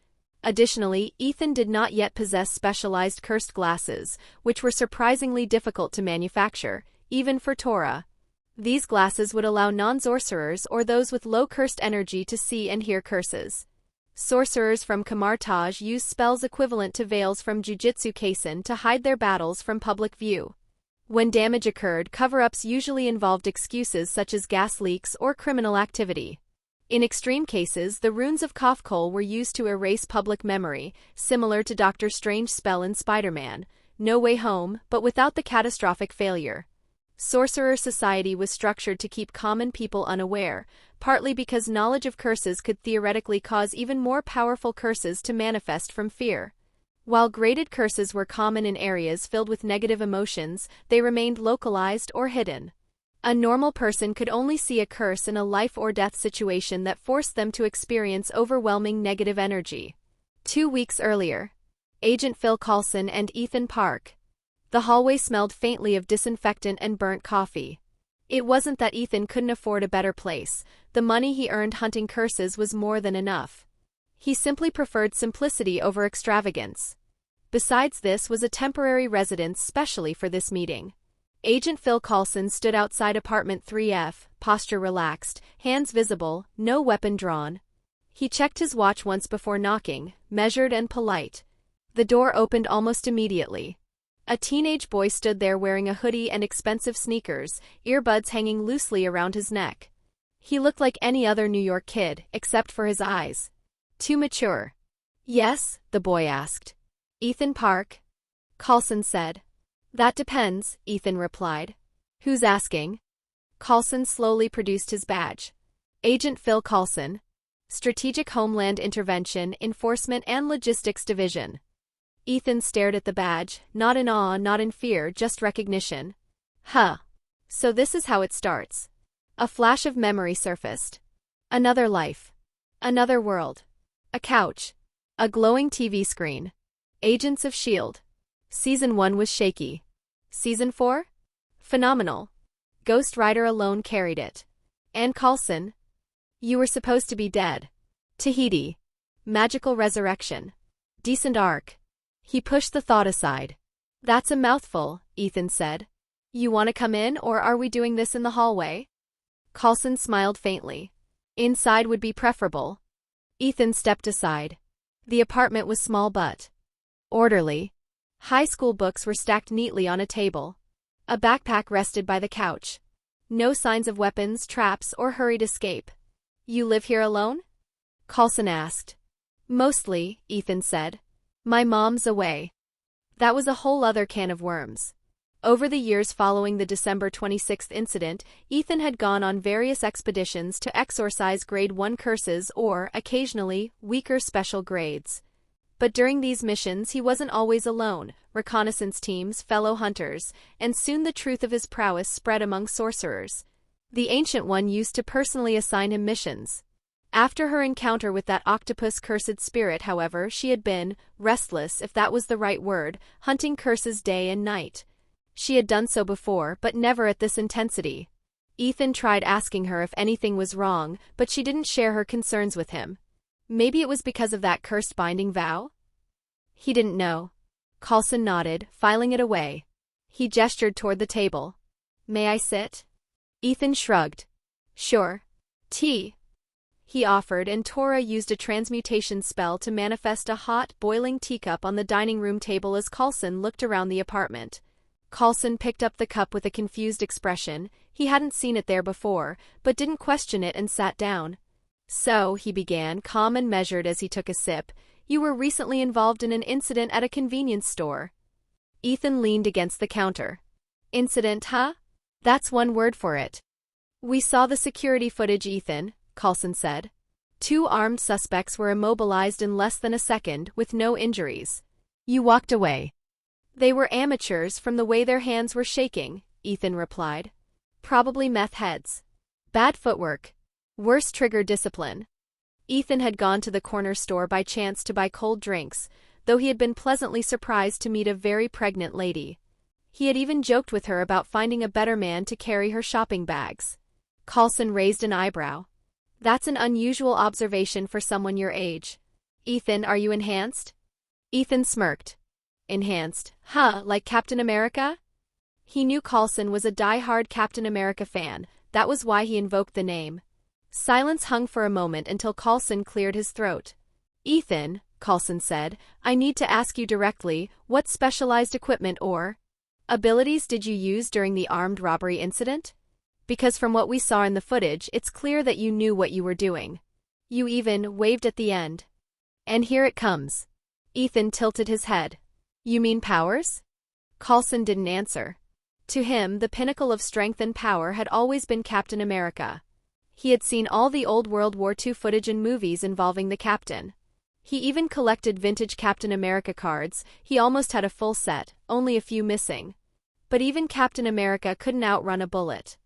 Additionally, Ethan did not yet possess specialized cursed glasses, which were surprisingly difficult to manufacture, even for Torah. These glasses would allow non-sorcerers or those with low cursed energy to see and hear curses. Sorcerers from Kamartaj use spells equivalent to veils from Jujutsu Kaisen to hide their battles from public view. When damage occurred, cover-ups usually involved excuses such as gas leaks or criminal activity. In extreme cases, the runes of Kafkol were used to erase public memory, similar to Doctor Strange's spell in Spider-Man, No Way Home, but without the catastrophic failure. Sorcerer society was structured to keep common people unaware, partly because knowledge of curses could theoretically cause even more powerful curses to manifest from fear. While graded curses were common in areas filled with negative emotions, they remained localized or hidden. A normal person could only see a curse in a life-or-death situation that forced them to experience overwhelming negative energy. 2 weeks earlier, Agent Phil Coulson and Ethan Park. The hallway smelled faintly of disinfectant and burnt coffee. It wasn't that Ethan couldn't afford a better place. The money he earned hunting curses was more than enough. He simply preferred simplicity over extravagance. Besides, this was a temporary residence specially for this meeting. Agent Phil Coulson stood outside apartment 3F, posture relaxed, hands visible, no weapon drawn. He checked his watch once before knocking, measured and polite. The door opened almost immediately. A teenage boy stood there wearing a hoodie and expensive sneakers, earbuds hanging loosely around his neck. He looked like any other New York kid, except for his eyes. Too mature. Yes, the boy asked. Ethan Park? Coulson said. That depends, Ethan replied. Who's asking? Coulson slowly produced his badge. Agent Phil Coulson. Strategic Homeland Intervention, Enforcement and Logistics Division. Ethan stared at the badge, not in awe, not in fear, just recognition. Huh. So this is how it starts. A flash of memory surfaced. Another life. Another world. A couch. A glowing TV screen. Agents of S.H.I.E.L.D. Season 1 was shaky. Season 4? Phenomenal. Ghost Rider alone carried it. And Coulson? You were supposed to be dead. Tahiti. Magical resurrection. Decent arc. He pushed the thought aside. That's a mouthful, Ethan said. You want to come in, or are we doing this in the hallway? Coulson smiled faintly. Inside would be preferable. Ethan stepped aside. The apartment was small but orderly. High school books were stacked neatly on a table. A backpack rested by the couch. No signs of weapons, traps, or hurried escape. You live here alone? Coulson asked. Mostly, Ethan said. My mom's away. That was a whole other can of worms. Over the years following the December 26th incident, Ethan had gone on various expeditions to exorcise Grade 1 curses or, occasionally, weaker special grades. But during these missions he wasn't always alone, reconnaissance teams, fellow hunters, and soon the truth of his prowess spread among sorcerers. The Ancient One used to personally assign him missions. After her encounter with that octopus-cursed spirit, however, she had been restless, if that was the right word, hunting curses day and night. She had done so before, but never at this intensity. Ethan tried asking her if anything was wrong, but she didn't share her concerns with him. Maybe it was because of that cursed binding vow? He didn't know. Coulson nodded, filing it away. He gestured toward the table. May I sit? Ethan shrugged. Sure. Tea? He offered, and Tora used a transmutation spell to manifest a hot, boiling teacup on the dining room table as Coulson looked around the apartment. Coulson picked up the cup with a confused expression. He hadn't seen it there before, but didn't question it and sat down. So, he began, calm and measured as he took a sip, you were recently involved in an incident at a convenience store. Ethan leaned against the counter. Incident, huh? That's one word for it. We saw the security footage, Ethan, Coulson said. 2 armed suspects were immobilized in less than a second, with no injuries. You walked away. They were amateurs from the way their hands were shaking, Ethan replied. Probably meth heads. Bad footwork. Worse trigger discipline. Ethan had gone to the corner store by chance to buy cold drinks, though he had been pleasantly surprised to meet a very pregnant lady. He had even joked with her about finding a better man to carry her shopping bags. Coulson raised an eyebrow. That's an unusual observation for someone your age. Ethan, are you enhanced? Ethan smirked. Enhanced, huh, like Captain America? He knew Coulson was a die-hard Captain America fan, that was why he invoked the name. Silence hung for a moment until Coulson cleared his throat. Ethan, Coulson said, I need to ask you directly, what specialized equipment or abilities did you use during the armed robbery incident? Because from what we saw in the footage, it's clear that you knew what you were doing. You even waved at the end. And here it comes. Ethan tilted his head. You mean powers? Coulson didn't answer. To him, the pinnacle of strength and power had always been Captain America. He had seen all the old World War II footage in movies involving the Captain. He even collected vintage Captain America cards. He almost had a full set, only a few missing. But even Captain America couldn't outrun a bullet.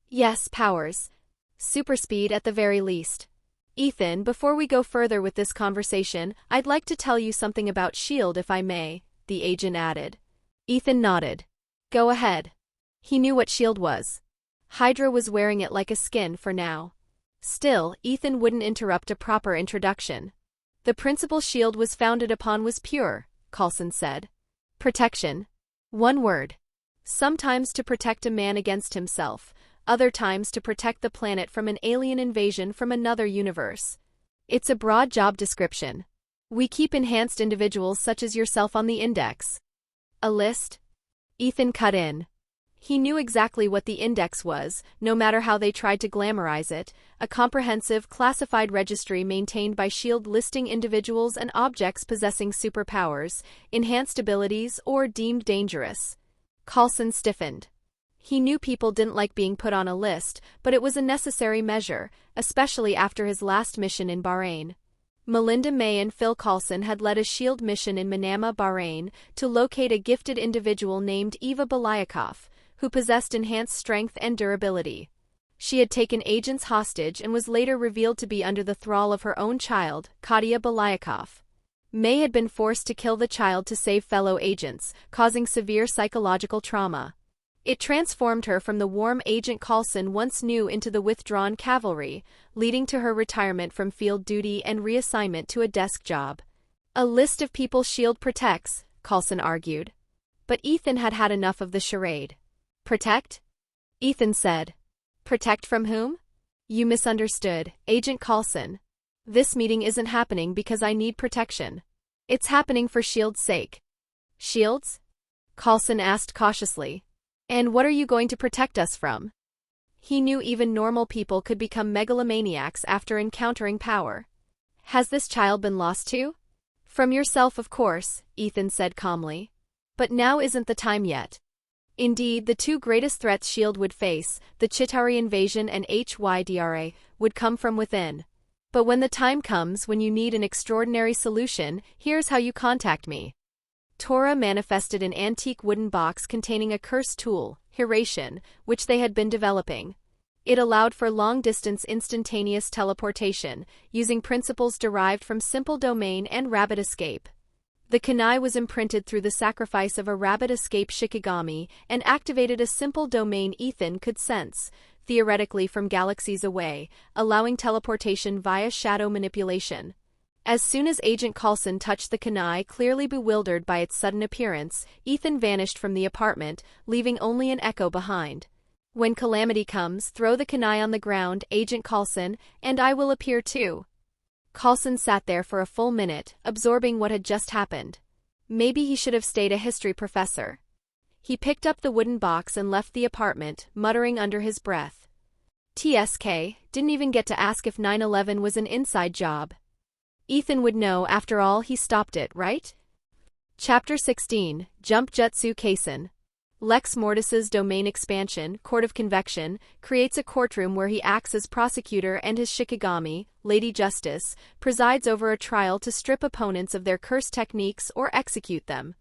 Yes, powers. Super speed at the very least. Ethan, before we go further with this conversation, I'd like to tell you something about S.H.I.E.L.D. if I may, the agent added. Ethan nodded. Go ahead. He knew what S.H.I.E.L.D. was. HYDRA was wearing it like a skin for now. Still, Ethan wouldn't interrupt a proper introduction. The principle S.H.I.E.L.D. was founded upon was pure, Coulson said. Protection. One word. Sometimes to protect a man against himself, other times to protect the planet from an alien invasion from another universe. It's a broad job description. We keep enhanced individuals such as yourself on the index. A list? Ethan cut in. He knew exactly what the index was, no matter how they tried to glamorize it, a comprehensive, classified registry maintained by S.H.I.E.L.D. listing individuals and objects possessing superpowers, enhanced abilities, or deemed dangerous. Coulson stiffened. He knew people didn't like being put on a list, but it was a necessary measure, especially after his last mission in Bahrain. Melinda May and Phil Coulson had led a S.H.I.E.L.D. mission in Manama, Bahrain, to locate a gifted individual named Eva Belyakov, who possessed enhanced strength and durability. She had taken agents hostage and was later revealed to be under the thrall of her own child, Katia Belyakov. May had been forced to kill the child to save fellow agents, causing severe psychological trauma. It transformed her from the warm agent Coulson once knew into the withdrawn cavalry, leading to her retirement from field duty and reassignment to a desk job. A list of people S.H.I.E.L.D. protects, Coulson argued. But Ethan had had enough of the charade. Protect? Ethan said. Protect from whom? You misunderstood, Agent Coulson. This meeting isn't happening because I need protection. It's happening for S.H.I.E.L.D.'s sake. S.H.I.E.L.D.'s? Coulson asked cautiously. And what are you going to protect us from? He knew even normal people could become megalomaniacs after encountering power. Has this child been lost too? From yourself, of course, Ethan said calmly. But now isn't the time yet. Indeed, the two greatest threats S.H.I.E.L.D. would face, the Chitauri invasion and HYDRA, would come from within. But when the time comes when you need an extraordinary solution, here's how you contact me. Tora manifested an antique wooden box containing a cursed tool, HYDRA, which they had been developing. It allowed for long-distance instantaneous teleportation, using principles derived from simple domain and rabbit escape. The kunai was imprinted through the sacrifice of a rabbit escape Shikigami and activated a simple domain Ethan could sense, theoretically from galaxies away, allowing teleportation via shadow manipulation. As soon as Agent Coulson touched the kunai, clearly bewildered by its sudden appearance, Ethan vanished from the apartment, leaving only an echo behind. When calamity comes, throw the kunai on the ground, Agent Coulson, and I will appear too. Coulson sat there for a full minute, absorbing what had just happened. Maybe he should have stayed a history professor. He picked up the wooden box and left the apartment, muttering under his breath. TSK, didn't even get to ask if 9/11 was an inside job. Ethan would know, after all, he stopped it, right? Chapter 16, Jump Jutsu Kaisen. Lex Mortis's domain expansion, Court of Convection, creates a courtroom where he acts as prosecutor and his Shikigami, Lady Justice, presides over a trial to strip opponents of their cursed techniques or execute them.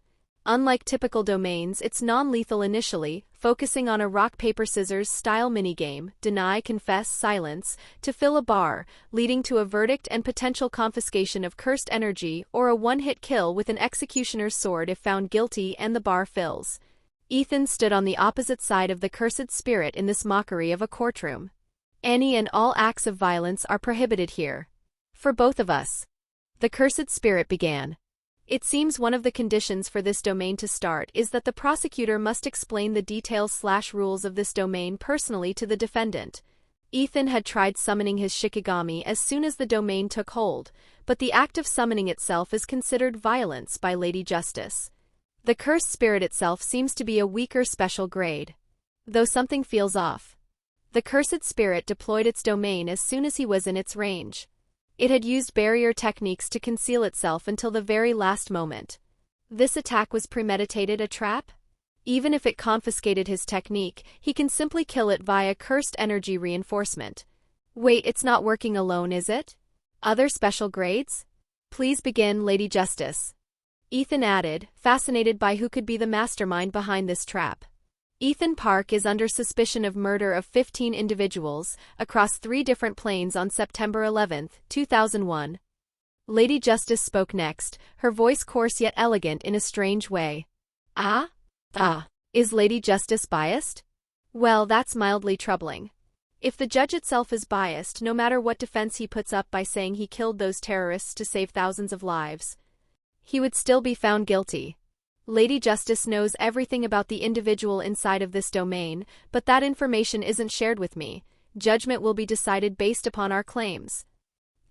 Unlike typical domains, it's non-lethal initially, focusing on a rock-paper-scissors style minigame, deny, confess, silence, to fill a bar, leading to a verdict and potential confiscation of cursed energy or a one-hit kill with an executioner's sword if found guilty and the bar fills. Ethan stood on the opposite side of the cursed spirit in this mockery of a courtroom. Any and all acts of violence are prohibited here. For both of us. The cursed spirit began. It seems one of the conditions for this domain to start is that the prosecutor must explain the details/rules of this domain personally to the defendant. Ethan had tried summoning his Shikigami as soon as the domain took hold, but the act of summoning itself is considered violence by Lady Justice. The cursed spirit itself seems to be a weaker special grade. Though something feels off. The cursed spirit deployed its domain as soon as he was in its range. It had used barrier techniques to conceal itself until the very last moment. This attack was premeditated, a trap? Even if it confiscated his technique, he can simply kill it via cursed energy reinforcement. Wait, it's not working alone, is it? Other special grades? Please begin, Lady Justice. Ethan added, fascinated by who could be the mastermind behind this trap. Ethan Park is under suspicion of murder of 15 individuals across 3 different planes on September 11, 2001. Lady Justice spoke next, her voice coarse yet elegant in a strange way. Is Lady Justice biased? Well, that's mildly troubling. If the judge itself is biased, no matter what defense he puts up by saying he killed those terrorists to save thousands of lives, he would still be found guilty. Lady Justice knows everything about the individual inside of this domain, but that information isn't shared with me. Judgment will be decided based upon our claims.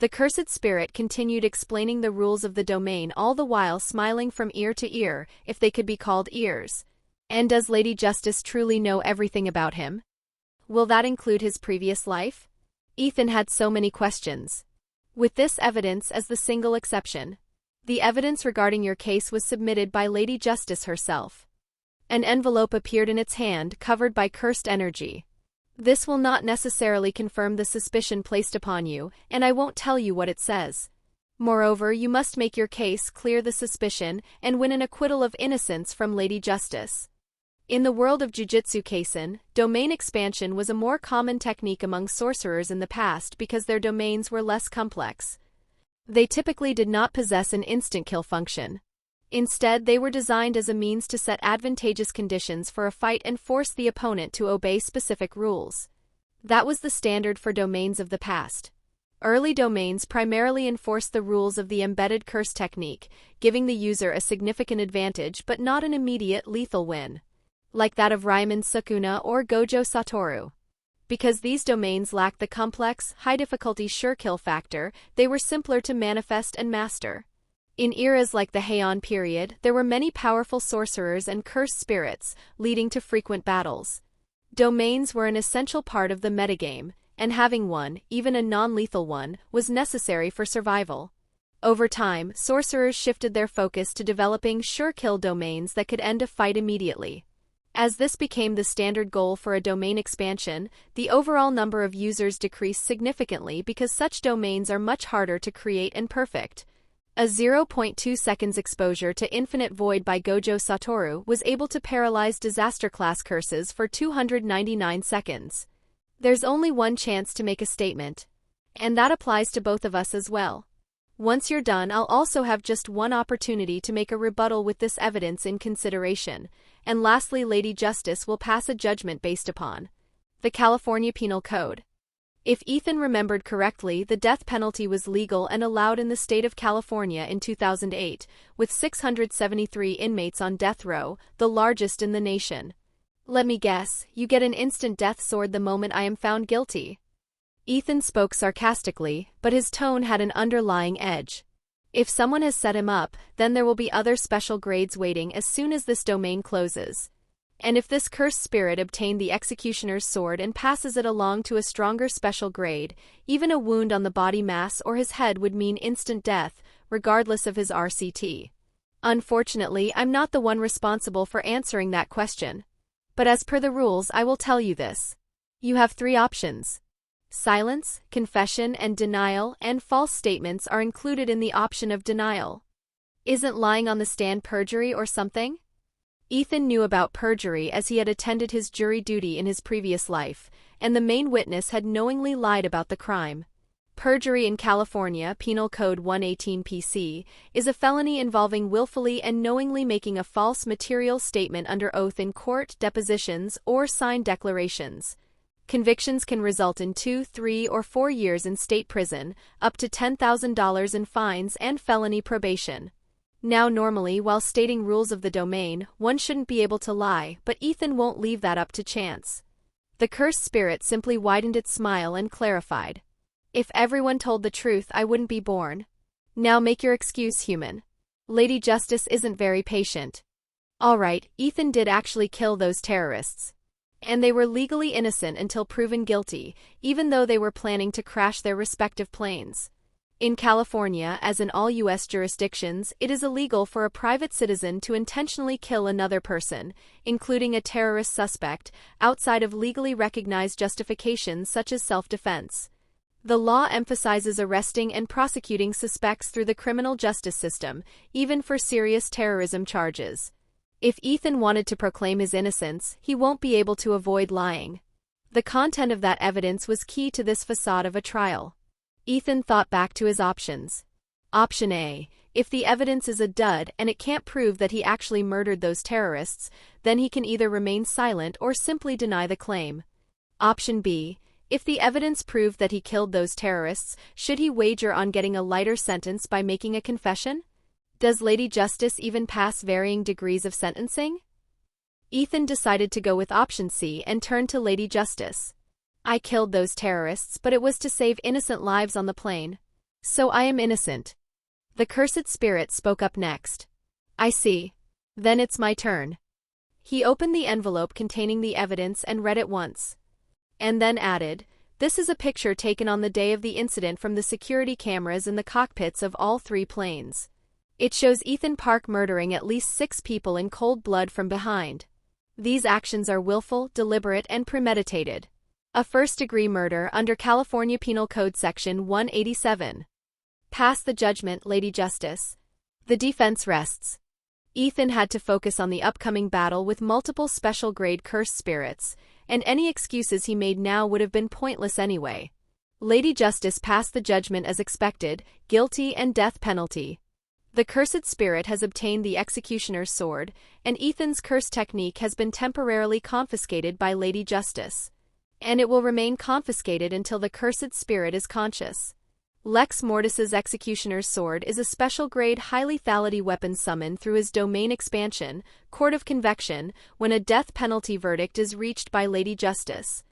The cursed spirit continued explaining the rules of the domain, all the while smiling from ear to ear, if they could be called ears. And does Lady Justice truly know everything about him? Will that include his previous life? Ethan had so many questions. With this evidence as the single exception. The evidence regarding your case was submitted by Lady Justice herself. An envelope appeared in its hand, covered by cursed energy. This will not necessarily confirm the suspicion placed upon you, and I won't tell you what it says. Moreover, you must make your case, clear the suspicion, and win an acquittal of innocence from Lady Justice. In the world of Jujutsu Kaisen, domain expansion was a more common technique among sorcerers in the past because their domains were less complex. They typically did not possess an instant kill function. Instead, they were designed as a means to set advantageous conditions for a fight and force the opponent to obey specific rules. That was the standard for domains of the past. Early domains primarily enforced the rules of the embedded curse technique, giving the user a significant advantage but not an immediate lethal win, like that of Raiman Sukuna or Gojo Satoru. Because these domains lacked the complex, high-difficulty sure-kill factor, they were simpler to manifest and master. In eras like the Heian period, there were many powerful sorcerers and cursed spirits, leading to frequent battles. Domains were an essential part of the metagame, and having one, even a non-lethal one, was necessary for survival. Over time, sorcerers shifted their focus to developing sure-kill domains that could end a fight immediately. As this became the standard goal for a domain expansion, the overall number of users decreased significantly because such domains are much harder to create and perfect. A 0.2 seconds exposure to Infinite Void by Gojo Satoru was able to paralyze disaster-class curses for 299 seconds. There's only one chance to make a statement. And that applies to both of us as well. Once you're done, I'll also have just one opportunity to make a rebuttal with this evidence in consideration, and lastly Lady Justice will pass a judgment based upon the California Penal Code. If Ethan remembered correctly, the death penalty was legal and allowed in the state of California in 2008, with 673 inmates on death row, the largest in the nation. Let me guess, you get an instant death sword the moment I am found guilty. Ethan spoke sarcastically, but his tone had an underlying edge. If someone has set him up, then there will be other special grades waiting as soon as this domain closes. And if this cursed spirit obtained the executioner's sword and passes it along to a stronger special grade, even a wound on the body mass or his head would mean instant death, regardless of his RCT. Unfortunately, I'm not the one responsible for answering that question. But as per the rules, I will tell you this. You have 3 options. Silence, confession, and denial, and false statements are included in the option of denial. Isn't lying on the stand perjury or something? Ethan knew about perjury as he had attended his jury duty in his previous life, and the main witness had knowingly lied about the crime. Perjury in California, Penal Code 118 PC, is a felony involving willfully and knowingly making a false material statement under oath in court, depositions, or signed declarations. Convictions can result in 2, 3, or 4 years in state prison, up to $10,000 in fines and felony probation. Now normally, while stating rules of the domain, one shouldn't be able to lie, but Ethan won't leave that up to chance. The cursed spirit simply widened its smile and clarified. If everyone told the truth, I wouldn't be born. Now make your excuse, human. Lady Justice isn't very patient. Alright, Ethan did actually kill those terrorists. And they were legally innocent until proven guilty, even though they were planning to crash their respective planes. In California, as in all U.S. jurisdictions, it is illegal for a private citizen to intentionally kill another person, including a terrorist suspect, outside of legally recognized justifications such as self-defense. The law emphasizes arresting and prosecuting suspects through the criminal justice system, even for serious terrorism charges. If Ethan wanted to proclaim his innocence, he won't be able to avoid lying. The content of that evidence was key to this facade of a trial. Ethan thought back to his options. Option A: if the evidence is a dud and it can't prove that he actually murdered those terrorists, then he can either remain silent or simply deny the claim. Option B: if the evidence proved that he killed those terrorists, should he wager on getting a lighter sentence by making a confession? Does Lady Justice even pass varying degrees of sentencing? Ethan decided to go with option C and turned to Lady Justice. I killed those terrorists, but it was to save innocent lives on the plane. So I am innocent. The cursed spirit spoke up next. I see. Then it's my turn. He opened the envelope containing the evidence and read it once. And then added, this is a picture taken on the day of the incident from the security cameras in the cockpits of all 3 planes. It shows Ethan Park murdering at least 6 people in cold blood from behind. These actions are willful, deliberate, and premeditated. A first-degree murder under California Penal Code Section 187. Pass the judgment, Lady Justice. The defense rests. Ethan had to focus on the upcoming battle with multiple special-grade cursed spirits, and any excuses he made now would have been pointless anyway. Lady Justice passed the judgment as expected, guilty and death penalty. The cursed spirit has obtained the executioner's sword, and Ethan's curse technique has been temporarily confiscated by Lady Justice. And it will remain confiscated until the cursed spirit is conscious. Lex Mortis's executioner's sword is a special-grade high lethality weapon summoned through his domain expansion, Court of Convection, when a death penalty verdict is reached by Lady Justice.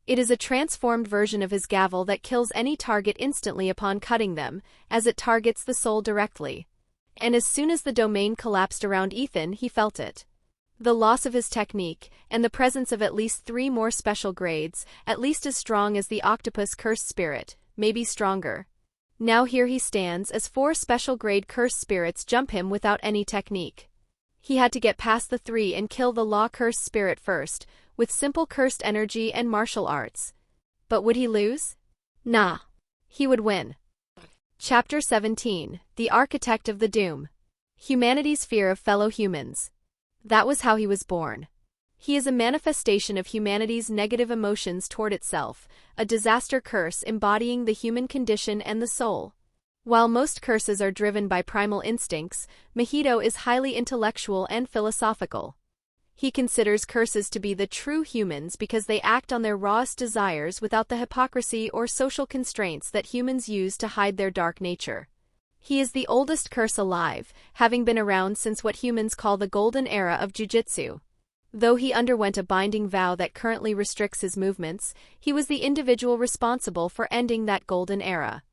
It is a transformed version of his gavel that kills any target instantly upon cutting them, as it targets the soul directly. And as soon as the domain collapsed around Ethan, he felt it. The loss of his technique, and the presence of at least 3 more special grades, at least as strong as the octopus cursed spirit, maybe stronger. Now here he stands as 4 special grade cursed spirits jump him without any technique. He had to get past the 3 and kill the law cursed spirit first, with simple cursed energy and martial arts. But would he lose? Nah. He would win. Chapter 17, The Architect of the Doom. Humanity's fear of fellow humans. That was how he was born. He is a manifestation of humanity's negative emotions toward itself, a disaster curse embodying the human condition and the soul. While most curses are driven by primal instincts, Mahito is highly intellectual and philosophical. He considers curses to be the true humans because they act on their rawest desires without the hypocrisy or social constraints that humans use to hide their dark nature. He is the oldest curse alive, having been around since what humans call the golden era of jujitsu. Though he underwent a binding vow that currently restricts his movements, he was the individual responsible for ending that golden era.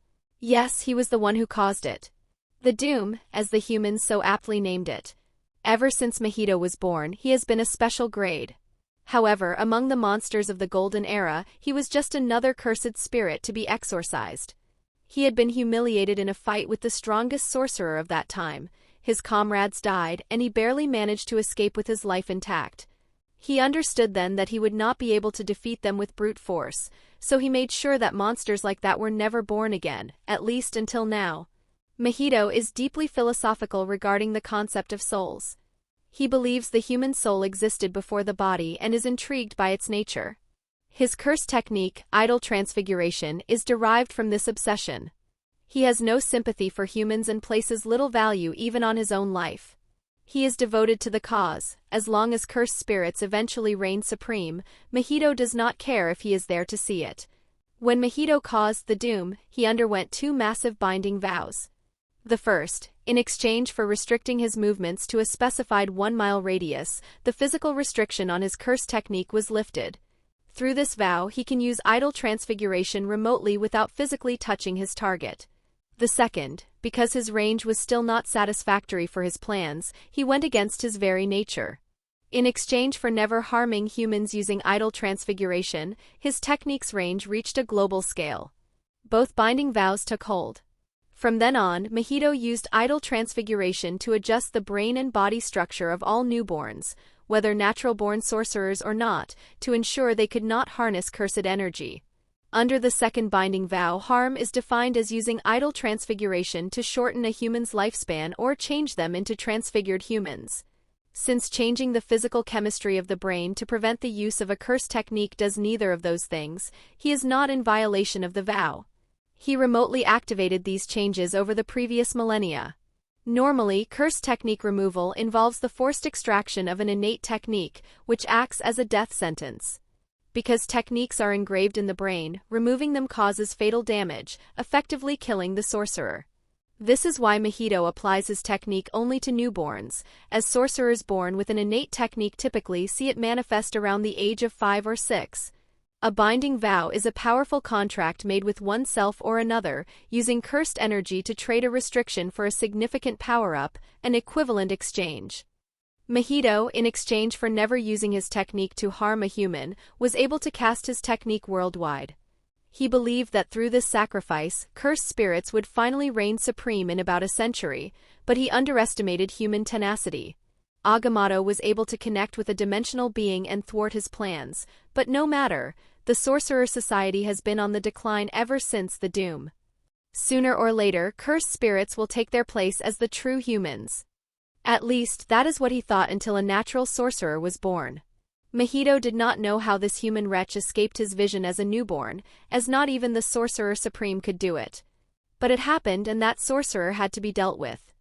Yes, he was the one who caused it. The Doom, as the humans so aptly named it. Ever since Mahito was born, he has been a special grade. However, among the monsters of the golden era, he was just another cursed spirit to be exorcised. He had been humiliated in a fight with the strongest sorcerer of that time. His comrades died, and he barely managed to escape with his life intact. He understood then that he would not be able to defeat them with brute force, so he made sure that monsters like that were never born again, at least until now. Mahito is deeply philosophical regarding the concept of souls. He believes the human soul existed before the body and is intrigued by its nature. His curse technique, idol transfiguration, is derived from this obsession. He has no sympathy for humans and places little value even on his own life. He is devoted to the cause. As long as cursed spirits eventually reign supreme, Mahito does not care if he is there to see it. When Mahito caused the doom, he underwent 2 massive binding vows. The first, in exchange for restricting his movements to a specified 1-mile radius, the physical restriction on his curse technique was lifted. Through this vow, he can use idol transfiguration remotely without physically touching his target. The second, because his range was still not satisfactory for his plans, he went against his very nature. In exchange for never harming humans using idol transfiguration, his technique's range reached a global scale. Both binding vows took hold. From then on, Mahito used idol transfiguration to adjust the brain and body structure of all newborns, whether natural-born sorcerers or not, to ensure they could not harness cursed energy. Under the second binding vow, harm is defined as using idol transfiguration to shorten a human's lifespan or change them into transfigured humans. Since changing the physical chemistry of the brain to prevent the use of a curse technique does neither of those things, he is not in violation of the vow. He remotely activated these changes over the previous millennia. Normally, curse technique removal involves the forced extraction of an innate technique, which acts as a death sentence. Because techniques are engraved in the brain, removing them causes fatal damage, effectively killing the sorcerer. This is why Mahito applies his technique only to newborns, as sorcerers born with an innate technique typically see it manifest around the age of 5 or 6. A binding vow is a powerful contract made with oneself or another, using cursed energy to trade a restriction for a significant power-up, an equivalent exchange. Mahito, in exchange for never using his technique to harm a human, was able to cast his technique worldwide. He believed that through this sacrifice, cursed spirits would finally reign supreme in about a century, but he underestimated human tenacity. Agamotto was able to connect with a dimensional being and thwart his plans, but no matter, the Sorcerer Society has been on the decline ever since the Doom. Sooner or later, cursed spirits will take their place as the true humans. At least, that is what he thought until a natural sorcerer was born. Mahito did not know how this human wretch escaped his vision as a newborn, as not even the Sorcerer Supreme could do it. But it happened and that sorcerer had to be dealt with.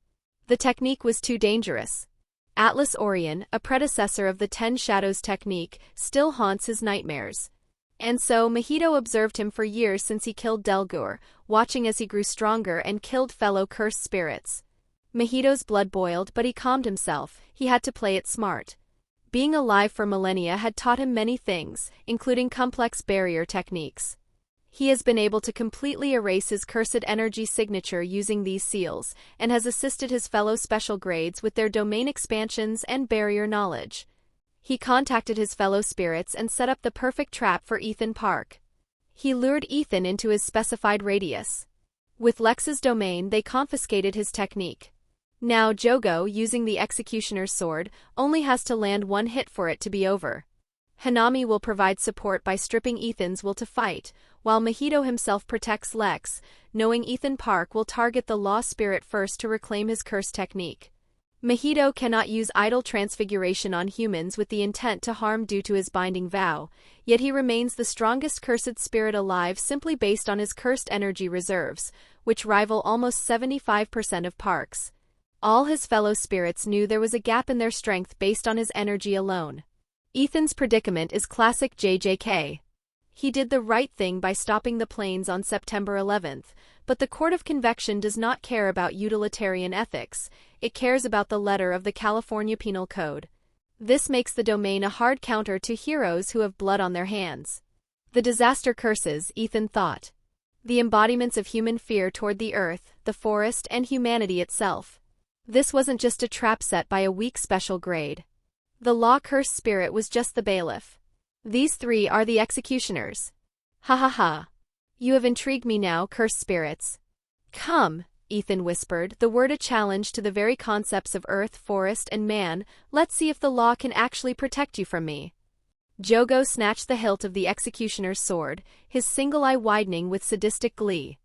The technique was too dangerous. Atlas Orion, a predecessor of the 10 Shadows technique, still haunts his nightmares. And so, Mahito observed him for years since he killed Delgur, watching as he grew stronger and killed fellow cursed spirits. Mahito's blood boiled, but he calmed himself. He had to play it smart. Being alive for millennia had taught him many things, including complex barrier techniques. He has been able to completely erase his cursed energy signature using these seals, and has assisted his fellow special grades with their domain expansions and barrier knowledge. He contacted his fellow spirits and set up the perfect trap for Ethan Park. He lured Ethan into his specified radius. With Lex's domain, they confiscated his technique. Now Jogo, using the Executioner's sword, only has to land one hit for it to be over. Hanami will provide support by stripping Ethan's will to fight, while Mahito himself protects Lex, knowing Ethan Park will target the Law Spirit first to reclaim his curse technique. Mahito cannot use idle transfiguration on humans with the intent to harm due to his binding vow, yet he remains the strongest cursed spirit alive simply based on his cursed energy reserves, which rival almost 75% of Park's. All his fellow spirits knew there was a gap in their strength based on his energy alone. Ethan's predicament is classic JJK. He did the right thing by stopping the planes on September 11th, but the Court of Convection does not care about utilitarian ethics, it cares about the letter of the California Penal Code. This makes the domain a hard counter to heroes who have blood on their hands. The disaster curses, Ethan thought. The embodiments of human fear toward the earth, the forest, and humanity itself. This wasn't just a trap set by a weak special grade. The law curse spirit was just the bailiff. These three are the executioners. Ha ha ha. You have intrigued me now, cursed spirits. Come, Ethan whispered, the word a challenge to the very concepts of earth, forest, and man. Let's see if the law can actually protect you from me. Jogo snatched the hilt of the executioner's sword, his single eye widening with sadistic glee.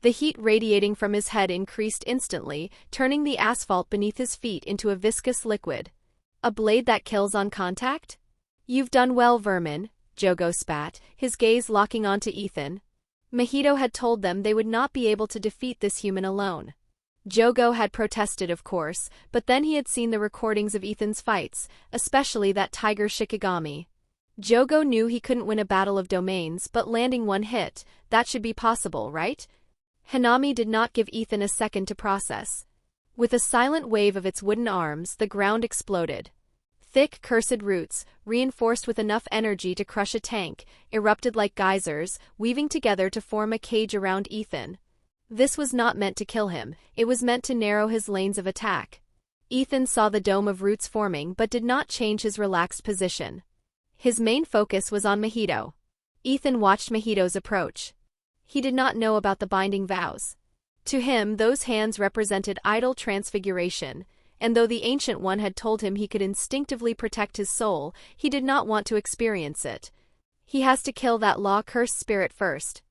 The heat radiating from his head increased instantly, turning the asphalt beneath his feet into a viscous liquid. A blade that kills on contact? You've done well, vermin, Jogo spat, his gaze locking onto Ethan. Mahito had told them they would not be able to defeat this human alone. Jogo had protested, of course, but then he had seen the recordings of Ethan's fights, especially that Tiger Shikigami. Jogo knew he couldn't win a battle of domains, but landing one hit, that should be possible, right? Hanami did not give Ethan a second to process. With a silent wave of its wooden arms, the ground exploded. Thick, cursed roots, reinforced with enough energy to crush a tank, erupted like geysers, weaving together to form a cage around Ethan. This was not meant to kill him, it was meant to narrow his lanes of attack. Ethan saw the dome of roots forming but did not change his relaxed position. His main focus was on Mahito. Ethan watched Mahito's approach. He did not know about the binding vows. To him, those hands represented idle transfiguration, and though the Ancient One had told him he could instinctively protect his soul, he did not want to experience it. He has to kill that law-cursed spirit first.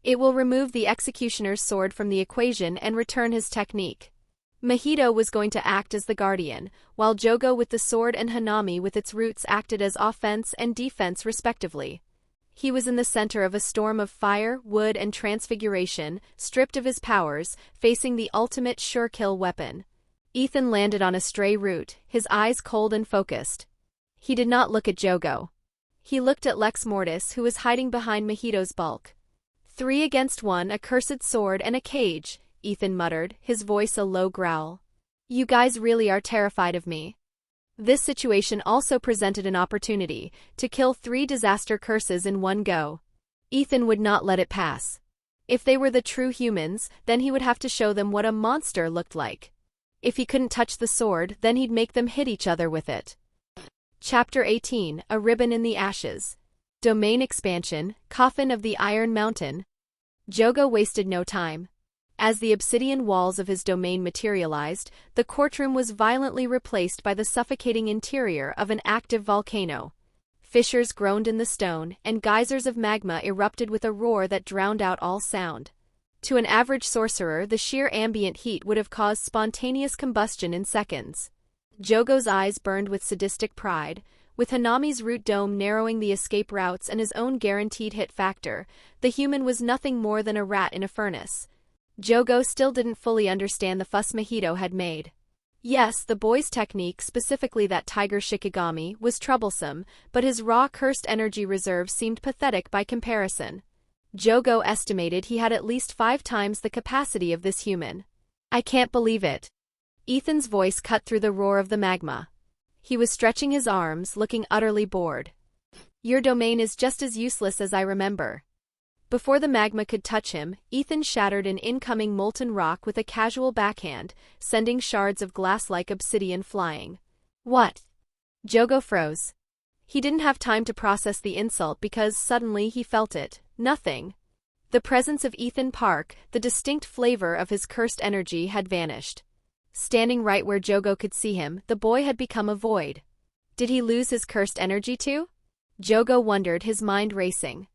It will remove the executioner's sword from the equation and return his technique. Mahito was going to act as the guardian, while Jogo with the sword and Hanami with its roots acted as offense and defense respectively. He was in the center of a storm of fire, wood, and transfiguration, stripped of his powers, facing the ultimate sure-kill weapon. Ethan landed on a stray root, his eyes cold and focused. He did not look at Jogo. He looked at Lex Mortis, who was hiding behind Mahito's bulk. 3 against 1, a cursed sword and a cage, Ethan muttered, his voice a low growl. You guys really are terrified of me. This situation also presented an opportunity to kill 3 disaster curses in one go. Ethan would not let it pass. If they were the true humans, then he would have to show them what a monster looked like. If he couldn't touch the sword, then he'd make them hit each other with it. Chapter 18, A Ribbon in the Ashes. Domain Expansion, Coffin of the Iron Mountain. Jogo wasted no time. As the obsidian walls of his domain materialized, the courtroom was violently replaced by the suffocating interior of an active volcano. Fissures groaned in the stone, and geysers of magma erupted with a roar that drowned out all sound. To an average sorcerer, the sheer ambient heat would have caused spontaneous combustion in seconds. Jogo's eyes burned with sadistic pride. With Hanami's root dome narrowing the escape routes and his own guaranteed hit factor, the human was nothing more than a rat in a furnace. Jogo still didn't fully understand the fuss Mahito had made. Yes, the boy's technique, specifically that Tiger Shikigami, was troublesome, but his raw cursed energy reserve seemed pathetic by comparison. Jogo estimated he had at least 5 times the capacity of this human. I can't believe it. Ethan's voice cut through the roar of the magma. He was stretching his arms, looking utterly bored. Your domain is just as useless as I remember. Before the magma could touch him, Ethan shattered an incoming molten rock with a casual backhand, sending shards of glass-like obsidian flying. What? Jogo froze. He didn't have time to process the insult because suddenly he felt it. Nothing. The presence of Ethan Park, the distinct flavor of his cursed energy had vanished. Standing right where Jogo could see him, the boy had become a void. Did he lose his cursed energy too? Jogo wondered, his mind racing.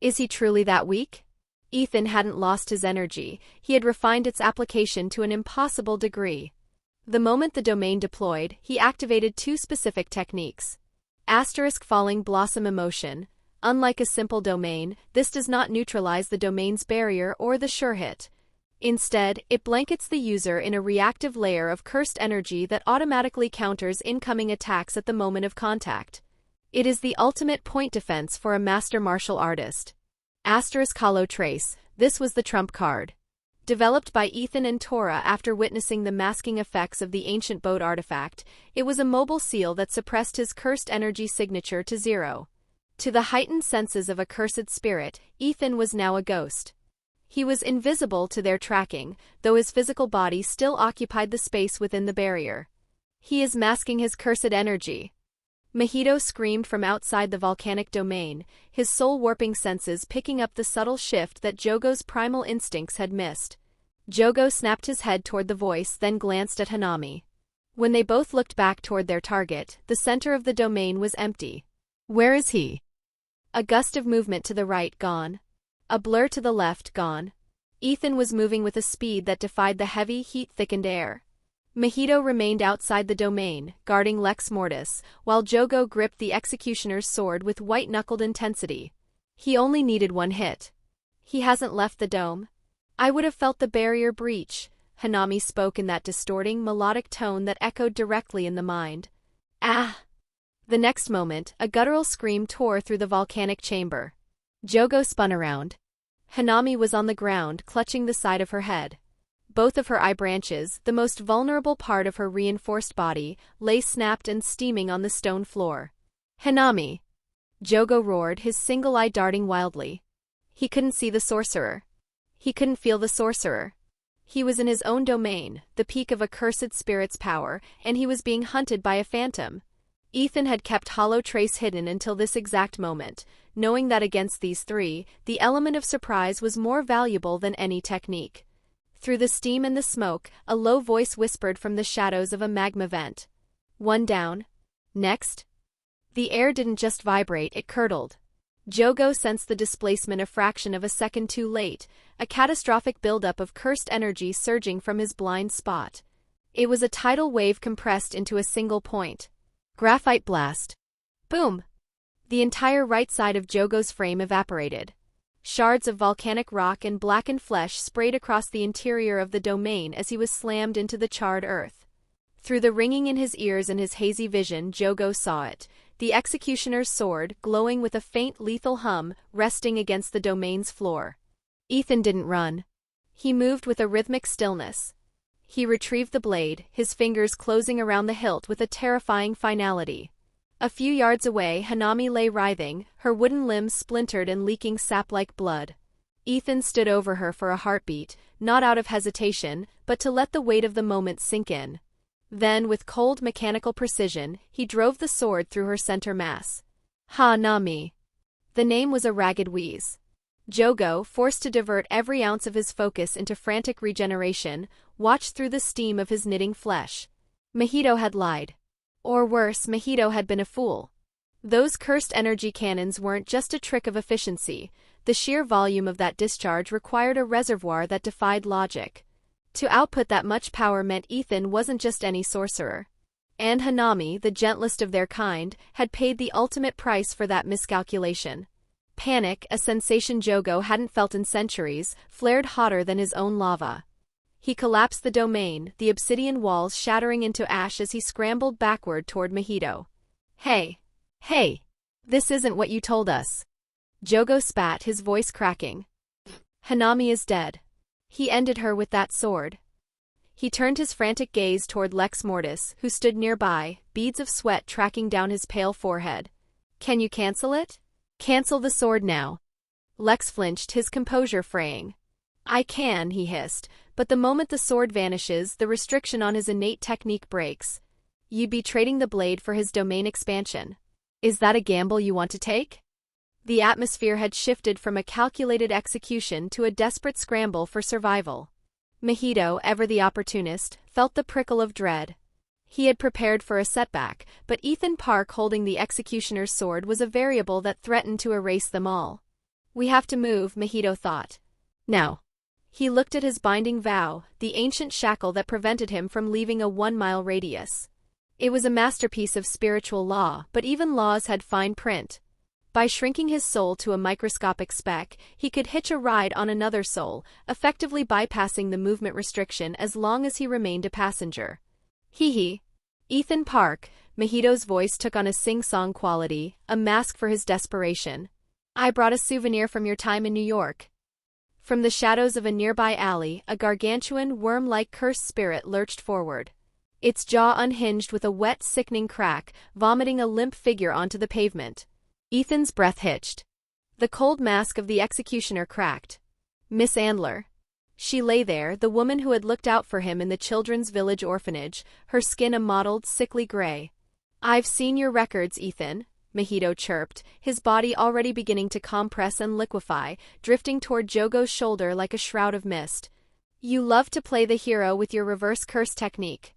Is he truly that weak? Ethan hadn't lost his energy, he had refined its application to an impossible degree. The moment the domain deployed, he activated two specific techniques. Falling Blossom Emotion. Unlike a simple domain, this does not neutralize the domain's barrier or the sure hit. Instead, it blankets the user in a reactive layer of cursed energy that automatically counters incoming attacks at the moment of contact. It is the ultimate point defense for a master martial artist. Hollow Trace. This was the trump card. Developed by Ethan and Tora after witnessing the masking effects of the ancient boat artifact, it was a mobile seal that suppressed his cursed energy signature to 0. To the heightened senses of a cursed spirit, Ethan was now a ghost. He was invisible to their tracking, though his physical body still occupied the space within the barrier. He is masking his cursed energy. Mahito screamed from outside the volcanic domain, his soul-warping senses picking up the subtle shift that Jogo's primal instincts had missed. Jogo snapped his head toward the voice, then glanced at Hanami. When they both looked back toward their target, the center of the domain was empty. Where is he? A gust of movement to the right, gone. A blur to the left, gone. Ethan was moving with a speed that defied the heavy, heat-thickened air. Mahito remained outside the domain, guarding Lex Mortis, while Jogo gripped the executioner's sword with white-knuckled intensity. He only needed one hit. He hasn't left the dome. I would have felt the barrier breach. Hanami spoke in that distorting, melodic tone that echoed directly in the mind. Ah! The next moment, a guttural scream tore through the volcanic chamber. Jogo spun around. Hanami was on the ground, clutching the side of her head. Both of her eye branches, the most vulnerable part of her reinforced body, lay snapped and steaming on the stone floor. Hanami! Jogo roared, his single eye darting wildly. He couldn't see the sorcerer. He couldn't feel the sorcerer. He was in his own domain, the peak of a cursed spirit's power, and he was being hunted by a phantom. Ethan had kept Hollow Trace hidden until this exact moment, knowing that against these three, the element of surprise was more valuable than any technique. Through the steam and the smoke, a low voice whispered from the shadows of a magma vent. One down. Next. The air didn't just vibrate, it curdled. Jogo sensed the displacement a fraction of a second too late, a catastrophic buildup of cursed energy surging from his blind spot. It was a tidal wave compressed into a single point. Graphite blast. Boom! The entire right side of Jogo's frame evaporated. Shards of volcanic rock and blackened flesh sprayed across the interior of the domain as he was slammed into the charred earth. Through the ringing in his ears and his hazy vision, Jogo saw it. The executioner's sword, glowing with a faint lethal hum, resting against the domain's floor. Ethan didn't run. He moved with a rhythmic stillness. He retrieved the blade, his fingers closing around the hilt with a terrifying finality. A few yards away, Hanami lay writhing, her wooden limbs splintered and leaking sap-like blood. Ethan stood over her for a heartbeat, not out of hesitation, but to let the weight of the moment sink in. Then, with cold mechanical precision, he drove the sword through her center mass. Ha-Nami. The name was a ragged wheeze. Jogo, forced to divert every ounce of his focus into frantic regeneration, watched through the steam of his knitting flesh. Mahito had lied. Or worse, Mahito had been a fool. Those cursed energy cannons weren't just a trick of efficiency, the sheer volume of that discharge required a reservoir that defied logic. To output that much power meant Ethan wasn't just any sorcerer. And Hanami, the gentlest of their kind, had paid the ultimate price for that miscalculation. Panic, a sensation Jogo hadn't felt in centuries, flared hotter than his own lava. He collapsed the domain, the obsidian walls shattering into ash as he scrambled backward toward Mahito. Hey! Hey! This isn't what you told us. Jogo spat, his voice cracking. Hanami is dead. He ended her with that sword. He turned his frantic gaze toward Lex Mortis, who stood nearby, beads of sweat tracking down his pale forehead. Can you cancel it? Cancel the sword now. Lex flinched, his composure fraying. I can, he hissed, but the moment the sword vanishes, the restriction on his innate technique breaks. You'd be trading the blade for his domain expansion. Is that a gamble you want to take? The atmosphere had shifted from a calculated execution to a desperate scramble for survival. Mahito, ever the opportunist, felt the prickle of dread. He had prepared for a setback, but Ethan Park holding the executioner's sword was a variable that threatened to erase them all. We have to move, Mahito thought. Now. He looked at his binding vow, the ancient shackle that prevented him from leaving a 1-mile radius. It was a masterpiece of spiritual law, but even laws had fine print. By shrinking his soul to a microscopic speck, he could hitch a ride on another soul, effectively bypassing the movement restriction as long as he remained a passenger. Hee. Ethan Park, Mahito's voice took on a sing-song quality, a mask for his desperation. I brought a souvenir from your time in New York. From the shadows of a nearby alley, a gargantuan, worm-like cursed spirit lurched forward. Its jaw unhinged with a wet, sickening crack, vomiting a limp figure onto the pavement. Ethan's breath hitched. The cold mask of the executioner cracked. Miss Anler. She lay there, the woman who had looked out for him in the children's village orphanage, her skin a mottled, sickly gray. I've seen your records, Ethan, Mahito chirped, his body already beginning to compress and liquefy, drifting toward Jogo's shoulder like a shroud of mist. You love to play the hero with your reverse curse technique.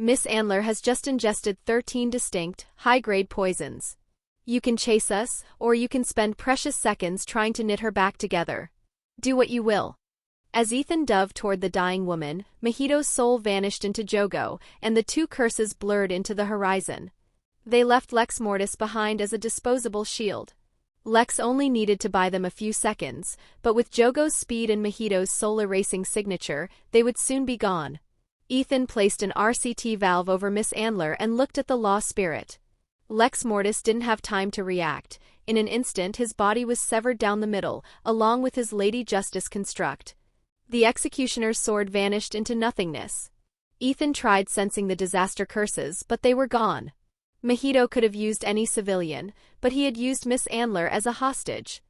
Miss Anler has just ingested 13 distinct, high-grade poisons. You can chase us, or you can spend precious seconds trying to knit her back together. Do what you will. As Ethan dove toward the dying woman, Mahito's soul vanished into Jogo, and the two curses blurred into the horizon. They left Lex Mortis behind as a disposable shield. Lex only needed to buy them a few seconds, but with Jogo's speed and Mahito's soul-erasing signature, they would soon be gone. Ethan placed an RCT valve over Miss Anler and looked at the law spirit. Lex Mortis didn't have time to react. In an instant his body was severed down the middle, along with his Lady Justice construct. The executioner's sword vanished into nothingness. Ethan tried sensing the disaster curses, but they were gone. Mahito could have used any civilian, but he had used Miss Anler as a hostage.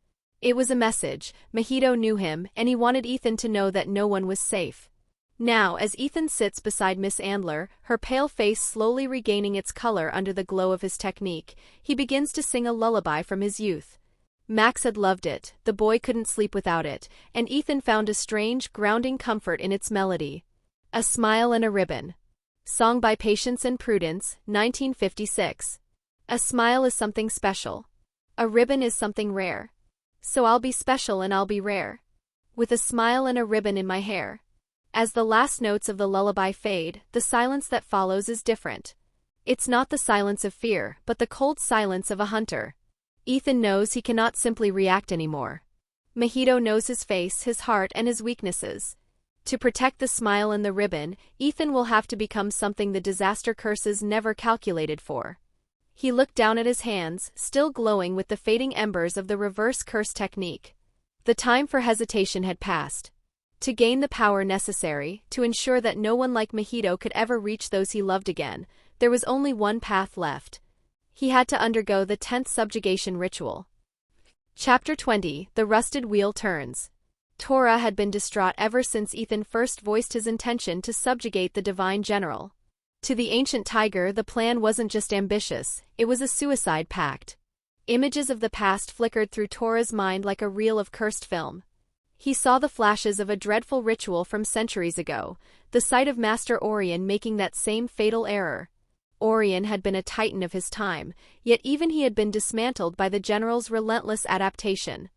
It was a message, Mahito knew him, and he wanted Ethan to know that no one was safe. Now, as Ethan sits beside Miss Anler, her pale face slowly regaining its color under the glow of his technique, he begins to sing a lullaby from his youth. Max had loved it, the boy couldn't sleep without it, and Ethan found a strange, grounding comfort in its melody. A Smile and a Ribbon. Song by Patience and Prudence, 1956. A smile is something special. A ribbon is something rare. So I'll be special and I'll be rare. With a smile and a ribbon in my hair. As the last notes of the lullaby fade, the silence that follows is different. It's not the silence of fear, but the cold silence of a hunter. Ethan knows he cannot simply react anymore. Mahito knows his face, his heart, and his weaknesses. To protect the smile and the ribbon, Ethan will have to become something the disaster curses never calculated for. He looked down at his hands, still glowing with the fading embers of the reverse curse technique. The time for hesitation had passed. To gain the power necessary, to ensure that no one like Mahito could ever reach those he loved again, there was only one path left. He had to undergo the 10th subjugation ritual. Chapter 20, The Rusted Wheel Turns. Tora had been distraught ever since Ethan first voiced his intention to subjugate the Divine General. To the ancient tiger, the plan wasn't just ambitious, it was a suicide pact. Images of the past flickered through Tora's mind like a reel of cursed film. He saw the flashes of a dreadful ritual from centuries ago, the sight of Master Orion making that same fatal error. Orion had been a titan of his time, yet even he had been dismantled by the general's relentless adaptation.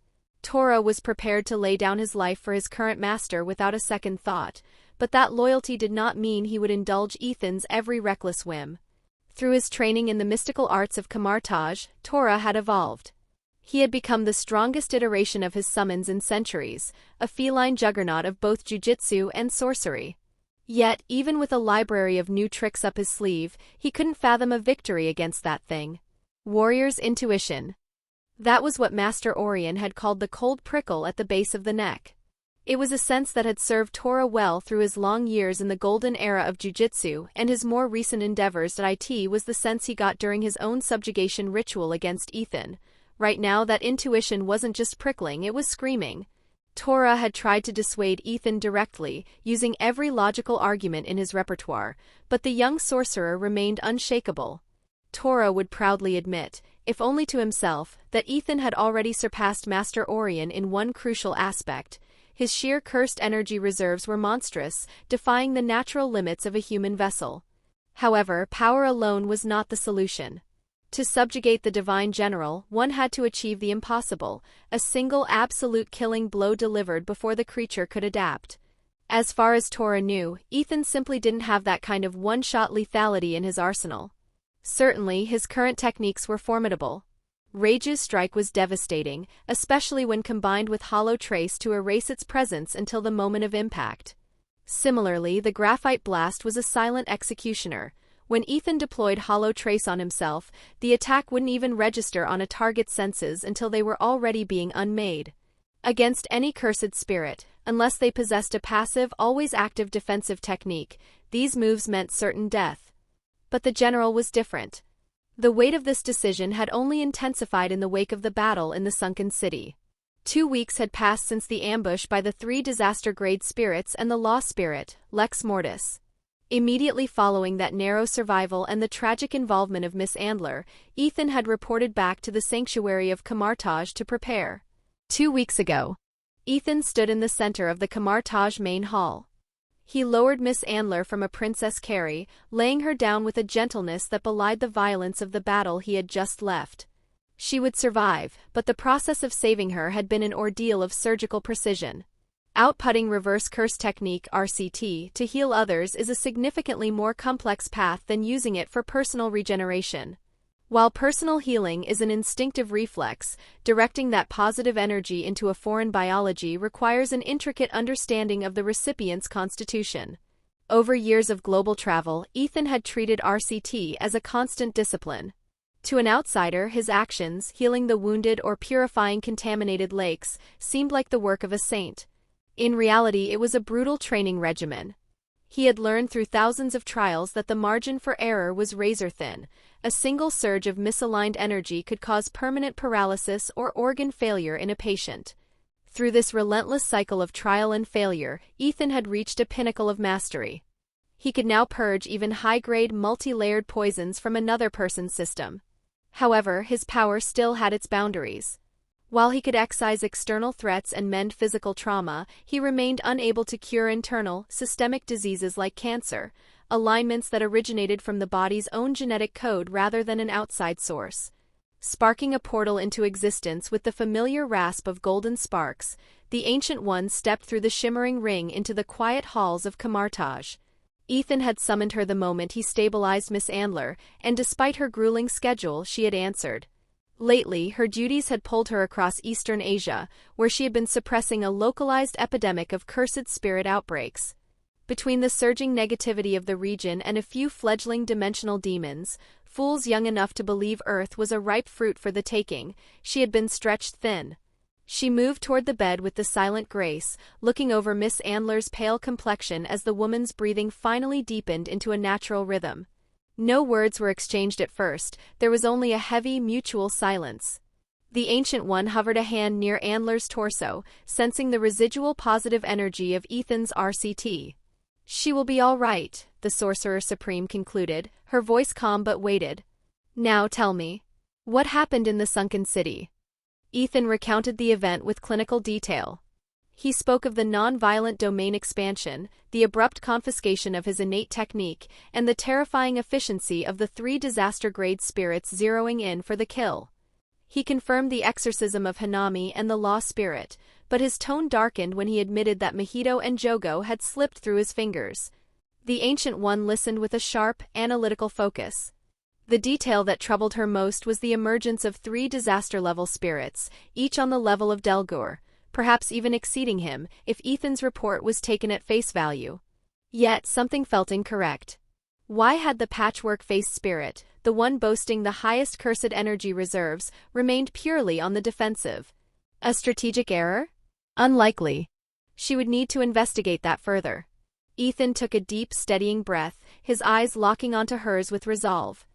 Tora was prepared to lay down his life for his current master without a second thought, but that loyalty did not mean he would indulge Ethan's every reckless whim. Through his training in the mystical arts of Camartage, Tora had evolved. He had become the strongest iteration of his summons in centuries, a feline juggernaut of both jujitsu and sorcery. Yet, even with a library of new tricks up his sleeve, he couldn't fathom a victory against that thing. Warrior's intuition. That was what Master Orion had called the cold prickle at the base of the neck. It was a sense that had served Tora well through his long years in the golden era of jujitsu, and his more recent endeavors at IT was the sense he got during his own subjugation ritual against Ethan. Right now, that intuition wasn't just prickling, it was screaming. Tora had tried to dissuade Ethan directly, using every logical argument in his repertoire, but the young sorcerer remained unshakable. Tora would proudly admit, if only to himself, that Ethan had already surpassed Master Orion in one crucial aspect. His sheer cursed energy reserves were monstrous, defying the natural limits of a human vessel. However, power alone was not the solution. To subjugate the divine general, one had to achieve the impossible, a single absolute killing blow delivered before the creature could adapt. As far as Tora knew, Ethan simply didn't have that kind of one-shot lethality in his arsenal. Certainly, his current techniques were formidable. Rage's strike was devastating, especially when combined with Hollow Trace to erase its presence until the moment of impact. Similarly, the Graphite Blast was a silent executioner. When Ethan deployed Hollow Trace on himself, the attack wouldn't even register on a target's senses until they were already being unmade. Against any cursed spirit, unless they possessed a passive, always active defensive technique, these moves meant certain death. But the general was different. The weight of this decision had only intensified in the wake of the battle in the sunken city. 2 weeks had passed since the ambush by the 3 disaster-grade spirits and the law spirit, Lex Mortis. Immediately following that narrow survival and the tragic involvement of Miss Anler, Ethan had reported back to the sanctuary of Kamartaj to prepare. 2 weeks ago, Ethan stood in the center of the Kamartaj main hall. He lowered Miss Anler from a princess carry, laying her down with a gentleness that belied the violence of the battle he had just left. She would survive, but the process of saving her had been an ordeal of surgical precision. Outputting reverse curse technique (RCT) to heal others is a significantly more complex path than using it for personal regeneration. While personal healing is an instinctive reflex, directing that positive energy into a foreign biology requires an intricate understanding of the recipient's constitution. Over years of global travel, Ethan had treated RCT as a constant discipline. To an outsider, his actions, healing the wounded or purifying contaminated lakes, seemed like the work of a saint. In reality, it was a brutal training regimen. He had learned through thousands of trials that the margin for error was razor-thin. A single surge of misaligned energy could cause permanent paralysis or organ failure in a patient. Through this relentless cycle of trial and failure, Ethan had reached a pinnacle of mastery. He could now purge even high-grade, multi-layered poisons from another person's system. However, his power still had its boundaries. While he could excise external threats and mend physical trauma, he remained unable to cure internal, systemic diseases like cancer, alignments that originated from the body's own genetic code rather than an outside source. Sparking a portal into existence with the familiar rasp of golden sparks, the Ancient One stepped through the shimmering ring into the quiet halls of Kamartaj. Ethan had summoned her the moment he stabilized Miss Anler, and despite her grueling schedule, she had answered. Lately, her duties had pulled her across Eastern Asia, where she had been suppressing a localized epidemic of cursed spirit outbreaks. Between the surging negativity of the region and a few fledgling dimensional demons, fools young enough to believe Earth was a ripe fruit for the taking, she had been stretched thin. She moved toward the bed with the silent grace, looking over Miss Anler's pale complexion as the woman's breathing finally deepened into a natural rhythm. No words were exchanged at first, there was only a heavy, mutual silence. The Ancient One hovered a hand near Anler's torso, sensing the residual positive energy of Ethan's RCT. "She will be all right," the Sorcerer Supreme concluded, her voice calm but weighted. "Now tell me, what happened in the sunken city?" Ethan recounted the event with clinical detail. He spoke of the non-violent domain expansion, the abrupt confiscation of his innate technique, and the terrifying efficiency of the 3 disaster-grade spirits zeroing in for the kill. He confirmed the exorcism of Hanami and the law spirit, but his tone darkened when he admitted that Mojito and Jogo had slipped through his fingers. The Ancient One listened with a sharp, analytical focus. The detail that troubled her most was the emergence of 3 disaster-level spirits, each on the level of Delgur, perhaps even exceeding him, if Ethan's report was taken at face value. Yet something felt incorrect. Why had the patchwork-faced spirit, the one boasting the highest cursed energy reserves, remained purely on the defensive? A strategic error? Unlikely. She would need to investigate that further. Ethan took a deep, steadying breath, his eyes locking onto hers with resolve.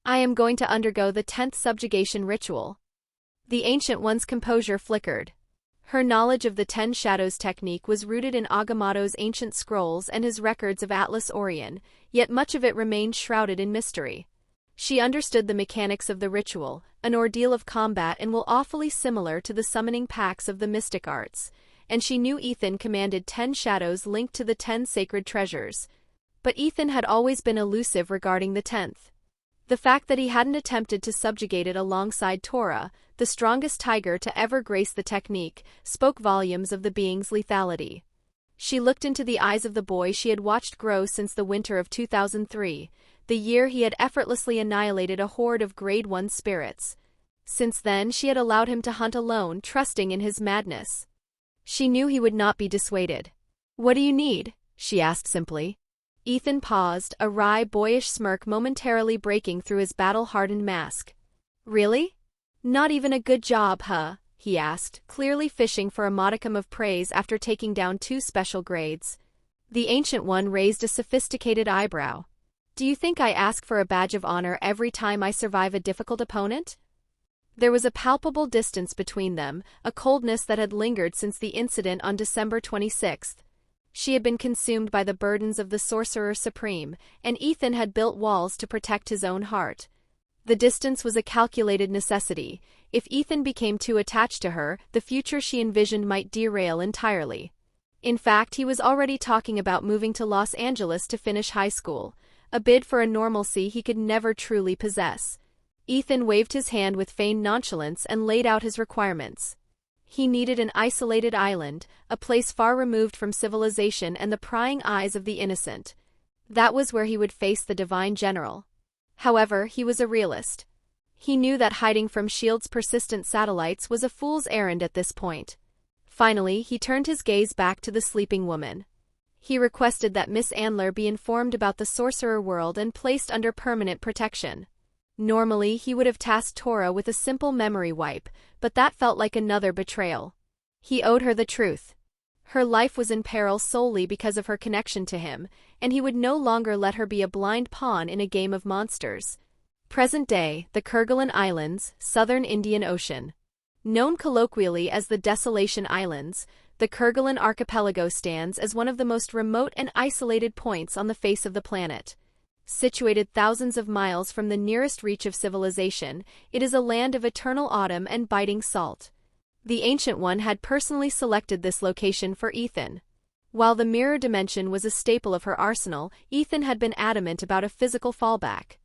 "I am going to undergo the 10th subjugation ritual." The Ancient One's composure flickered. Her knowledge of the 10 Shadows technique was rooted in Agamotto's ancient scrolls and his records of Atlas Orion, yet much of it remained shrouded in mystery. She understood the mechanics of the ritual, an ordeal of combat and will awfully similar to the summoning pacts of the mystic arts, and she knew Ethan commanded 10 shadows linked to the 10 sacred treasures. But Ethan had always been elusive regarding the 10th. The fact that he hadn't attempted to subjugate it alongside Tora, the strongest tiger to ever grace the technique, spoke volumes of the being's lethality. She looked into the eyes of the boy she had watched grow since the winter of 2003, the year he had effortlessly annihilated a horde of Grade 1 spirits. Since then she had allowed him to hunt alone, trusting in his madness. She knew he would not be dissuaded. "What do you need?" she asked simply. Ethan paused, a wry, boyish smirk momentarily breaking through his battle-hardened mask. "Really? Not even a good job, huh?" he asked, clearly fishing for a modicum of praise after taking down 2 special grades. The Ancient One raised a sophisticated eyebrow. "Do you think I ask for a badge of honor every time I survive a difficult opponent?" There was a palpable distance between them, a coldness that had lingered since the incident on December 26th. She had been consumed by the burdens of the Sorcerer Supreme, and Ethan had built walls to protect his own heart. The distance was a calculated necessity. If Ethan became too attached to her, the future she envisioned might derail entirely. In fact, he was already talking about moving to Los Angeles to finish high school, a bid for a normalcy he could never truly possess. Ethan waved his hand with feigned nonchalance and laid out his requirements. He needed an isolated island, a place far removed from civilization and the prying eyes of the innocent. That was where he would face the Divine General. However, he was a realist. He knew that hiding from S.H.I.E.L.D.'s persistent satellites was a fool's errand at this point. Finally, he turned his gaze back to the sleeping woman. He requested that Miss Anler be informed about the sorcerer world and placed under permanent protection. Normally, he would have tasked Tora with a simple memory wipe, but that felt like another betrayal. He owed her the truth. Her life was in peril solely because of her connection to him, and he would no longer let her be a blind pawn in a game of monsters. Present day, the Kerguelen Islands, southern Indian Ocean. Known colloquially as the Desolation Islands, the Kerguelen Archipelago stands as one of the most remote and isolated points on the face of the planet. Situated thousands of miles from the nearest reach of civilization, it is a land of eternal autumn and biting salt. The Ancient One had personally selected this location for Ethan. While the mirror dimension was a staple of her arsenal, Ethan had been adamant about a physical fallback.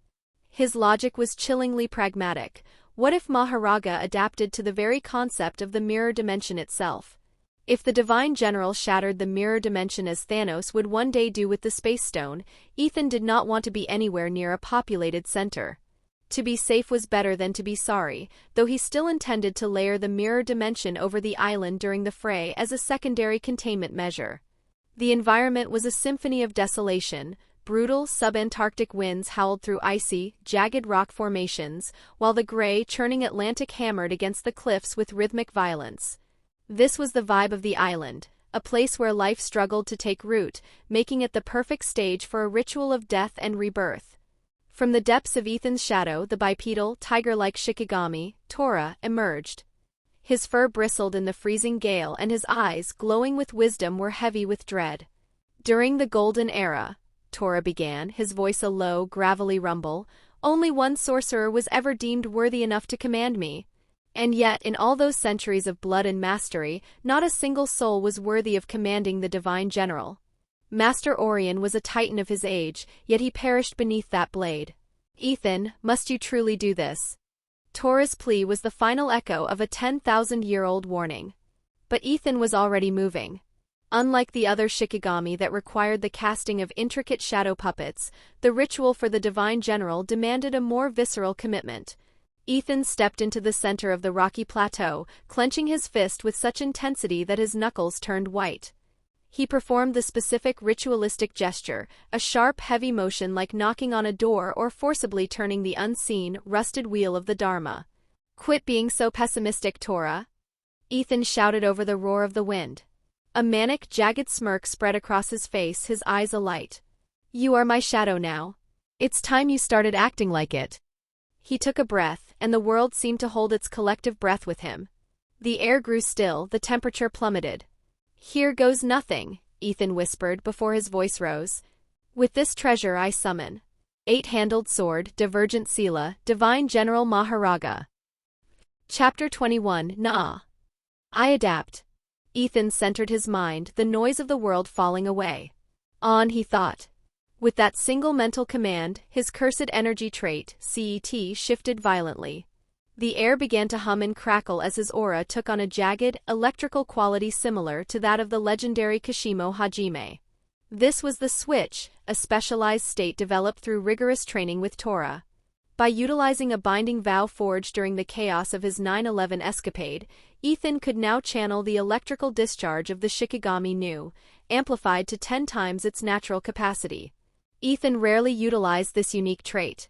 His logic was chillingly pragmatic. What if Maharaga adapted to the very concept of the mirror dimension itself? If the Divine General shattered the mirror dimension as Thanos would one day do with the Space Stone, Ethan did not want to be anywhere near a populated center. To be safe was better than to be sorry, though he still intended to layer the mirror dimension over the island during the fray as a secondary containment measure. The environment was a symphony of desolation. Brutal subantarctic winds howled through icy, jagged rock formations, while the gray, churning Atlantic hammered against the cliffs with rhythmic violence. This was the vibe of the island, a place where life struggled to take root, making it the perfect stage for a ritual of death and rebirth. From the depths of Ethan's shadow, the bipedal, tiger-like Shikigami, Tora, emerged. His fur bristled in the freezing gale and his eyes, glowing with wisdom, were heavy with dread. "During the Golden Era," Tora began, his voice a low, gravelly rumble, "only one sorcerer was ever deemed worthy enough to command me. And yet, in all those centuries of blood and mastery, not a single soul was worthy of commanding the Divine General. Master Orion was a titan of his age, yet he perished beneath that blade. Ethan, must you truly do this?" Tora's plea was the final echo of a 10,000-year-old warning. But Ethan was already moving. Unlike the other Shikigami that required the casting of intricate shadow puppets, the ritual for the Divine General demanded a more visceral commitment. Ethan stepped into the center of the rocky plateau, clenching his fist with such intensity that his knuckles turned white. He performed the specific ritualistic gesture, a sharp, heavy motion like knocking on a door or forcibly turning the unseen, rusted wheel of the Dharma. "Quit being so pessimistic, Tora," Ethan shouted over the roar of the wind. A manic, jagged smirk spread across his face, his eyes alight. "You are my shadow now. It's time you started acting like it." He took a breath, and the world seemed to hold its collective breath with him. The air grew still, the temperature plummeted. "Here goes nothing," Ethan whispered before his voice rose. "With this treasure I summon." Eight-handled sword, Divergent Sila, Divine General Maharaga. Chapter 21, Nah. I adapt. Ethan centered his mind, the noise of the world falling away. On, he thought. With that single mental command, his cursed energy trait, CET, shifted violently. The air began to hum and crackle as his aura took on a jagged, electrical quality similar to that of the legendary Kashimo Hajime. This was the switch, a specialized state developed through rigorous training with Tora. By utilizing a binding vow forged during the chaos of his 9/11 escapade, Ethan could now channel the electrical discharge of the Shikigami Nu, amplified to 10 times its natural capacity. Ethan rarely utilized this unique trait.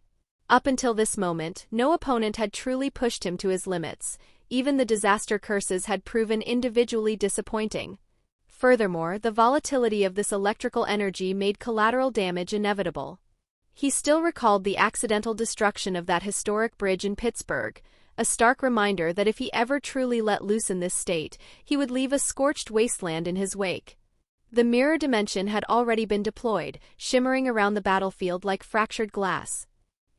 Up until this moment, no opponent had truly pushed him to his limits. Even the disaster curses had proven individually disappointing. Furthermore, the volatility of this electrical energy made collateral damage inevitable. He still recalled the accidental destruction of that historic bridge in Pittsburgh, a stark reminder that if he ever truly let loose in this state, he would leave a scorched wasteland in his wake. The mirror dimension had already been deployed, shimmering around the battlefield like fractured glass.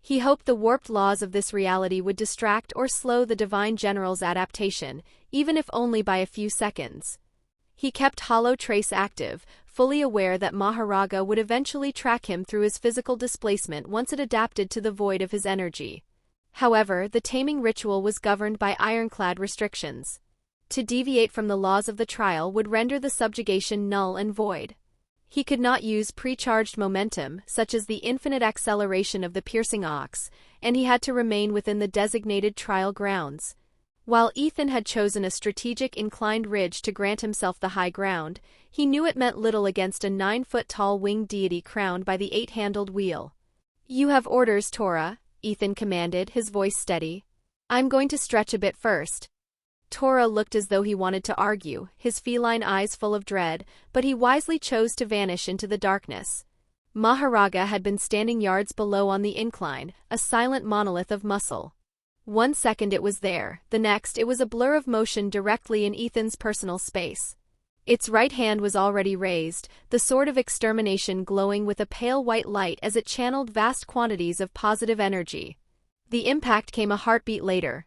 He hoped the warped laws of this reality would distract or slow the Divine General's adaptation, even if only by a few seconds. He kept Hollow Trace active, fully aware that Maharaga would eventually track him through his physical displacement once it adapted to the void of his energy. However, the taming ritual was governed by ironclad restrictions. To deviate from the laws of the trial would render the subjugation null and void. He could not use pre-charged momentum, such as the infinite acceleration of the piercing ox, and he had to remain within the designated trial grounds. While Ethan had chosen a strategic inclined ridge to grant himself the high ground, he knew it meant little against a 9-foot-tall winged deity crowned by the 8-handled wheel. "You have orders, Tora," Ethan commanded, his voice steady. "I'm going to stretch a bit first." Tora looked as though he wanted to argue, his feline eyes full of dread, but he wisely chose to vanish into the darkness. Maharaga had been standing yards below on the incline, a silent monolith of muscle. 1 second it was there, the next it was a blur of motion directly in Ethan's personal space. Its right hand was already raised, the sword of extermination glowing with a pale white light as it channeled vast quantities of positive energy. The impact came a heartbeat later.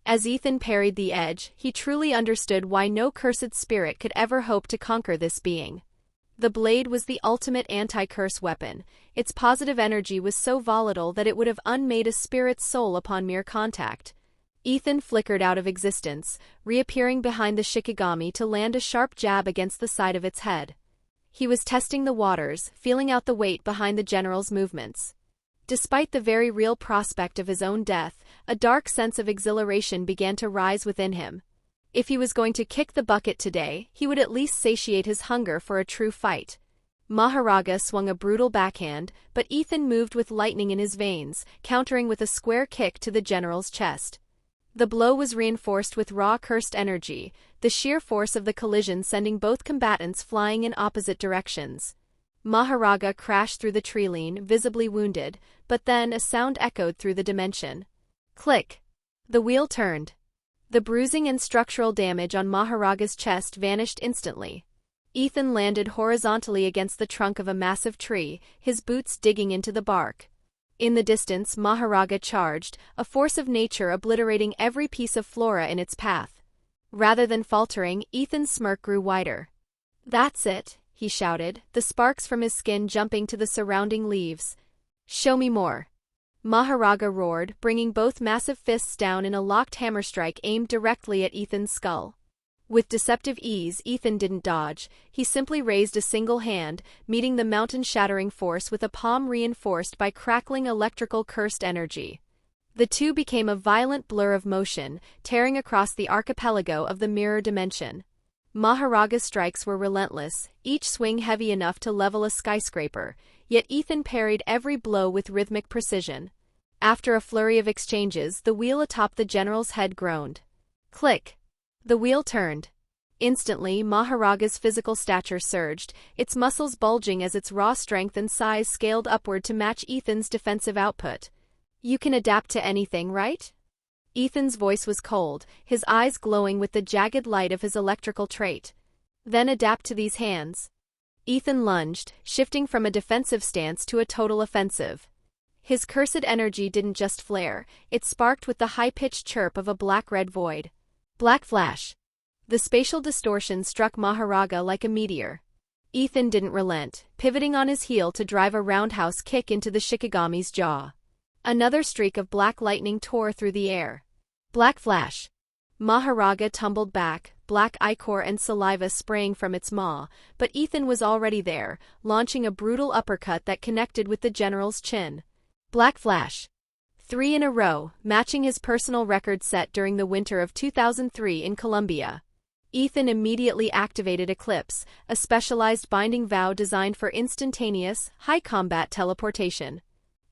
As Ethan parried the edge, he truly understood why no cursed spirit could ever hope to conquer this being. The blade was the ultimate anti-curse weapon. Its positive energy was so volatile that it would have unmade a spirit's soul upon mere contact. Ethan flickered out of existence, reappearing behind the Shikigami to land a sharp jab against the side of its head. He was testing the waters, feeling out the weight behind the general's movements. Despite the very real prospect of his own death, a dark sense of exhilaration began to rise within him. If he was going to kick the bucket today, he would at least satiate his hunger for a true fight. Maharaga swung a brutal backhand, but Ethan moved with lightning in his veins, countering with a square kick to the general's chest. The blow was reinforced with raw cursed energy, the sheer force of the collision sending both combatants flying in opposite directions. Maharaga crashed through the treeline, visibly wounded, but then a sound echoed through the dimension. Click! The wheel turned. The bruising and structural damage on Maharaga's chest vanished instantly. Ethan landed horizontally against the trunk of a massive tree, his boots digging into the bark. In the distance, Maharaga charged, a force of nature obliterating every piece of flora in its path. Rather than faltering, Ethan's smirk grew wider. "That's it," he shouted, the sparks from his skin jumping to the surrounding leaves. "Show me more." Maharaga roared, bringing both massive fists down in a locked hammer strike aimed directly at Ethan's skull. With deceptive ease, Ethan didn't dodge. He simply raised a single hand, meeting the mountain-shattering force with a palm reinforced by crackling electrical cursed energy. The two became a violent blur of motion, tearing across the archipelago of the mirror dimension. Maharaga's strikes were relentless, each swing heavy enough to level a skyscraper, yet Ethan parried every blow with rhythmic precision. After a flurry of exchanges, the wheel atop the general's head groaned. Click! The wheel turned. Instantly, Maharaga's physical stature surged, its muscles bulging as its raw strength and size scaled upward to match Ethan's defensive output. "You can adapt to anything, right?" Ethan's voice was cold, his eyes glowing with the jagged light of his electrical trait. "Then adapt to these hands." Ethan lunged, shifting from a defensive stance to a total offensive. His cursed energy didn't just flare, it sparked with the high-pitched chirp of a black-red void. Black flash. The spatial distortion struck Maharaga like a meteor. Ethan didn't relent, pivoting on his heel to drive a roundhouse kick into the Shikigami's jaw. Another streak of black lightning tore through the air. Black flash. Maharaga tumbled back, black ichor and saliva spraying from its maw, but Ethan was already there, launching a brutal uppercut that connected with the general's chin. Black flash. 3 in a row, matching his personal record set during the winter of 2003 in Colombia. Ethan immediately activated Eclipse, a specialized binding vow designed for instantaneous, high-combat teleportation.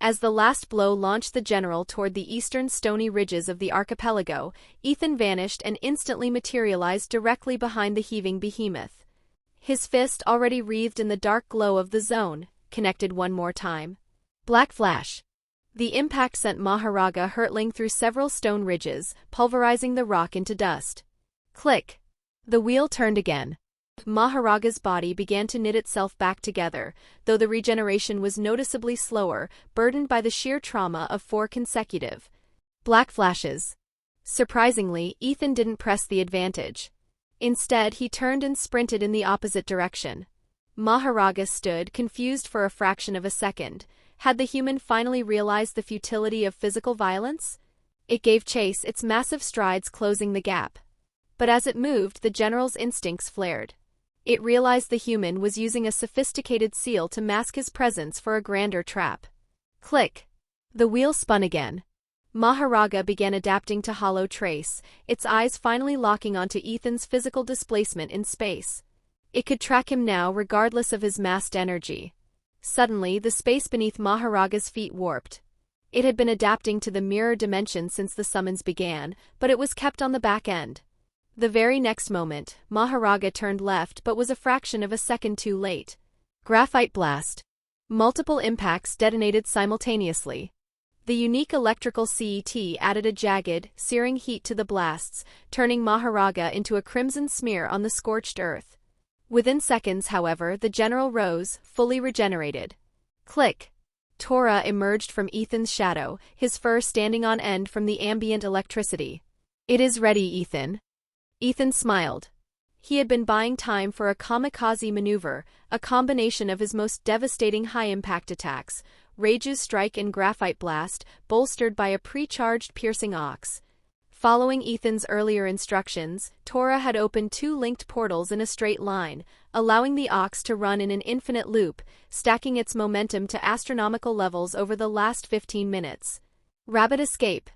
As the last blow launched the general toward the eastern stony ridges of the archipelago, Ethan vanished and instantly materialized directly behind the heaving behemoth. His fist, already wreathed in the dark glow of the zone, connected one more time. Black flash. The impact sent Maharaga hurtling through several stone ridges, pulverizing the rock into dust. Click. The wheel turned again. Maharaga's body began to knit itself back together, though the regeneration was noticeably slower, burdened by the sheer trauma of 4 consecutive black flashes. Surprisingly, Ethan didn't press the advantage. Instead, he turned and sprinted in the opposite direction. Maharaga stood, confused for a fraction of a second. Had the human finally realized the futility of physical violence? It gave chase, its massive strides closing the gap. But as it moved, the general's instincts flared. It realized the human was using a sophisticated seal to mask his presence for a grander trap. Click. The wheel spun again. Maharaga began adapting to Hollow Trace, its eyes finally locking onto Ethan's physical displacement in space. It could track him now regardless of his massed energy. Suddenly, the space beneath Maharaga's feet warped. It had been adapting to the mirror dimension since the summons began, but it was kept on the back end. The very next moment, Maharaga turned left but was a fraction of a second too late. Graphite blast. Multiple impacts detonated simultaneously. The unique electrical CET added a jagged, searing heat to the blasts, turning Maharaga into a crimson smear on the scorched earth. Within seconds, however, the general rose, fully regenerated. Click. Tora emerged from Ethan's shadow, his fur standing on end from the ambient electricity. It is ready, Ethan. Ethan smiled. He had been buying time for a kamikaze maneuver, a combination of his most devastating high-impact attacks, Reiju's strike and graphite blast, bolstered by a pre-charged piercing ox. Following Ethan's earlier instructions, Tora had opened 2 linked portals in a straight line, allowing the ox to run in an infinite loop, stacking its momentum to astronomical levels over the last 15 minutes. Rabbit escape.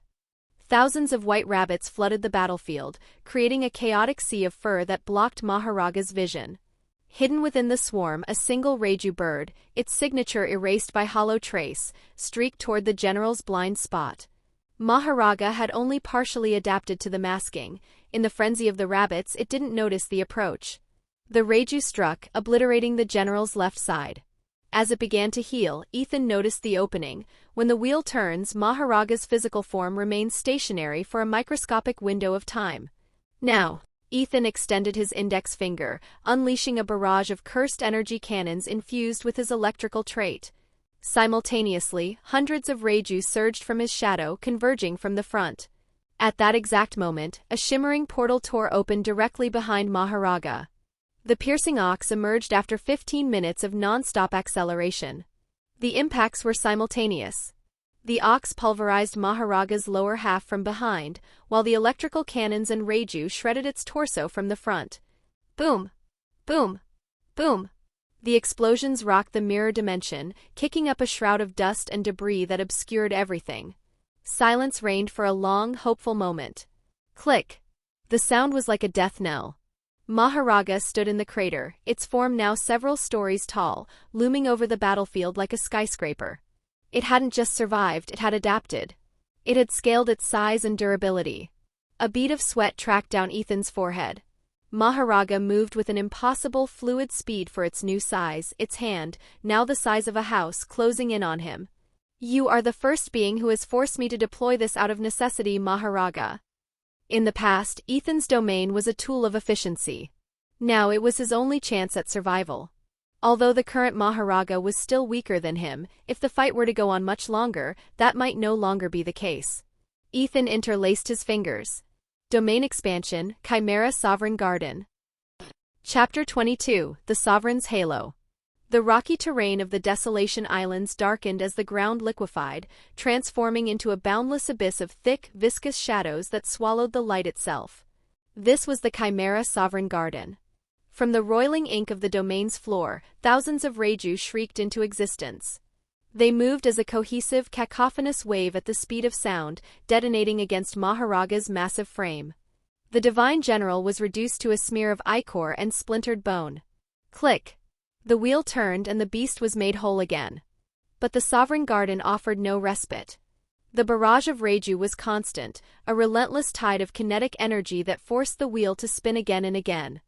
Thousands of white rabbits flooded the battlefield, creating a chaotic sea of fur that blocked Maharaga's vision. Hidden within the swarm, a single Reiju bird, its signature erased by Hollow Trace, streaked toward the general's blind spot. Maharaga had only partially adapted to the masking. In the frenzy of the rabbits, it didn't notice the approach. The Reiju struck, obliterating the general's left side. As it began to heal, Ethan noticed the opening. When the wheel turns, Maharaga's physical form remains stationary for a microscopic window of time. Now, Ethan extended his index finger, unleashing a barrage of cursed energy cannons infused with his electrical trait. Simultaneously, hundreds of Reiju surged from his shadow, converging from the front. At that exact moment, a shimmering portal tore open directly behind Maharaga. The piercing ox emerged after 15 minutes of non-stop acceleration. The impacts were simultaneous. The ox pulverized Maharaga's lower half from behind, while the electrical cannons and Reiju shredded its torso from the front. Boom! Boom! Boom! The explosions rocked the mirror dimension, kicking up a shroud of dust and debris that obscured everything. Silence reigned for a long, hopeful moment. Click! The sound was like a death knell. Maharaga stood in the crater, its form now several stories tall, looming over the battlefield like a skyscraper. It hadn't just survived, it had adapted. It had scaled its size and durability. A bead of sweat tracked down Ethan's forehead. Maharaga moved with an impossible fluid speed for its new size, its hand, now the size of a house, closing in on him. You are the first being who has forced me to deploy this out of necessity, Maharaga. In the past, Ethan's domain was a tool of efficiency. Now it was his only chance at survival. Although the current Maharaga was still weaker than him, if the fight were to go on much longer, that might no longer be the case. Ethan interlaced his fingers. Domain expansion, Chimera Sovereign Garden. Chapter 22, The Sovereign's Halo. The rocky terrain of the Desolation Islands darkened as the ground liquefied, transforming into a boundless abyss of thick, viscous shadows that swallowed the light itself. This was the Chimera Sovereign Garden. From the roiling ink of the domain's floor, thousands of Reiju shrieked into existence. They moved as a cohesive, cacophonous wave at the speed of sound, detonating against Maharaga's massive frame. The divine general was reduced to a smear of ichor and splintered bone. Click! The wheel turned and the beast was made whole again. But the Sovereign Garden offered no respite. The barrage of Reiju was constant, a relentless tide of kinetic energy that forced the wheel to spin again and again.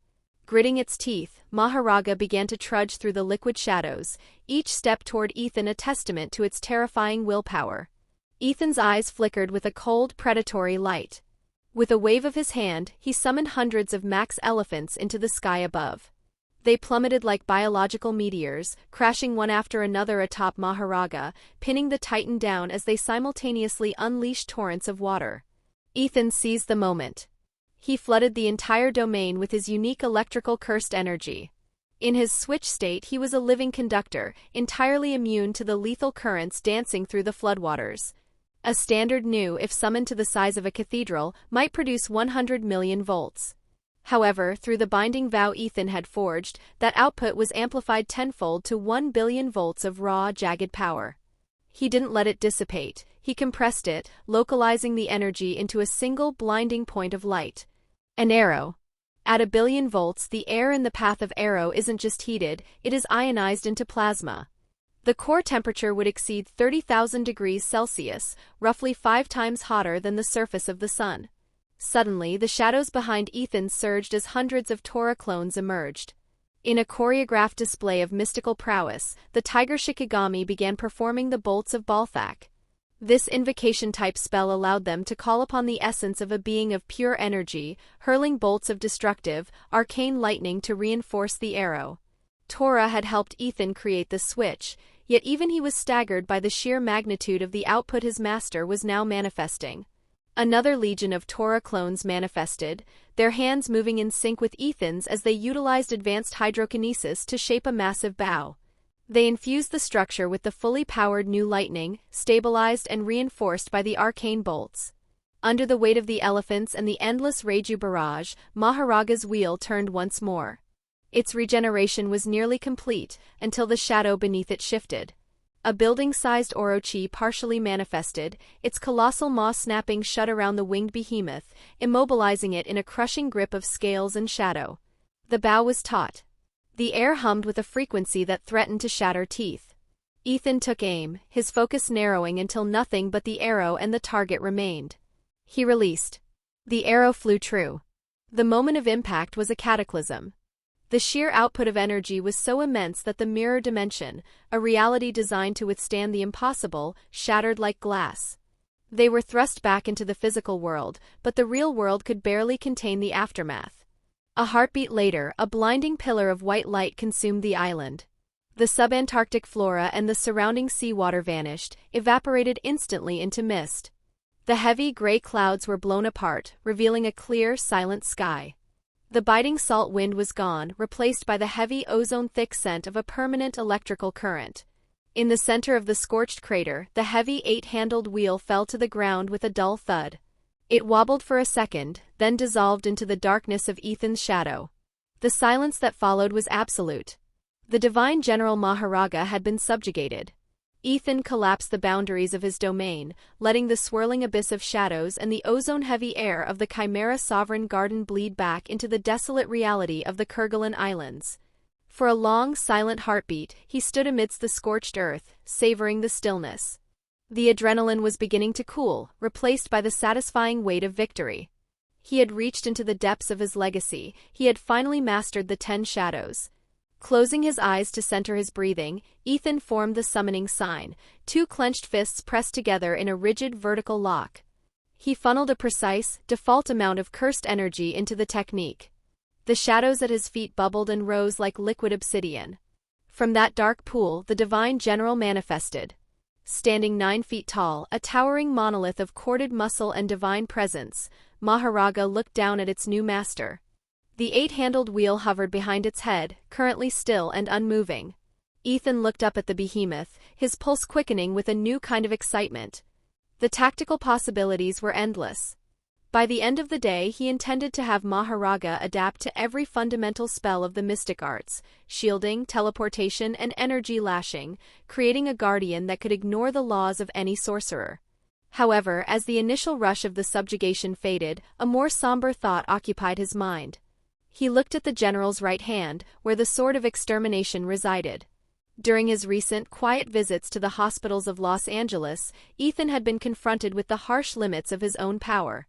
Gritting its teeth, Maharaga began to trudge through the liquid shadows, each step toward Ethan a testament to its terrifying willpower. Ethan's eyes flickered with a cold, predatory light. With a wave of his hand, he summoned hundreds of max elephants into the sky above. They plummeted like biological meteors, crashing one after another atop Maharaga, pinning the Titan down as they simultaneously unleashed torrents of water. Ethan seized the moment. He flooded the entire domain with his unique electrical cursed energy. In his switch state he was a living conductor, entirely immune to the lethal currents dancing through the floodwaters. A standard Nu, if summoned to the size of a cathedral, might produce 100 million volts. However, through the binding vow Ethan had forged, that output was amplified tenfold to 1 billion volts of raw, jagged power. He didn't let it dissipate. He compressed it, localizing the energy into a single blinding point of light. An arrow. At 1 billion volts, the air in the path of arrow isn't just heated, it is ionized into plasma. The core temperature would exceed 30,000 degrees Celsius, roughly 5 times hotter than the surface of the sun. Suddenly, the shadows behind Ethan surged as hundreds of Tora clones emerged. In a choreographed display of mystical prowess, the Tiger Shikigami began performing the bolts of Balthak. This invocation-type spell allowed them to call upon the essence of a being of pure energy, hurling bolts of destructive, arcane lightning to reinforce the arrow. Tora had helped Ethan create the switch, yet even he was staggered by the sheer magnitude of the output his master was now manifesting. Another legion of Tora clones manifested, their hands moving in sync with Ethan's as they utilized advanced hydrokinesis to shape a massive bow. They infused the structure with the fully powered new lightning, stabilized and reinforced by the arcane bolts. Under the weight of the elephants and the endless Reiju barrage, Maharaga's wheel turned once more. Its regeneration was nearly complete, until the shadow beneath it shifted. A building-sized Orochi partially manifested, its colossal maw snapping shut around the winged behemoth, immobilizing it in a crushing grip of scales and shadow. The bow was taut. The air hummed with a frequency that threatened to shatter teeth. Ethan took aim, his focus narrowing until nothing but the arrow and the target remained. He released. The arrow flew true. The moment of impact was a cataclysm. The sheer output of energy was so immense that the mirror dimension, a reality designed to withstand the impossible, shattered like glass. They were thrust back into the physical world, but the real world could barely contain the aftermath. A heartbeat later, a blinding pillar of white light consumed the island. The subantarctic flora and the surrounding seawater vanished, evaporated instantly into mist. The heavy gray clouds were blown apart, revealing a clear, silent sky. The biting salt wind was gone, replaced by the heavy ozone-thick scent of a permanent electrical current. In the center of the scorched crater, the heavy 8-handled wheel fell to the ground with a dull thud. It wobbled for a second, then dissolved into the darkness of Ethan's shadow. The silence that followed was absolute. The divine General Maharaga had been subjugated. Ethan collapsed the boundaries of his domain, letting the swirling abyss of shadows and the ozone-heavy air of the Chimera Sovereign Garden bleed back into the desolate reality of the Kerguelen Islands. For a long, silent heartbeat, he stood amidst the scorched earth, savoring the stillness. The adrenaline was beginning to cool, replaced by the satisfying weight of victory. He had reached into the depths of his legacy, he had finally mastered the 10 shadows. Closing his eyes to center his breathing, Ethan formed the summoning sign, 2 clenched fists pressed together in a rigid vertical lock. He funneled a precise, default amount of cursed energy into the technique. The shadows at his feet bubbled and rose like liquid obsidian. From that dark pool, the divine general manifested. Standing 9 feet tall, a towering monolith of corded muscle and divine presence, Maharaga looked down at its new master. The 8-handled wheel hovered behind its head, currently still and unmoving. Ethan looked up at the behemoth, his pulse quickening with a new kind of excitement. The tactical possibilities were endless. By the end of the day, he intended to have Maharaga adapt to every fundamental spell of the mystic arts, shielding, teleportation, and energy lashing, creating a guardian that could ignore the laws of any sorcerer. However, as the initial rush of the subjugation faded, a more somber thought occupied his mind. He looked at the general's right hand, where the sword of extermination resided. During his recent, quiet visits to the hospitals of Los Angeles, Ethan had been confronted with the harsh limits of his own power.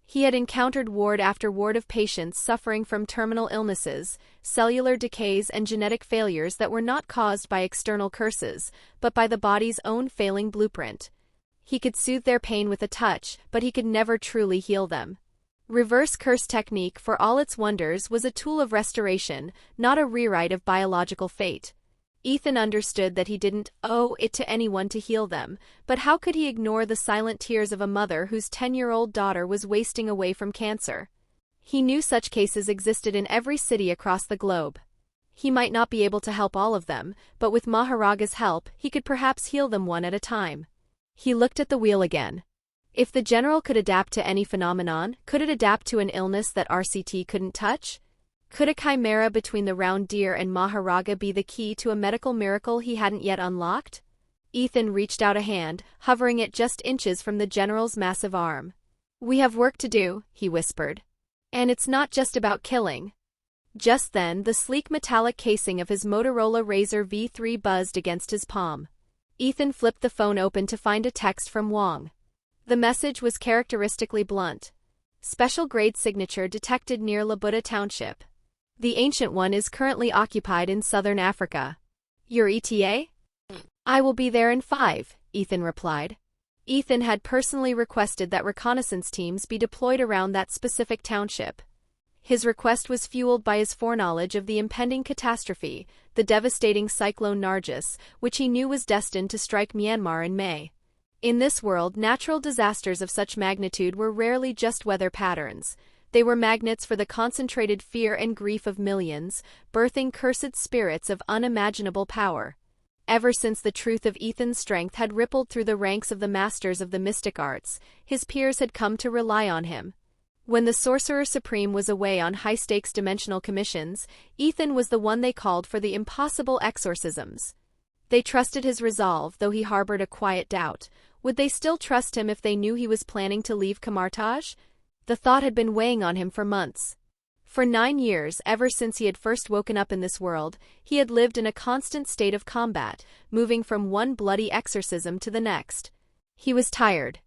He had encountered ward after ward of patients suffering from terminal illnesses, cellular decays and genetic failures that were not caused by external curses, but by the body's own failing blueprint. He could soothe their pain with a touch, but he could never truly heal them. Reverse curse technique, for all its wonders, was a tool of restoration, not a rewrite of biological fate. Ethan understood that he didn't owe it to anyone to heal them, but how could he ignore the silent tears of a mother whose 10-year-old daughter was wasting away from cancer? He knew such cases existed in every city across the globe. He might not be able to help all of them, but with Maharaga's help, he could perhaps heal them one at a time. He looked at the wheel again. If the general could adapt to any phenomenon, could it adapt to an illness that RCT couldn't touch? Could a chimera between the round deer and Maharaga be the key to a medical miracle he hadn't yet unlocked? Ethan reached out a hand, hovering it just inches from the general's massive arm. "We have work to do," he whispered. "And it's not just about killing." Just then, the sleek metallic casing of his Motorola Razr V3 buzzed against his palm. Ethan flipped the phone open to find a text from Wong. The message was characteristically blunt. "Special grade signature detected near Labuda Township. The Ancient One is currently occupied in southern Africa. Your ETA?" "I will be there in 5, Ethan replied. Ethan had personally requested that reconnaissance teams be deployed around that specific township. His request was fueled by his foreknowledge of the impending catastrophe, the devastating Cyclone Nargis, which he knew was destined to strike Myanmar in May. In this world, natural disasters of such magnitude were rarely just weather patterns. They were magnets for the concentrated fear and grief of millions, birthing cursed spirits of unimaginable power. Ever since the truth of Ethan's strength had rippled through the ranks of the masters of the mystic arts, his peers had come to rely on him. When the Sorcerer Supreme was away on high-stakes dimensional commissions, Ethan was the one they called for the impossible exorcisms. They trusted his resolve, though he harbored a quiet doubt. Would they still trust him if they knew he was planning to leave Kamartaj? The thought had been weighing on him for months. For 9 years, ever since he had first woken up in this world, he had lived in a constant state of combat, moving from one bloody exorcism to the next. He was tired.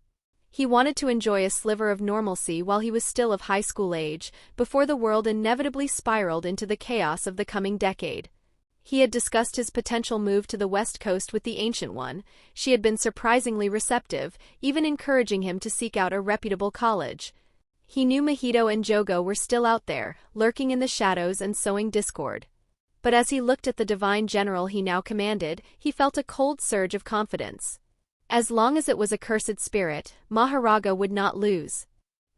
He wanted to enjoy a sliver of normalcy while he was still of high school age, before the world inevitably spiraled into the chaos of the coming decade. He had discussed his potential move to the West Coast with the Ancient One. She had been surprisingly receptive, even encouraging him to seek out a reputable college. He knew Mahito and Jogo were still out there, lurking in the shadows and sowing discord. But as he looked at the divine general he now commanded, he felt a cold surge of confidence. As long as it was a cursed spirit, Maharaga would not lose.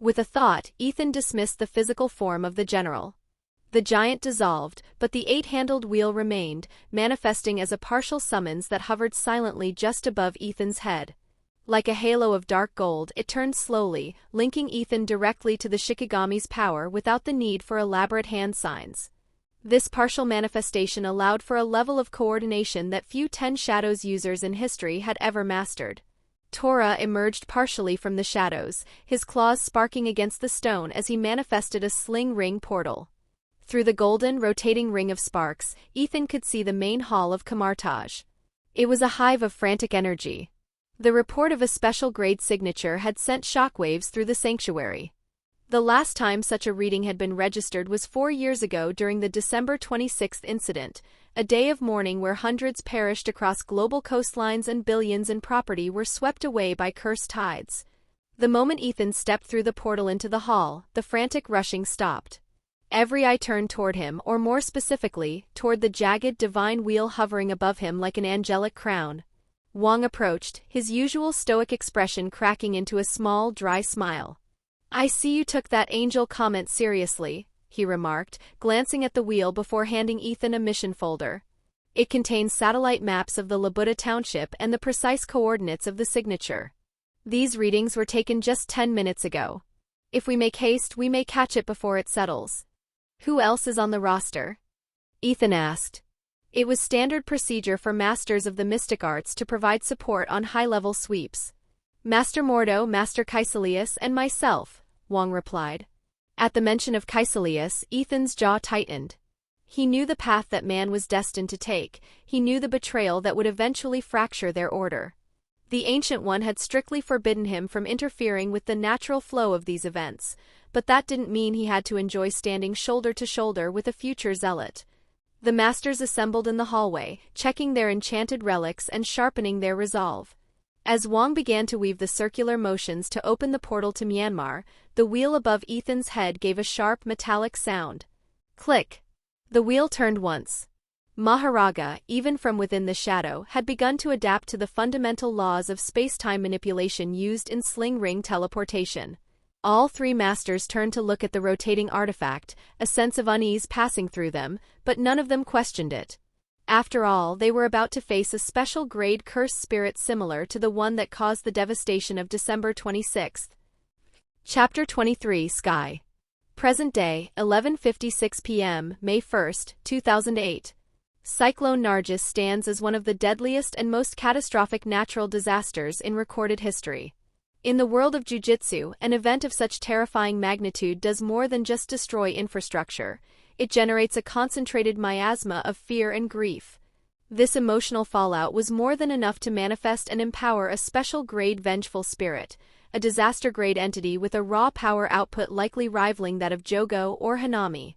With a thought, Ethan dismissed the physical form of the general. The giant dissolved, but the 8-handled wheel remained, manifesting as a partial summons that hovered silently just above Ethan's head. Like a halo of dark gold, it turned slowly, linking Ethan directly to the Shikigami's power without the need for elaborate hand signs. This partial manifestation allowed for a level of coordination that few 10 Shadows users in history had ever mastered. Tora emerged partially from the shadows, his claws sparking against the stone as he manifested a sling ring portal. Through the golden, rotating ring of sparks, Ethan could see the main hall of Kamartaj. It was a hive of frantic energy. The report of a special grade signature had sent shockwaves through the sanctuary. The last time such a reading had been registered was 4 years ago during the December 26th incident, a day of mourning where hundreds perished across global coastlines and billions in property were swept away by cursed tides. The moment Ethan stepped through the portal into the hall, the frantic rushing stopped. Every eye turned toward him, or more specifically, toward the jagged divine wheel hovering above him like an angelic crown. Wong approached, his usual stoic expression cracking into a small, dry smile. "I see you took that angel comment seriously," he remarked, glancing at the wheel before handing Ethan a mission folder. It contains satellite maps of the Labuda Township and the precise coordinates of the signature. "These readings were taken just 10 minutes ago. If we make haste, we may catch it before it settles." "Who else is on the roster?" Ethan asked. It was standard procedure for masters of the mystic arts to provide support on high-level sweeps. "Master Mordo, Master Caecilius, and myself," Wong replied. At the mention of Caecilius, Ethan's jaw tightened. He knew the path that man was destined to take, he knew the betrayal that would eventually fracture their order. The Ancient One had strictly forbidden him from interfering with the natural flow of these events, but that didn't mean he had to enjoy standing shoulder to shoulder with a future zealot. The masters assembled in the hallway, checking their enchanted relics and sharpening their resolve. As Wong began to weave the circular motions to open the portal to Myanmar, the wheel above Ethan's head gave a sharp metallic sound. Click! The wheel turned once. Maharaga, even from within the shadow, had begun to adapt to the fundamental laws of space-time manipulation used in sling ring teleportation. All three masters turned to look at the rotating artifact, a sense of unease passing through them, but none of them questioned it. After all, they were about to face a special-grade cursed spirit similar to the one that caused the devastation of December 26th. Chapter 23 Sky. Present day, 11:56 p.m., May 1, 2008. Cyclone Nargis stands as one of the deadliest and most catastrophic natural disasters in recorded history. In the world of jiu-jitsu, an event of such terrifying magnitude does more than just destroy infrastructure. It generates a concentrated miasma of fear and grief. This emotional fallout was more than enough to manifest and empower a special-grade vengeful spirit, a disaster-grade entity with a raw power output likely rivaling that of Jogo or Hanami.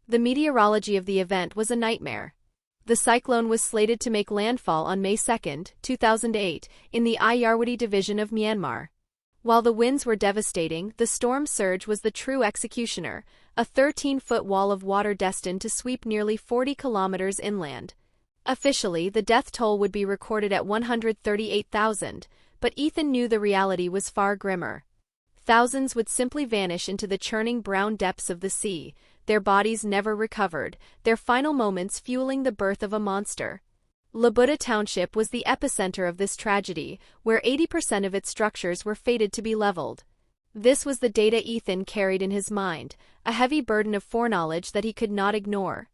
The meteorology of the event was a nightmare. The cyclone was slated to make landfall on May 2, 2008, in the Irrawaddy division of Myanmar. While the winds were devastating, the storm surge was the true executioner, a 13-foot wall of water destined to sweep nearly 40 kilometers inland. Officially, the death toll would be recorded at 138,000, but Ethan knew the reality was far grimmer. Thousands would simply vanish into the churning brown depths of the sea, their bodies never recovered, their final moments fueling the birth of a monster. Labuda Township was the epicenter of this tragedy, where 80% of its structures were fated to be leveled. This was the data Ethan carried in his mind, a heavy burden of foreknowledge that he could not ignore.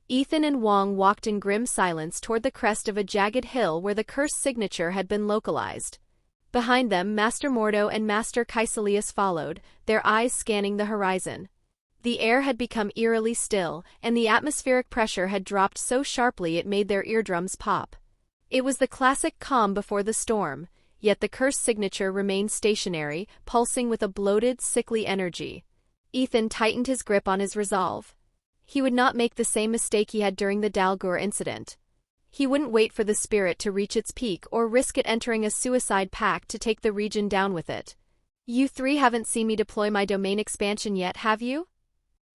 Ethan and Wong walked in grim silence toward the crest of a jagged hill where the cursed signature had been localized. Behind them, Master Mordo and Master Caecilius followed, their eyes scanning the horizon. The air had become eerily still, and the atmospheric pressure had dropped so sharply it made their eardrums pop. It was the classic calm before the storm, yet the cursed signature remained stationary, pulsing with a bloated, sickly energy. Ethan tightened his grip on his resolve. He would not make the same mistake he had during the Dalgur incident. He wouldn't wait for the spirit to reach its peak or risk it entering a suicide pact to take the region down with it. "You three haven't seen me deploy my domain expansion yet, have you?"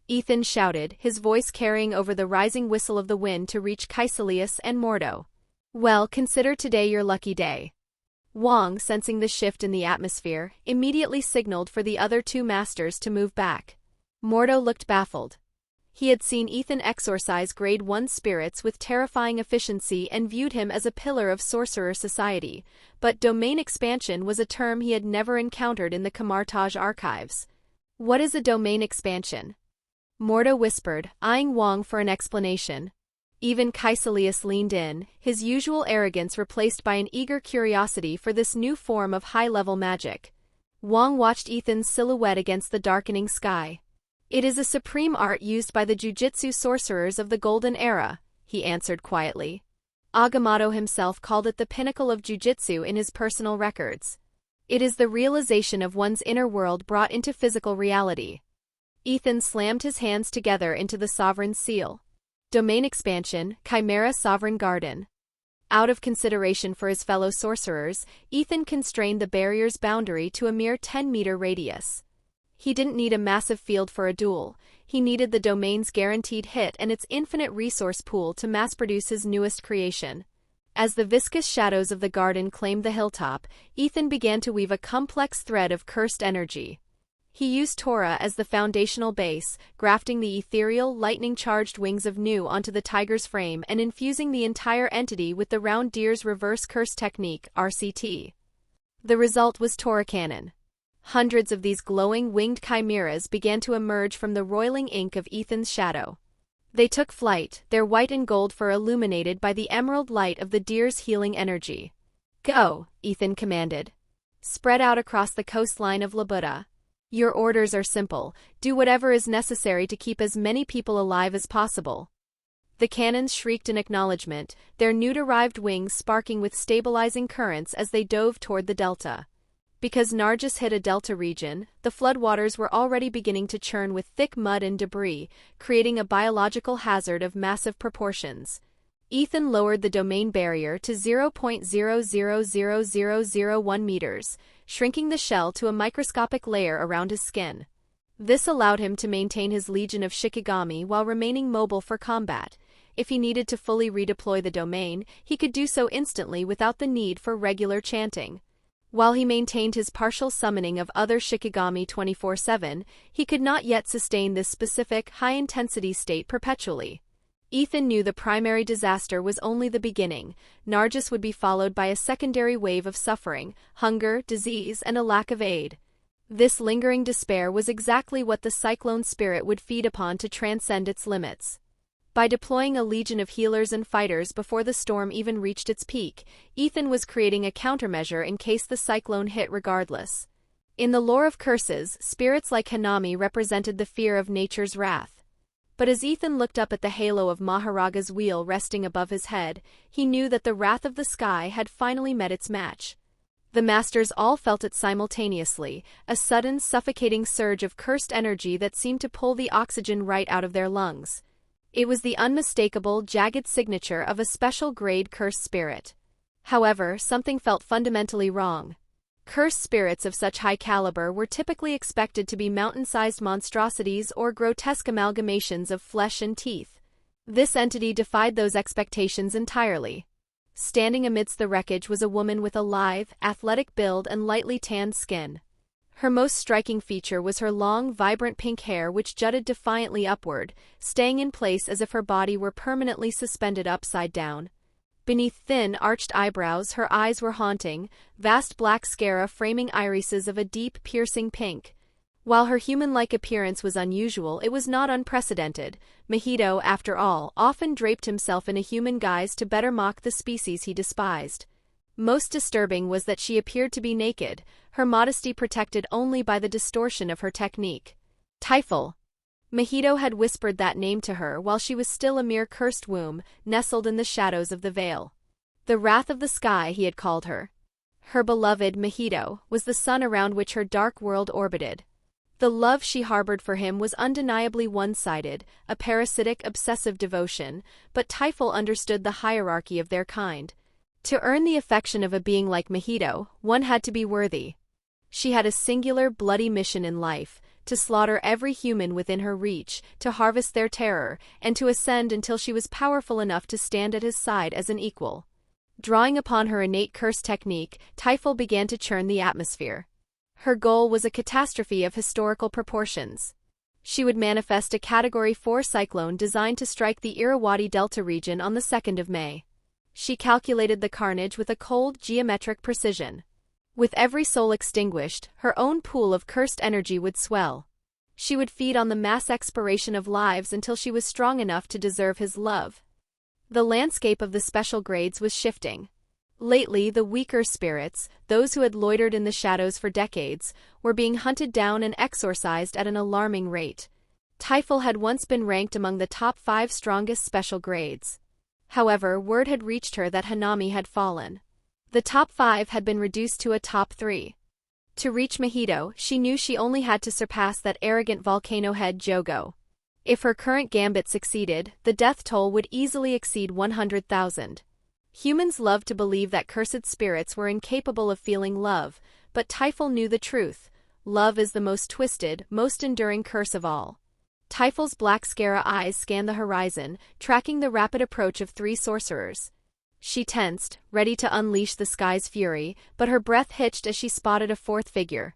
Ethan shouted, his voice carrying over the rising whistle of the wind to reach Caecilius and Mordo. "Well, consider today your lucky day." Wong, sensing the shift in the atmosphere, immediately signaled for the other two masters to move back. Mordo looked baffled. He had seen Ethan exorcise Grade 1 spirits with terrifying efficiency and viewed him as a pillar of sorcerer society, but domain expansion was a term he had never encountered in the Kamartaj archives. "What is a domain expansion?" Mordo whispered, eyeing Wong for an explanation. Even Caecilius leaned in, his usual arrogance replaced by an eager curiosity for this new form of high-level magic. Wong watched Ethan's silhouette against the darkening sky. "It is a supreme art used by the jiu-jitsu sorcerers of the Golden Era," he answered quietly. Agamotto himself called it the pinnacle of jiu-jitsu in his personal records. It is the realization of one's inner world brought into physical reality. Ethan slammed his hands together into the Sovereign's seal. Domain expansion, Chimera Sovereign Garden. Out of consideration for his fellow sorcerers, Ethan constrained the barrier's boundary to a mere 10-meter radius. He didn't need a massive field for a duel. He needed the domain's guaranteed hit and its infinite resource pool to mass-produce his newest creation. As the viscous shadows of the garden claimed the hilltop, Ethan began to weave a complex thread of cursed energy. He used Tora as the foundational base, grafting the ethereal, lightning-charged wings of Nu onto the tiger's frame and infusing the entire entity with the round deer's reverse curse technique, RCT. The result was Tora Cannon. Hundreds of these glowing, winged chimeras began to emerge from the roiling ink of Ethan's shadow. They took flight, their white and gold fur illuminated by the emerald light of the deer's healing energy. "Go," Ethan commanded. "Spread out across the coastline of Labuda. Your orders are simple: do whatever is necessary to keep as many people alive as possible." The cannons shrieked in acknowledgement, their new-derived wings sparking with stabilizing currents as they dove toward the delta. Because Nargis hit a delta region, the floodwaters were already beginning to churn with thick mud and debris, creating a biological hazard of massive proportions. Ethan lowered the domain barrier to 0.000001 meters, shrinking the shell to a microscopic layer around his skin. This allowed him to maintain his legion of Shikigami while remaining mobile for combat. If he needed to fully redeploy the domain, he could do so instantly without the need for regular chanting. While he maintained his partial summoning of other Shikigami 24/7, he could not yet sustain this specific, high-intensity state perpetually. Ethan knew the primary disaster was only the beginning. Nargis would be followed by a secondary wave of suffering, hunger, disease, and a lack of aid. This lingering despair was exactly what the cyclone spirit would feed upon to transcend its limits. By deploying a legion of healers and fighters before the storm even reached its peak, Ethan was creating a countermeasure in case the cyclone hit regardless. In the lore of curses, spirits like Hanami represented the fear of nature's wrath. But as Ethan looked up at the halo of Maharaga's wheel resting above his head, he knew that the wrath of the sky had finally met its match. The masters all felt it simultaneously, a sudden, suffocating surge of cursed energy that seemed to pull the oxygen right out of their lungs. It was the unmistakable, jagged signature of a special-grade cursed spirit. However, something felt fundamentally wrong. Cursed spirits of such high caliber were typically expected to be mountain-sized monstrosities or grotesque amalgamations of flesh and teeth. This entity defied those expectations entirely. Standing amidst the wreckage was a woman with a lithe, athletic build and lightly tanned skin. Her most striking feature was her long, vibrant pink hair which jutted defiantly upward, staying in place as if her body were permanently suspended upside down. Beneath thin, arched eyebrows her eyes were haunting, vast black sclera framing irises of a deep, piercing pink. While her human-like appearance was unusual, it was not unprecedented. Mahito, after all, often draped himself in a human guise to better mock the species he despised. Most disturbing was that she appeared to be naked, her modesty protected only by the distortion of her technique. Typhal. Mahito had whispered that name to her while she was still a mere cursed womb, nestled in the shadows of the veil. The wrath of the sky, he had called her. Her beloved, Mahito, was the sun around which her dark world orbited. The love she harbored for him was undeniably one-sided, a parasitic, obsessive devotion, but Typhal understood the hierarchy of their kind. To earn the affection of a being like Mahito, one had to be worthy. She had a singular, bloody mission in life, to slaughter every human within her reach, to harvest their terror, and to ascend until she was powerful enough to stand at his side as an equal. Drawing upon her innate curse technique, Typhal began to churn the atmosphere. Her goal was a catastrophe of historical proportions. She would manifest a Category 4 cyclone designed to strike the Irrawaddy Delta region on the 2nd of May. She calculated the carnage with a cold, geometric precision. With every soul extinguished, her own pool of cursed energy would swell. She would feed on the mass expiration of lives until she was strong enough to deserve his love. The landscape of the special grades was shifting. Lately, the weaker spirits, those who had loitered in the shadows for decades, were being hunted down and exorcised at an alarming rate. Typhal had once been ranked among the top 5 strongest special grades. However, word had reached her that Hanami had fallen. The top 5 had been reduced to a top 3. To reach Mahito, she knew she only had to surpass that arrogant volcano head Jogo. If her current gambit succeeded, the death toll would easily exceed 100,000. Humans loved to believe that cursed spirits were incapable of feeling love, but Typhal knew the truth. love is the most twisted, most enduring curse of all. Typhal's black Scara eyes scanned the horizon, tracking the rapid approach of three sorcerers. She tensed, ready to unleash the sky's fury, but her breath hitched as she spotted a fourth figure.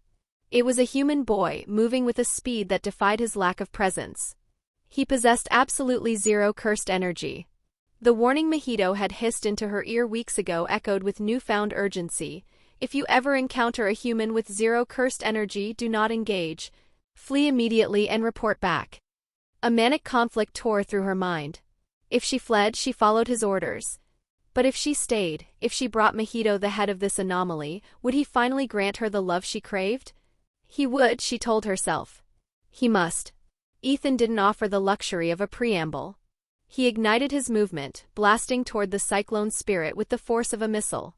It was a human boy, moving with a speed that defied his lack of presence. He possessed absolutely zero cursed energy. The warning mojito had hissed into her ear weeks ago echoed with newfound urgency. If you ever encounter a human with zero cursed energy, do not engage. Flee immediately and report back. A manic conflict tore through her mind. If she fled, she followed his orders. But if she stayed, if she brought Mojito the head of this anomaly, would he finally grant her the love she craved? He would, she told herself. He must. Ethan didn't offer the luxury of a preamble. He ignited his movement, blasting toward the cyclone spirit with the force of a missile.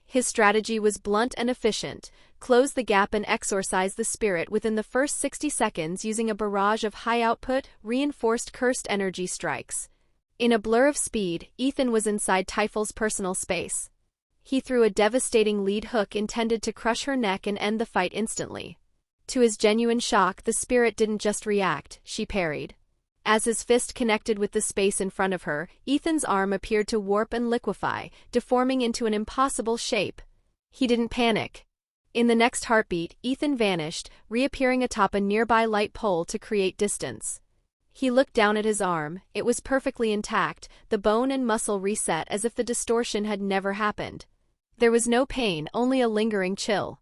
His strategy was blunt and efficient: close the gap and exorcise the spirit within the first 60 seconds using a barrage of high-output, reinforced cursed energy strikes. In a blur of speed, Ethan was inside Typhal's personal space. He threw a devastating lead hook intended to crush her neck and end the fight instantly. To his genuine shock, the spirit didn't just react, she parried. As his fist connected with the space in front of her, Ethan's arm appeared to warp and liquefy, deforming into an impossible shape. He didn't panic. In the next heartbeat, Ethan vanished, reappearing atop a nearby light pole to create distance. He looked down at his arm. It was perfectly intact, the bone and muscle reset as if the distortion had never happened. There was no pain, only a lingering chill.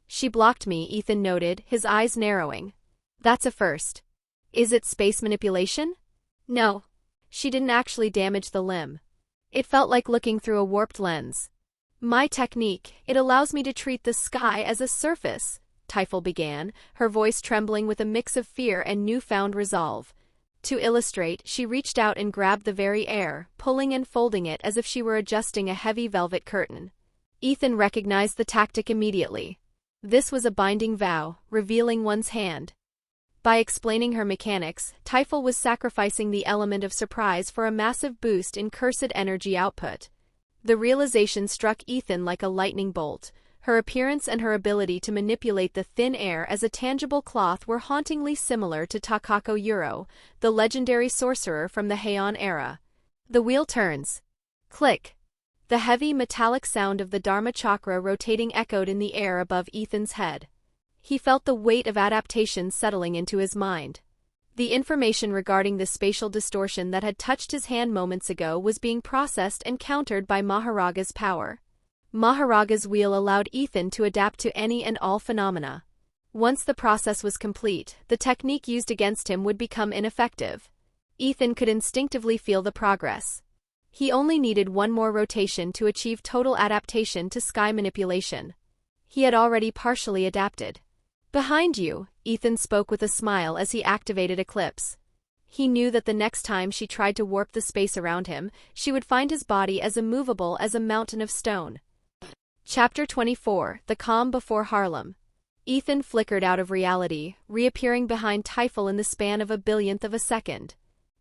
She blocked me, Ethan noted, his eyes narrowing. That's a first. Is it space manipulation? No. She didn't actually damage the limb. It felt like looking through a warped lens. My technique, it allows me to treat the sky as a surface, Typhal began, her voice trembling with a mix of fear and newfound resolve. To illustrate, she reached out and grabbed the very air, pulling and folding it as if she were adjusting a heavy velvet curtain. Ethan recognized the tactic immediately. This was a binding vow, revealing one's hand. By explaining her mechanics, Typhal was sacrificing the element of surprise for a massive boost in cursed energy output. The realization struck Ethan like a lightning bolt. Her appearance and her ability to manipulate the thin air as a tangible cloth were hauntingly similar to Takako Yuro, the legendary sorcerer from the Heian era. The wheel turns. Click. The heavy metallic sound of the Dharma chakra rotating echoed in the air above Ethan's head. He felt the weight of adaptation settling into his mind. The information regarding the spatial distortion that had touched his hand moments ago was being processed and countered by Maharaga's power. Maharaga's wheel allowed Ethan to adapt to any and all phenomena. Once the process was complete, the technique used against him would become ineffective. Ethan could instinctively feel the progress. He only needed one more rotation to achieve total adaptation to sky manipulation. He had already partially adapted. Behind you, Ethan spoke with a smile as he activated Eclipse. He knew that the next time she tried to warp the space around him, she would find his body as immovable as a mountain of stone. Chapter 24, The Calm Before Harlem. Ethan flickered out of reality, reappearing behind Typhal in the span of a billionth of a second.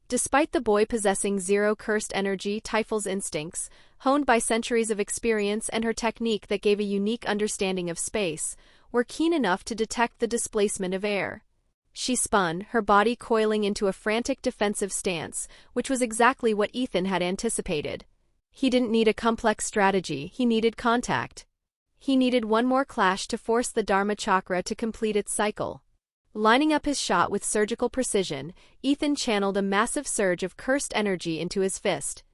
Despite the boy possessing zero cursed energy, Typhal's instincts, honed by centuries of experience and her technique that gave a unique understanding of space, were keen enough to detect the displacement of air. She spun, her body coiling into a frantic defensive stance, which was exactly what Ethan had anticipated. He didn't need a complex strategy, he needed contact. He needed one more clash to force the Dharma chakra to complete its cycle. Lining up his shot with surgical precision, Ethan channeled a massive surge of cursed energy into his fist.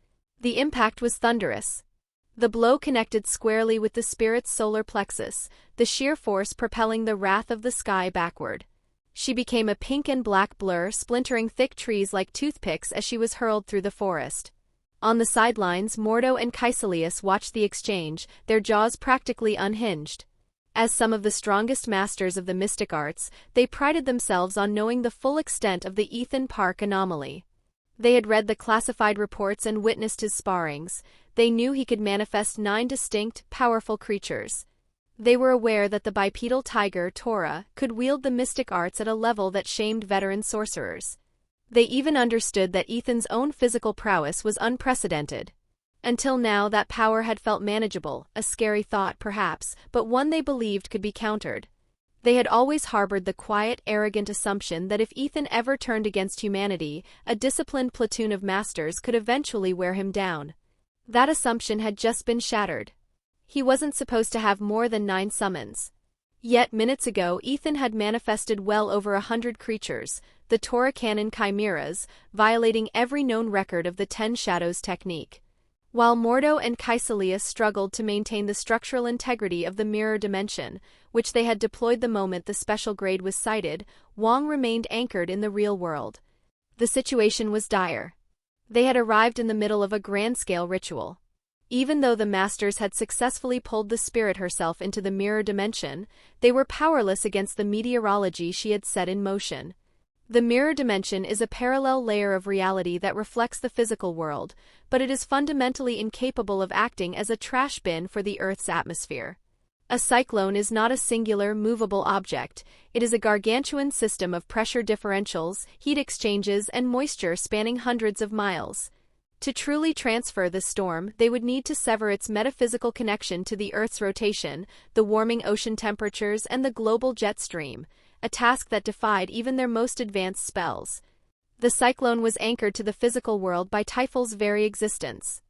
The impact was thunderous. The blow connected squarely with the spirit's solar plexus, the sheer force propelling the wrath of the sky backward. She became a pink and black blur, splintering thick trees like toothpicks as she was hurled through the forest. On the sidelines, Mordo and Caecilius watched the exchange, their jaws practically unhinged. As some of the strongest masters of the mystic arts, they prided themselves on knowing the full extent of the Ethan Park anomaly. They had read the classified reports and witnessed his sparrings. They knew he could manifest 9 distinct, powerful creatures. They were aware that the bipedal tiger, Tora, could wield the mystic arts at a level that shamed veteran sorcerers. They even understood that Ethan's own physical prowess was unprecedented. Until now, that power had felt manageable, a scary thought perhaps, but one they believed could be countered. They had always harbored the quiet, arrogant assumption that if Ethan ever turned against humanity, a disciplined platoon of masters could eventually wear him down. That assumption had just been shattered. He wasn't supposed to have more than 9 summons. Yet minutes ago Ethan had manifested well over 100 creatures, the Tora Cannon chimeras, violating every known record of the 10 Shadows technique. While Mordo and Caecilius struggled to maintain the structural integrity of the mirror dimension, which they had deployed the moment the special grade was sighted, Wong remained anchored in the real world. The situation was dire. They had arrived in the middle of a grand-scale ritual. Even though the masters had successfully pulled the spirit herself into the mirror dimension, they were powerless against the meteorology she had set in motion. The mirror dimension is a parallel layer of reality that reflects the physical world, but it is fundamentally incapable of acting as a trash bin for the Earth's atmosphere. A cyclone is not a singular, movable object, it is a gargantuan system of pressure differentials, heat exchanges, and moisture spanning hundreds of miles. To truly transfer the storm, they would need to sever its metaphysical connection to the Earth's rotation, the warming ocean temperatures, and the global jet stream, a task that defied even their most advanced spells. The cyclone was anchored to the physical world by Typhoon's very existence.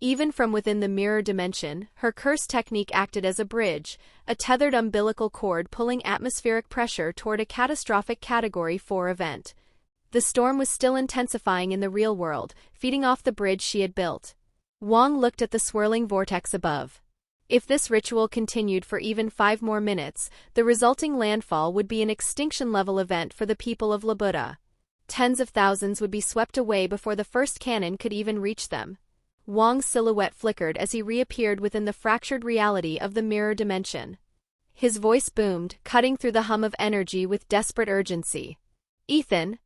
Even from within the mirror dimension, her curse technique acted as a bridge, a tethered umbilical cord pulling atmospheric pressure toward a catastrophic Category 4 event. The storm was still intensifying in the real world, feeding off the bridge she had built. Wong looked at the swirling vortex above. If this ritual continued for even 5 more minutes, the resulting landfall would be an extinction-level event for the people of Labuda. Tens of thousands would be swept away before the first cannon could even reach them. Wong's silhouette flickered as he reappeared within the fractured reality of the mirror dimension. His voice boomed, cutting through the hum of energy with desperate urgency. "Ethan,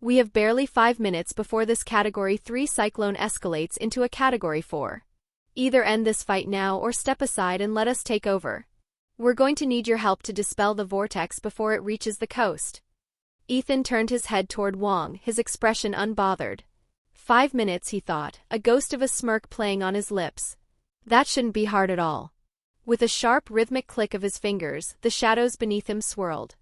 we have barely 5 minutes before this Category 3 cyclone escalates into a Category 4. Either end this fight now or step aside and let us take over. We're going to need your help to dispel the vortex before it reaches the coast." Ethan turned his head toward Wong, his expression unbothered. 5 minutes, he thought, a ghost of a smirk playing on his lips. That shouldn't be hard at all. With a sharp, rhythmic click of his fingers, the shadows beneath him swirled.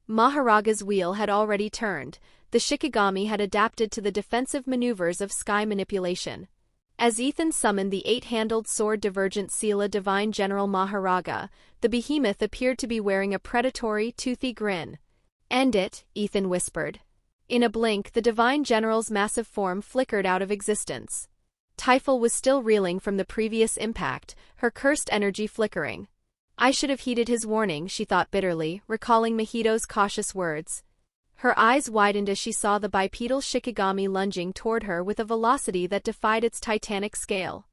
Maharaga's wheel had already turned. The Shikigami had adapted to the defensive maneuvers of sky manipulation. As Ethan summoned the 8-handled sword Divergent Sela Divine General Maharaga, the behemoth appeared to be wearing a predatory, toothy grin. "End it," Ethan whispered. In a blink, the Divine General's massive form flickered out of existence. Typhal was still reeling from the previous impact, her cursed energy flickering. I should have heeded his warning, she thought bitterly, recalling Mahito's cautious words. Her eyes widened as she saw the bipedal Shikigami lunging toward her with a velocity that defied its titanic scale.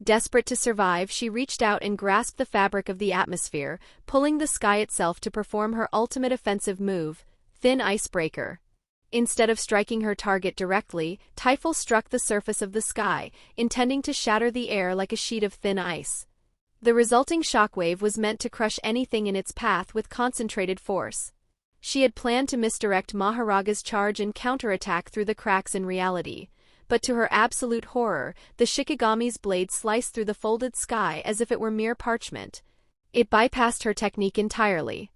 Desperate to survive, she reached out and grasped the fabric of the atmosphere, pulling the sky itself to perform her ultimate offensive move, Thin Icebreaker. Instead of striking her target directly, Typhal struck the surface of the sky, intending to shatter the air like a sheet of thin ice. The resulting shockwave was meant to crush anything in its path with concentrated force. She had planned to misdirect Maharaga's charge and counterattack through the cracks in reality, but to her absolute horror, the Shikigami's blade sliced through the folded sky as if it were mere parchment. It bypassed her technique entirely.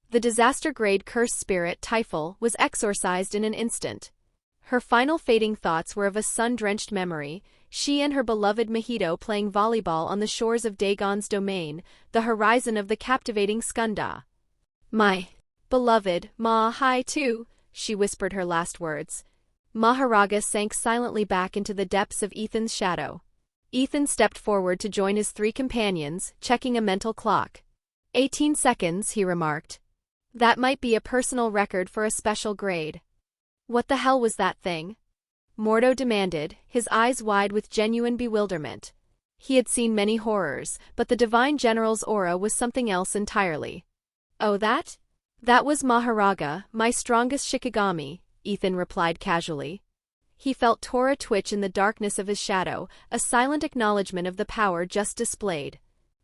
The disaster-grade cursed spirit, Typhal, was exorcised in an instant. Her final fading thoughts were of a sun-drenched memory, she and her beloved Mahito playing volleyball on the shores of Dagon's domain, the horizon of the captivating Skunda. "My beloved, Ma-hi too," she whispered her last words. Maharaga sank silently back into the depths of Ethan's shadow. Ethan stepped forward to join his 3 companions, checking a mental clock. 18 seconds, he remarked. That might be a personal record for a special grade. What the hell was that thing? Mordo demanded, his eyes wide with genuine bewilderment. He had seen many horrors, but the Divine General's aura was something else entirely. "Oh, that? That was Maharaga, my strongest Shikigami," Ethan replied casually. He felt Tora twitch in the darkness of his shadow, a silent acknowledgement of the power just displayed.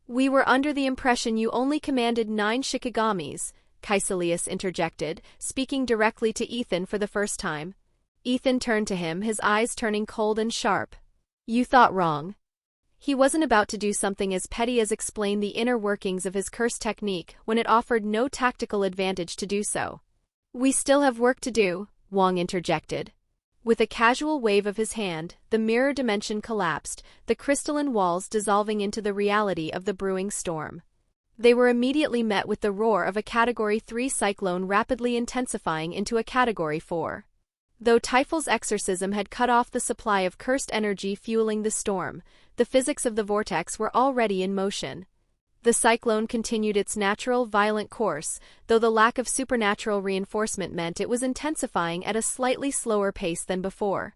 "We were under the impression you only commanded 9 Shikigamis," Caecilius interjected, speaking directly to Ethan for the first time. Ethan turned to him, his eyes turning cold and sharp. "You thought wrong." He wasn't about to do something as petty as explain the inner workings of his curse technique when it offered no tactical advantage to do so. "We still have work to do," Wong interjected. With a casual wave of his hand, the mirror dimension collapsed, the crystalline walls dissolving into the reality of the brewing storm. They were immediately met with the roar of a Category 3 cyclone rapidly intensifying into a Category 4. Though Typhoon's exorcism had cut off the supply of cursed energy fueling the storm, the physics of the vortex were already in motion. The cyclone continued its natural, violent course, though the lack of supernatural reinforcement meant it was intensifying at a slightly slower pace than before.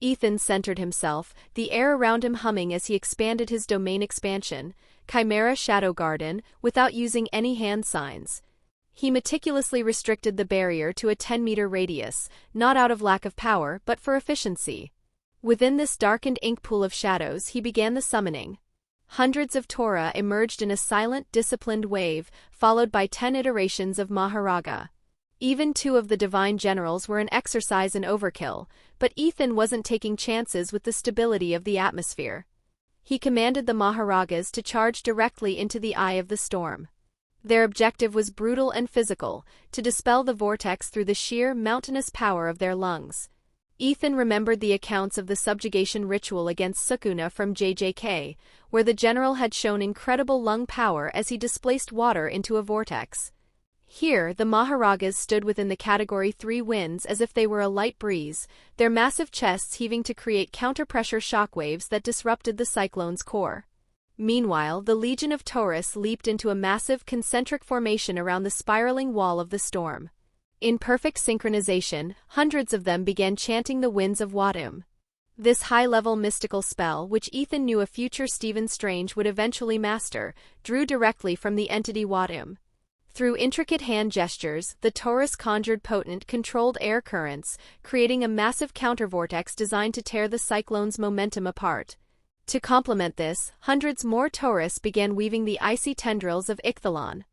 Ethan centered himself, the air around him humming as he expanded his domain expansion, Chimera Shadow Garden, without using any hand signs. He meticulously restricted the barrier to a 10-meter radius, not out of lack of power but for efficiency. Within this darkened ink pool of shadows he began the summoning. Hundreds of Torah emerged in a silent, disciplined wave, followed by 10 iterations of Maharaga. Even 2 of the divine generals were an exercise in overkill, but Ethan wasn't taking chances with the stability of the atmosphere. He commanded the Maharagas to charge directly into the eye of the storm. Their objective was brutal and physical, to dispel the vortex through the sheer, mountainous power of their lungs. Ethan remembered the accounts of the subjugation ritual against Sukuna from JJK, where the general had shown incredible lung power as he displaced water into a vortex. Here, the Maharagas stood within the Category 3 winds as if they were a light breeze, their massive chests heaving to create counter-pressure shockwaves that disrupted the cyclone's core. Meanwhile, the Legion of Taurus leaped into a massive concentric formation around the spiraling wall of the storm. In perfect synchronization, hundreds of them began chanting the winds of Wadum. This high-level mystical spell, which Ethan knew a future Stephen Strange would eventually master, drew directly from the entity Wadum. Through intricate hand gestures, the Taurus conjured potent, controlled air currents, creating a massive countervortex designed to tear the cyclone's momentum apart. To complement this, hundreds more Taurus began weaving the icy tendrils of Ichthalon.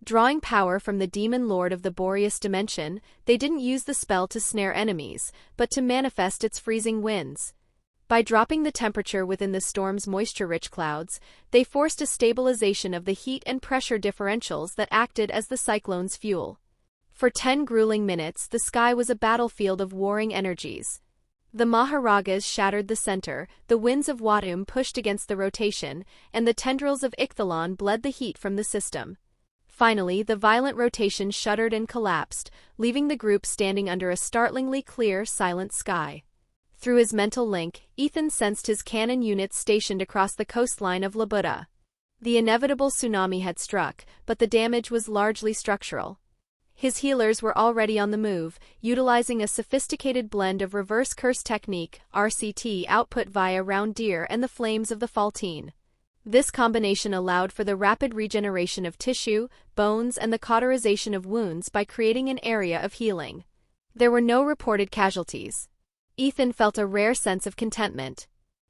Drawing power from the demon lord of the Boreas dimension, they didn't use the spell to snare enemies, but to manifest its freezing winds. By dropping the temperature within the storm's moisture-rich clouds, they forced a stabilization of the heat and pressure differentials that acted as the cyclone's fuel. For 10 grueling minutes, the sky was a battlefield of warring energies. The Maharagas shattered the center, the winds of Wadum pushed against the rotation, and the tendrils of Ichthalon bled the heat from the system. Finally, the violent rotation shuddered and collapsed, leaving the group standing under a startlingly clear, silent sky. Through his mental link, Ethan sensed his cannon units stationed across the coastline of Labuda. The inevitable tsunami had struck, but the damage was largely structural. His healers were already on the move, utilizing a sophisticated blend of reverse curse technique, RCT output via round deer and the flames of the Faltine. This combination allowed for the rapid regeneration of tissue, bones, and the cauterization of wounds by creating an area of healing. There were no reported casualties. Ethan felt a rare sense of contentment.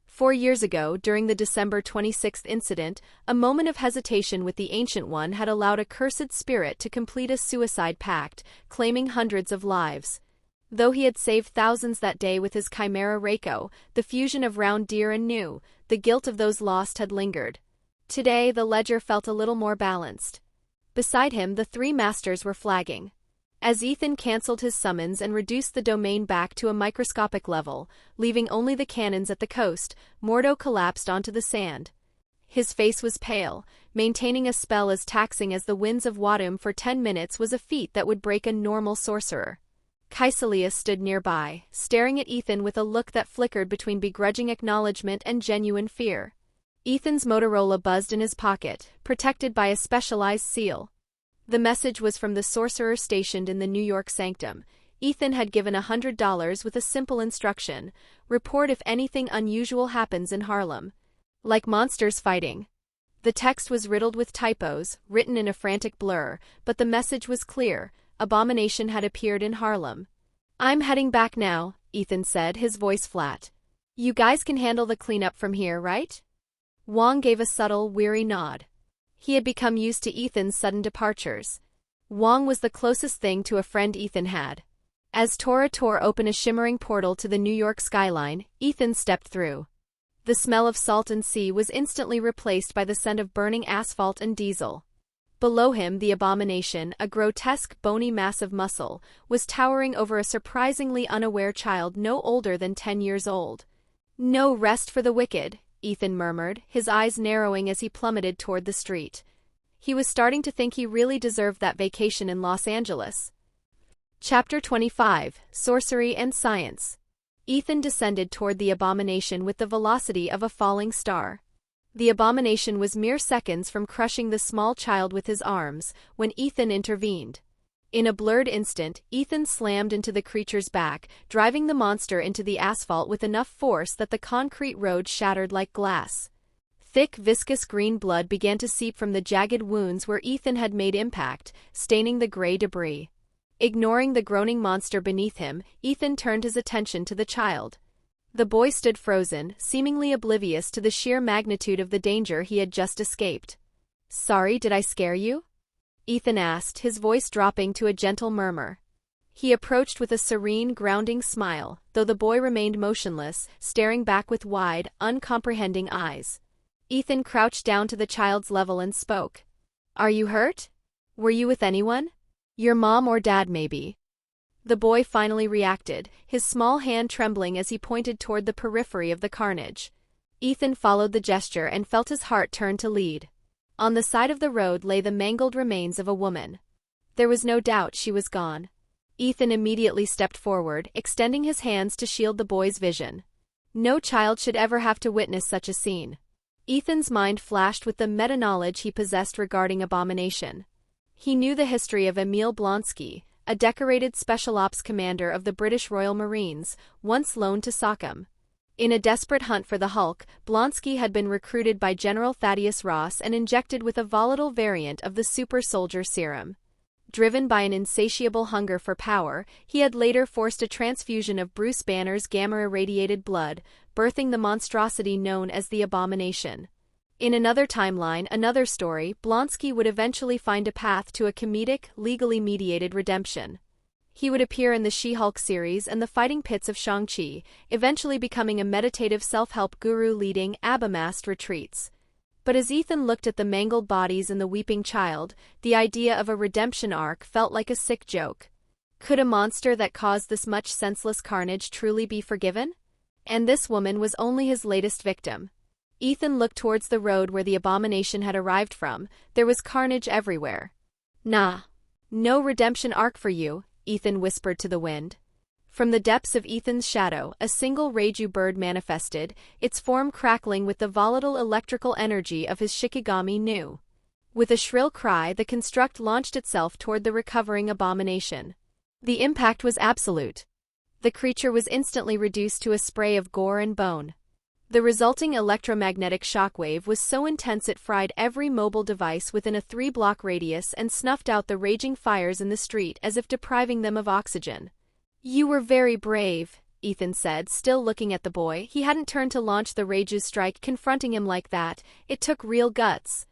4 years ago, during the December 26th incident, a moment of hesitation with the Ancient One had allowed a cursed spirit to complete a suicide pact, claiming hundreds of lives. Though he had saved thousands that day with his chimera Reiko, the fusion of round deer and new, the guilt of those lost had lingered. Today, the ledger felt a little more balanced. Beside him, the 3 masters were flagging. As Ethan cancelled his summons and reduced the domain back to a microscopic level, leaving only the cannons at the coast, Mordo collapsed onto the sand. His face was pale. Maintaining a spell as taxing as the winds of Wadum for 10 minutes was a feat that would break a normal sorcerer. Caecilius stood nearby, staring at Ethan with a look that flickered between begrudging acknowledgement and genuine fear. Ethan's Motorola buzzed in his pocket, protected by a specialized seal. The message was from the sorcerer stationed in the New York sanctum. Ethan had given $100 with a simple instruction: report if anything unusual happens in Harlem. Like monsters fighting. The text was riddled with typos, written in a frantic blur, but the message was clear: Abomination had appeared in Harlem. "I'm heading back now," Ethan said, his voice flat. "You guys can handle the cleanup from here, right?" Wong gave a subtle, weary nod. He had become used to Ethan's sudden departures. Wong was the closest thing to a friend Ethan had. As Tora tore open a shimmering portal to the New York skyline, Ethan stepped through. The smell of salt and sea was instantly replaced by the scent of burning asphalt and diesel. Below him, the Abomination, a grotesque, bony mass of muscle, was towering over a surprisingly unaware child no older than 10 years old. "No rest for the wicked," Ethan murmured, his eyes narrowing as he plummeted toward the street. He was starting to think he really deserved that vacation in Los Angeles. Chapter 25, Sorcery and Science. Ethan descended toward the Abomination with the velocity of a falling star. The Abomination was mere seconds from crushing the small child with his arms, when Ethan intervened. In a blurred instant, Ethan slammed into the creature's back, driving the monster into the asphalt with enough force that the concrete road shattered like glass. Thick, viscous green blood began to seep from the jagged wounds where Ethan had made impact, staining the gray debris. Ignoring the groaning monster beneath him, Ethan turned his attention to the child. The boy stood frozen, seemingly oblivious to the sheer magnitude of the danger he had just escaped. "Sorry, did I scare you?" Ethan asked, his voice dropping to a gentle murmur. He approached with a serene, grounding smile, though the boy remained motionless, staring back with wide, uncomprehending eyes. Ethan crouched down to the child's level and spoke. "Are you hurt? Were you with anyone? Your mom or dad, maybe?" The boy finally reacted, his small hand trembling as he pointed toward the periphery of the carnage. Ethan followed the gesture and felt his heart turn to lead. On the side of the road lay the mangled remains of a woman. There was no doubt she was gone. Ethan immediately stepped forward, extending his hands to shield the boy's vision. No child should ever have to witness such a scene. Ethan's mind flashed with the meta-knowledge he possessed regarding Abomination. He knew the history of Emil Blonsky, a decorated Special Ops commander of the British Royal Marines, once loaned to Sockham. In a desperate hunt for the Hulk, Blonsky had been recruited by General Thaddeus Ross and injected with a volatile variant of the super soldier serum. Driven by an insatiable hunger for power, he had later forced a transfusion of Bruce Banner's gamma-irradiated blood, birthing the monstrosity known as the Abomination. In another timeline, another story, Blonsky would eventually find a path to a comedic, legally mediated redemption. He would appear in the She-Hulk series and the Fighting Pits of Shang-Chi, eventually becoming a meditative self-help guru leading Abamast retreats. But as Ethan looked at the mangled bodies and the weeping child, the idea of a redemption arc felt like a sick joke. Could a monster that caused this much senseless carnage truly be forgiven? And this woman was only his latest victim. Ethan looked towards the road where the Abomination had arrived from. There was carnage everywhere. "Nah. No redemption arc for you," Ethan whispered to the wind. From the depths of Ethan's shadow, a single Reiju bird manifested, its form crackling with the volatile electrical energy of his Shikigami Nu. With a shrill cry, the construct launched itself toward the recovering Abomination. The impact was absolute. The creature was instantly reduced to a spray of gore and bone. The resulting electromagnetic shockwave was so intense it fried every mobile device within a 3-block radius and snuffed out the raging fires in the street as if depriving them of oxygen. "You were very brave," Ethan said, still looking at the boy. He hadn't turned to launch the Reiju's strike, confronting him like that. It took real guts.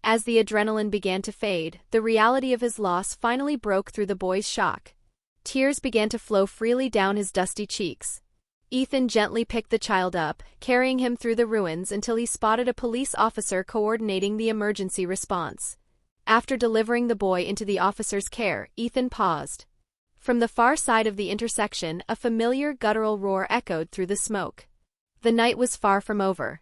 As the adrenaline began to fade, the reality of his loss finally broke through the boy's shock. Tears began to flow freely down his dusty cheeks. Ethan gently picked the child up, carrying him through the ruins until he spotted a police officer coordinating the emergency response. After delivering the boy into the officer's care, Ethan paused. From the far side of the intersection, a familiar guttural roar echoed through the smoke. The night was far from over.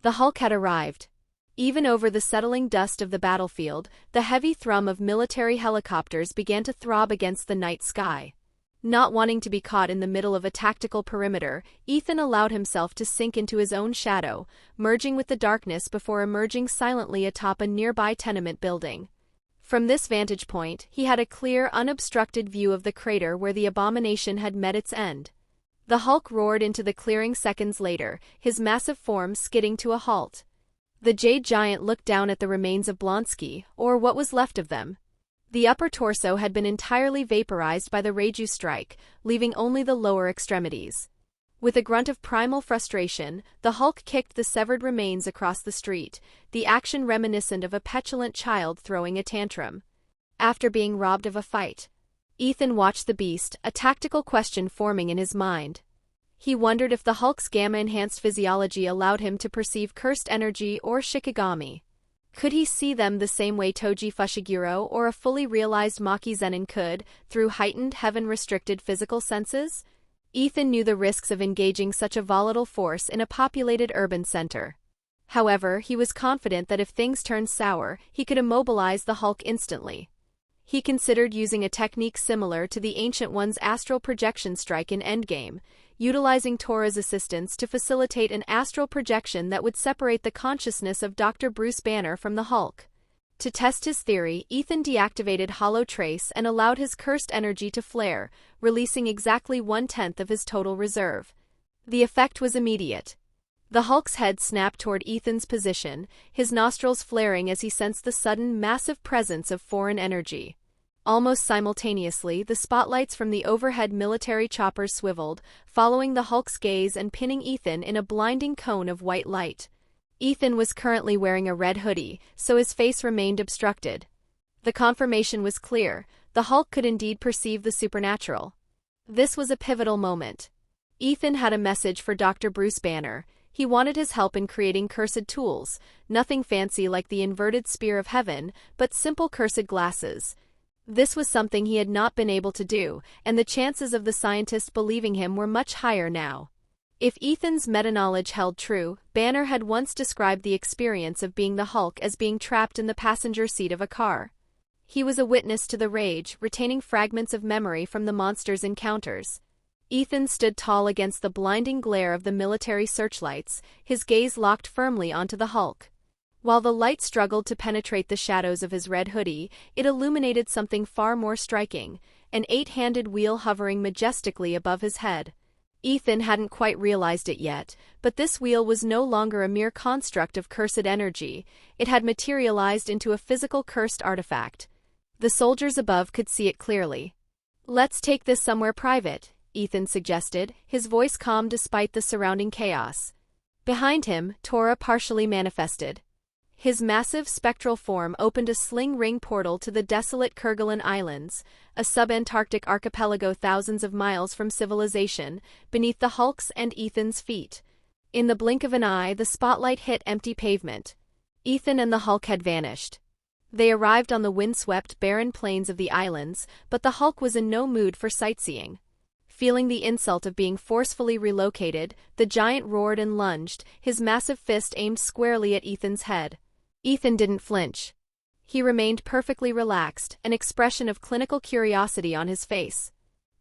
The Hulk had arrived. Even over the settling dust of the battlefield, the heavy thrum of military helicopters began to throb against the night sky. Not wanting to be caught in the middle of a tactical perimeter, Ethan allowed himself to sink into his own shadow, merging with the darkness before emerging silently atop a nearby tenement building. From this vantage point, he had a clear, unobstructed view of the crater where the Abomination had met its end. The Hulk roared into the clearing seconds later, his massive form skidding to a halt. The Jade Giant looked down at the remains of Blonsky, or what was left of them. The upper torso had been entirely vaporized by the Reiju strike, leaving only the lower extremities. With a grunt of primal frustration, the Hulk kicked the severed remains across the street, the action reminiscent of a petulant child throwing a tantrum. After being robbed of a fight, Ethan watched the beast, a tactical question forming in his mind. He wondered if the Hulk's gamma-enhanced physiology allowed him to perceive cursed energy or shikigami. Could he see them the same way Toji Fushiguro or a fully realized Maki Zenin could, through heightened heaven-restricted physical senses? Ethan knew the risks of engaging such a volatile force in a populated urban center. However, he was confident that if things turned sour, he could immobilize the Hulk instantly. He considered using a technique similar to the Ancient One's astral projection strike in Endgame, utilizing Tora's assistance to facilitate an astral projection that would separate the consciousness of Dr. Bruce Banner from the Hulk. To test his theory, Ethan deactivated Hollow Trace and allowed his cursed energy to flare, releasing exactly 1/10 of his total reserve. The effect was immediate. The Hulk's head snapped toward Ethan's position, his nostrils flaring as he sensed the sudden, massive presence of foreign energy. Almost simultaneously, the spotlights from the overhead military choppers swiveled, following the Hulk's gaze and pinning Ethan in a blinding cone of white light. Ethan was currently wearing a red hoodie, so his face remained obstructed. The confirmation was clear: the Hulk could indeed perceive the supernatural. This was a pivotal moment. Ethan had a message for Dr. Bruce Banner. He wanted his help in creating cursed tools, nothing fancy like the inverted spear of heaven, but simple cursed glasses. This was something he had not been able to do, and the chances of the scientist believing him were much higher now. If Ethan's meta-knowledge held true, Banner had once described the experience of being the Hulk as being trapped in the passenger seat of a car. He was a witness to the rage, retaining fragments of memory from the monster's encounters. Ethan stood tall against the blinding glare of the military searchlights, his gaze locked firmly onto the Hulk. While the light struggled to penetrate the shadows of his red hoodie, it illuminated something far more striking: an 8-handed wheel hovering majestically above his head. Ethan hadn't quite realized it yet, but this wheel was no longer a mere construct of cursed energy. It had materialized into a physical cursed artifact. The soldiers above could see it clearly. "Let's take this somewhere private," Ethan suggested, his voice calm despite the surrounding chaos. Behind him, Tora partially manifested. His massive spectral form opened a sling ring portal to the desolate Kerguelen Islands, a subantarctic archipelago thousands of miles from civilization, beneath the Hulk's and Ethan's feet. In the blink of an eye, the spotlight hit empty pavement. Ethan and the Hulk had vanished. They arrived on the windswept, barren plains of the islands, but the Hulk was in no mood for sightseeing. Feeling the insult of being forcefully relocated, the giant roared and lunged, his massive fist aimed squarely at Ethan's head. Ethan didn't flinch. He remained perfectly relaxed, an expression of clinical curiosity on his face.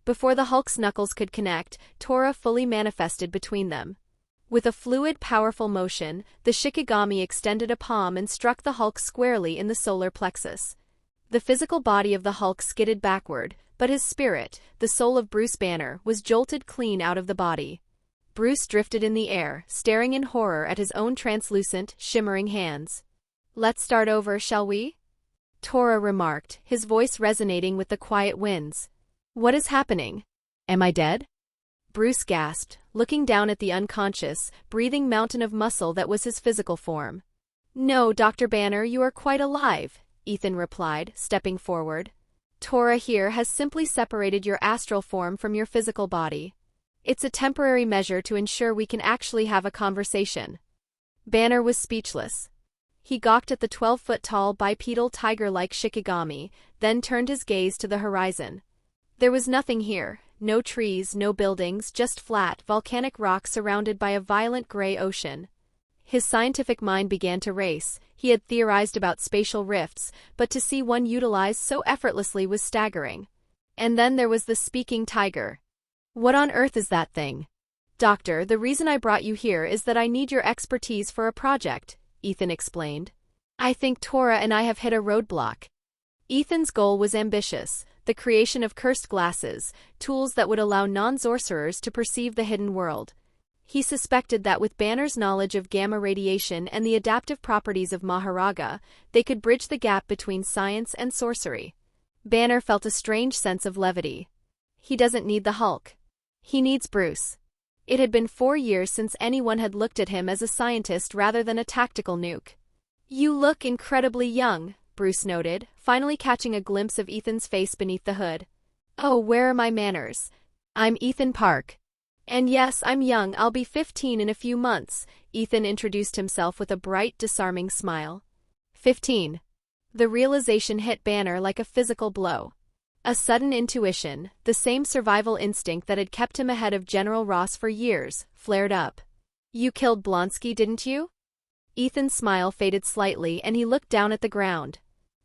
Before the Hulk's knuckles could connect, Tora fully manifested between them. With a fluid, powerful motion, the Shikigami extended a palm and struck the Hulk squarely in the solar plexus. The physical body of the Hulk skidded backward, but his spirit, the soul of Bruce Banner, was jolted clean out of the body. Bruce drifted in the air, staring in horror at his own translucent, shimmering hands. "Let's start over, shall we?" Tora remarked, his voice resonating with the quiet winds. "What is happening? Am I dead?" Bruce gasped, looking down at the unconscious, breathing mountain of muscle that was his physical form. "No, Dr. Banner, you are quite alive," Ethan replied, stepping forward. "Tora here has simply separated your astral form from your physical body. It's a temporary measure to ensure we can actually have a conversation." Banner was speechless. He gawked at the 12-foot-tall bipedal tiger-like Shikigami, then turned his gaze to the horizon. There was nothing here, no trees, no buildings, just flat, volcanic rock surrounded by a violent gray ocean. His scientific mind began to race. He had theorized about spatial rifts, but to see one utilized so effortlessly was staggering. And then there was the speaking tiger. "What on earth is that thing?" "Doctor, the reason I brought you here is that I need your expertise for a project," Ethan explained. "I think Tora and I have hit a roadblock." Ethan's goal was ambitious: the creation of cursed glasses, tools that would allow non-sorcerers to perceive the hidden world. He suspected that with Banner's knowledge of gamma radiation and the adaptive properties of Maharaga, they could bridge the gap between science and sorcery. Banner felt a strange sense of levity. He doesn't need the Hulk. He needs Bruce. It had been 4 years since anyone had looked at him as a scientist rather than a tactical nuke. "You look incredibly young," Bruce noted, finally catching a glimpse of Ethan's face beneath the hood. "Oh, where are my manners? I'm Ethan Park." And yes, I'm young, I'll be 15 in a few months, Ethan introduced himself with a bright, disarming smile. 15. The realization hit Banner like a physical blow. A sudden intuition, the same survival instinct that had kept him ahead of General Ross for years, flared up. You killed Blonsky, didn't you? Ethan's smile faded slightly and he looked down at the ground.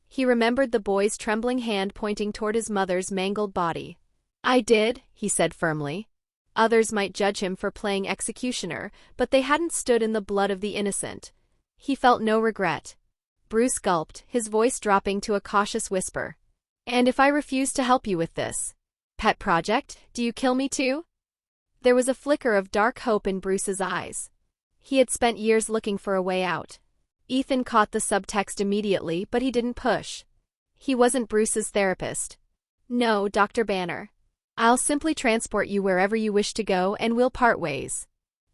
He remembered the boy's trembling hand pointing toward his mother's mangled body. I did, he said firmly. Others might judge him for playing executioner, but they hadn't stood in the blood of the innocent. He felt no regret. Bruce gulped, his voice dropping to a cautious whisper. And if I refuse to help you with this pet project, do you kill me too? There was a flicker of dark hope in Bruce's eyes. He had spent years looking for a way out. Ethan caught the subtext immediately, but he didn't push. He wasn't Bruce's therapist. No, Dr. Banner. I'll simply transport you wherever you wish to go and we'll part ways.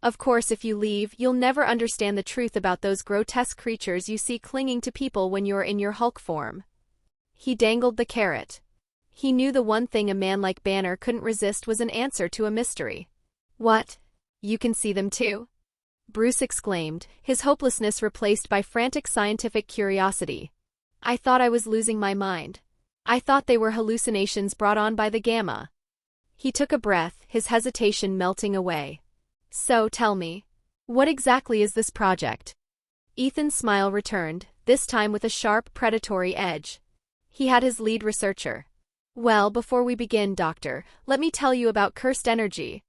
Of course, if you leave, you'll never understand the truth about those grotesque creatures you see clinging to people when you're in your Hulk form. He dangled the carrot. He knew the one thing a man like Banner couldn't resist was an answer to a mystery. What? You can see them too? Bruce exclaimed, his hopelessness replaced by frantic scientific curiosity. I thought I was losing my mind. I thought they were hallucinations brought on by the gamma. He took a breath, his hesitation melting away. So, tell me, what exactly is this project? Ethan's smile returned, this time with a sharp, predatory edge. He had his lead researcher. Well, before we begin, Doctor, let me tell you about cursed energy.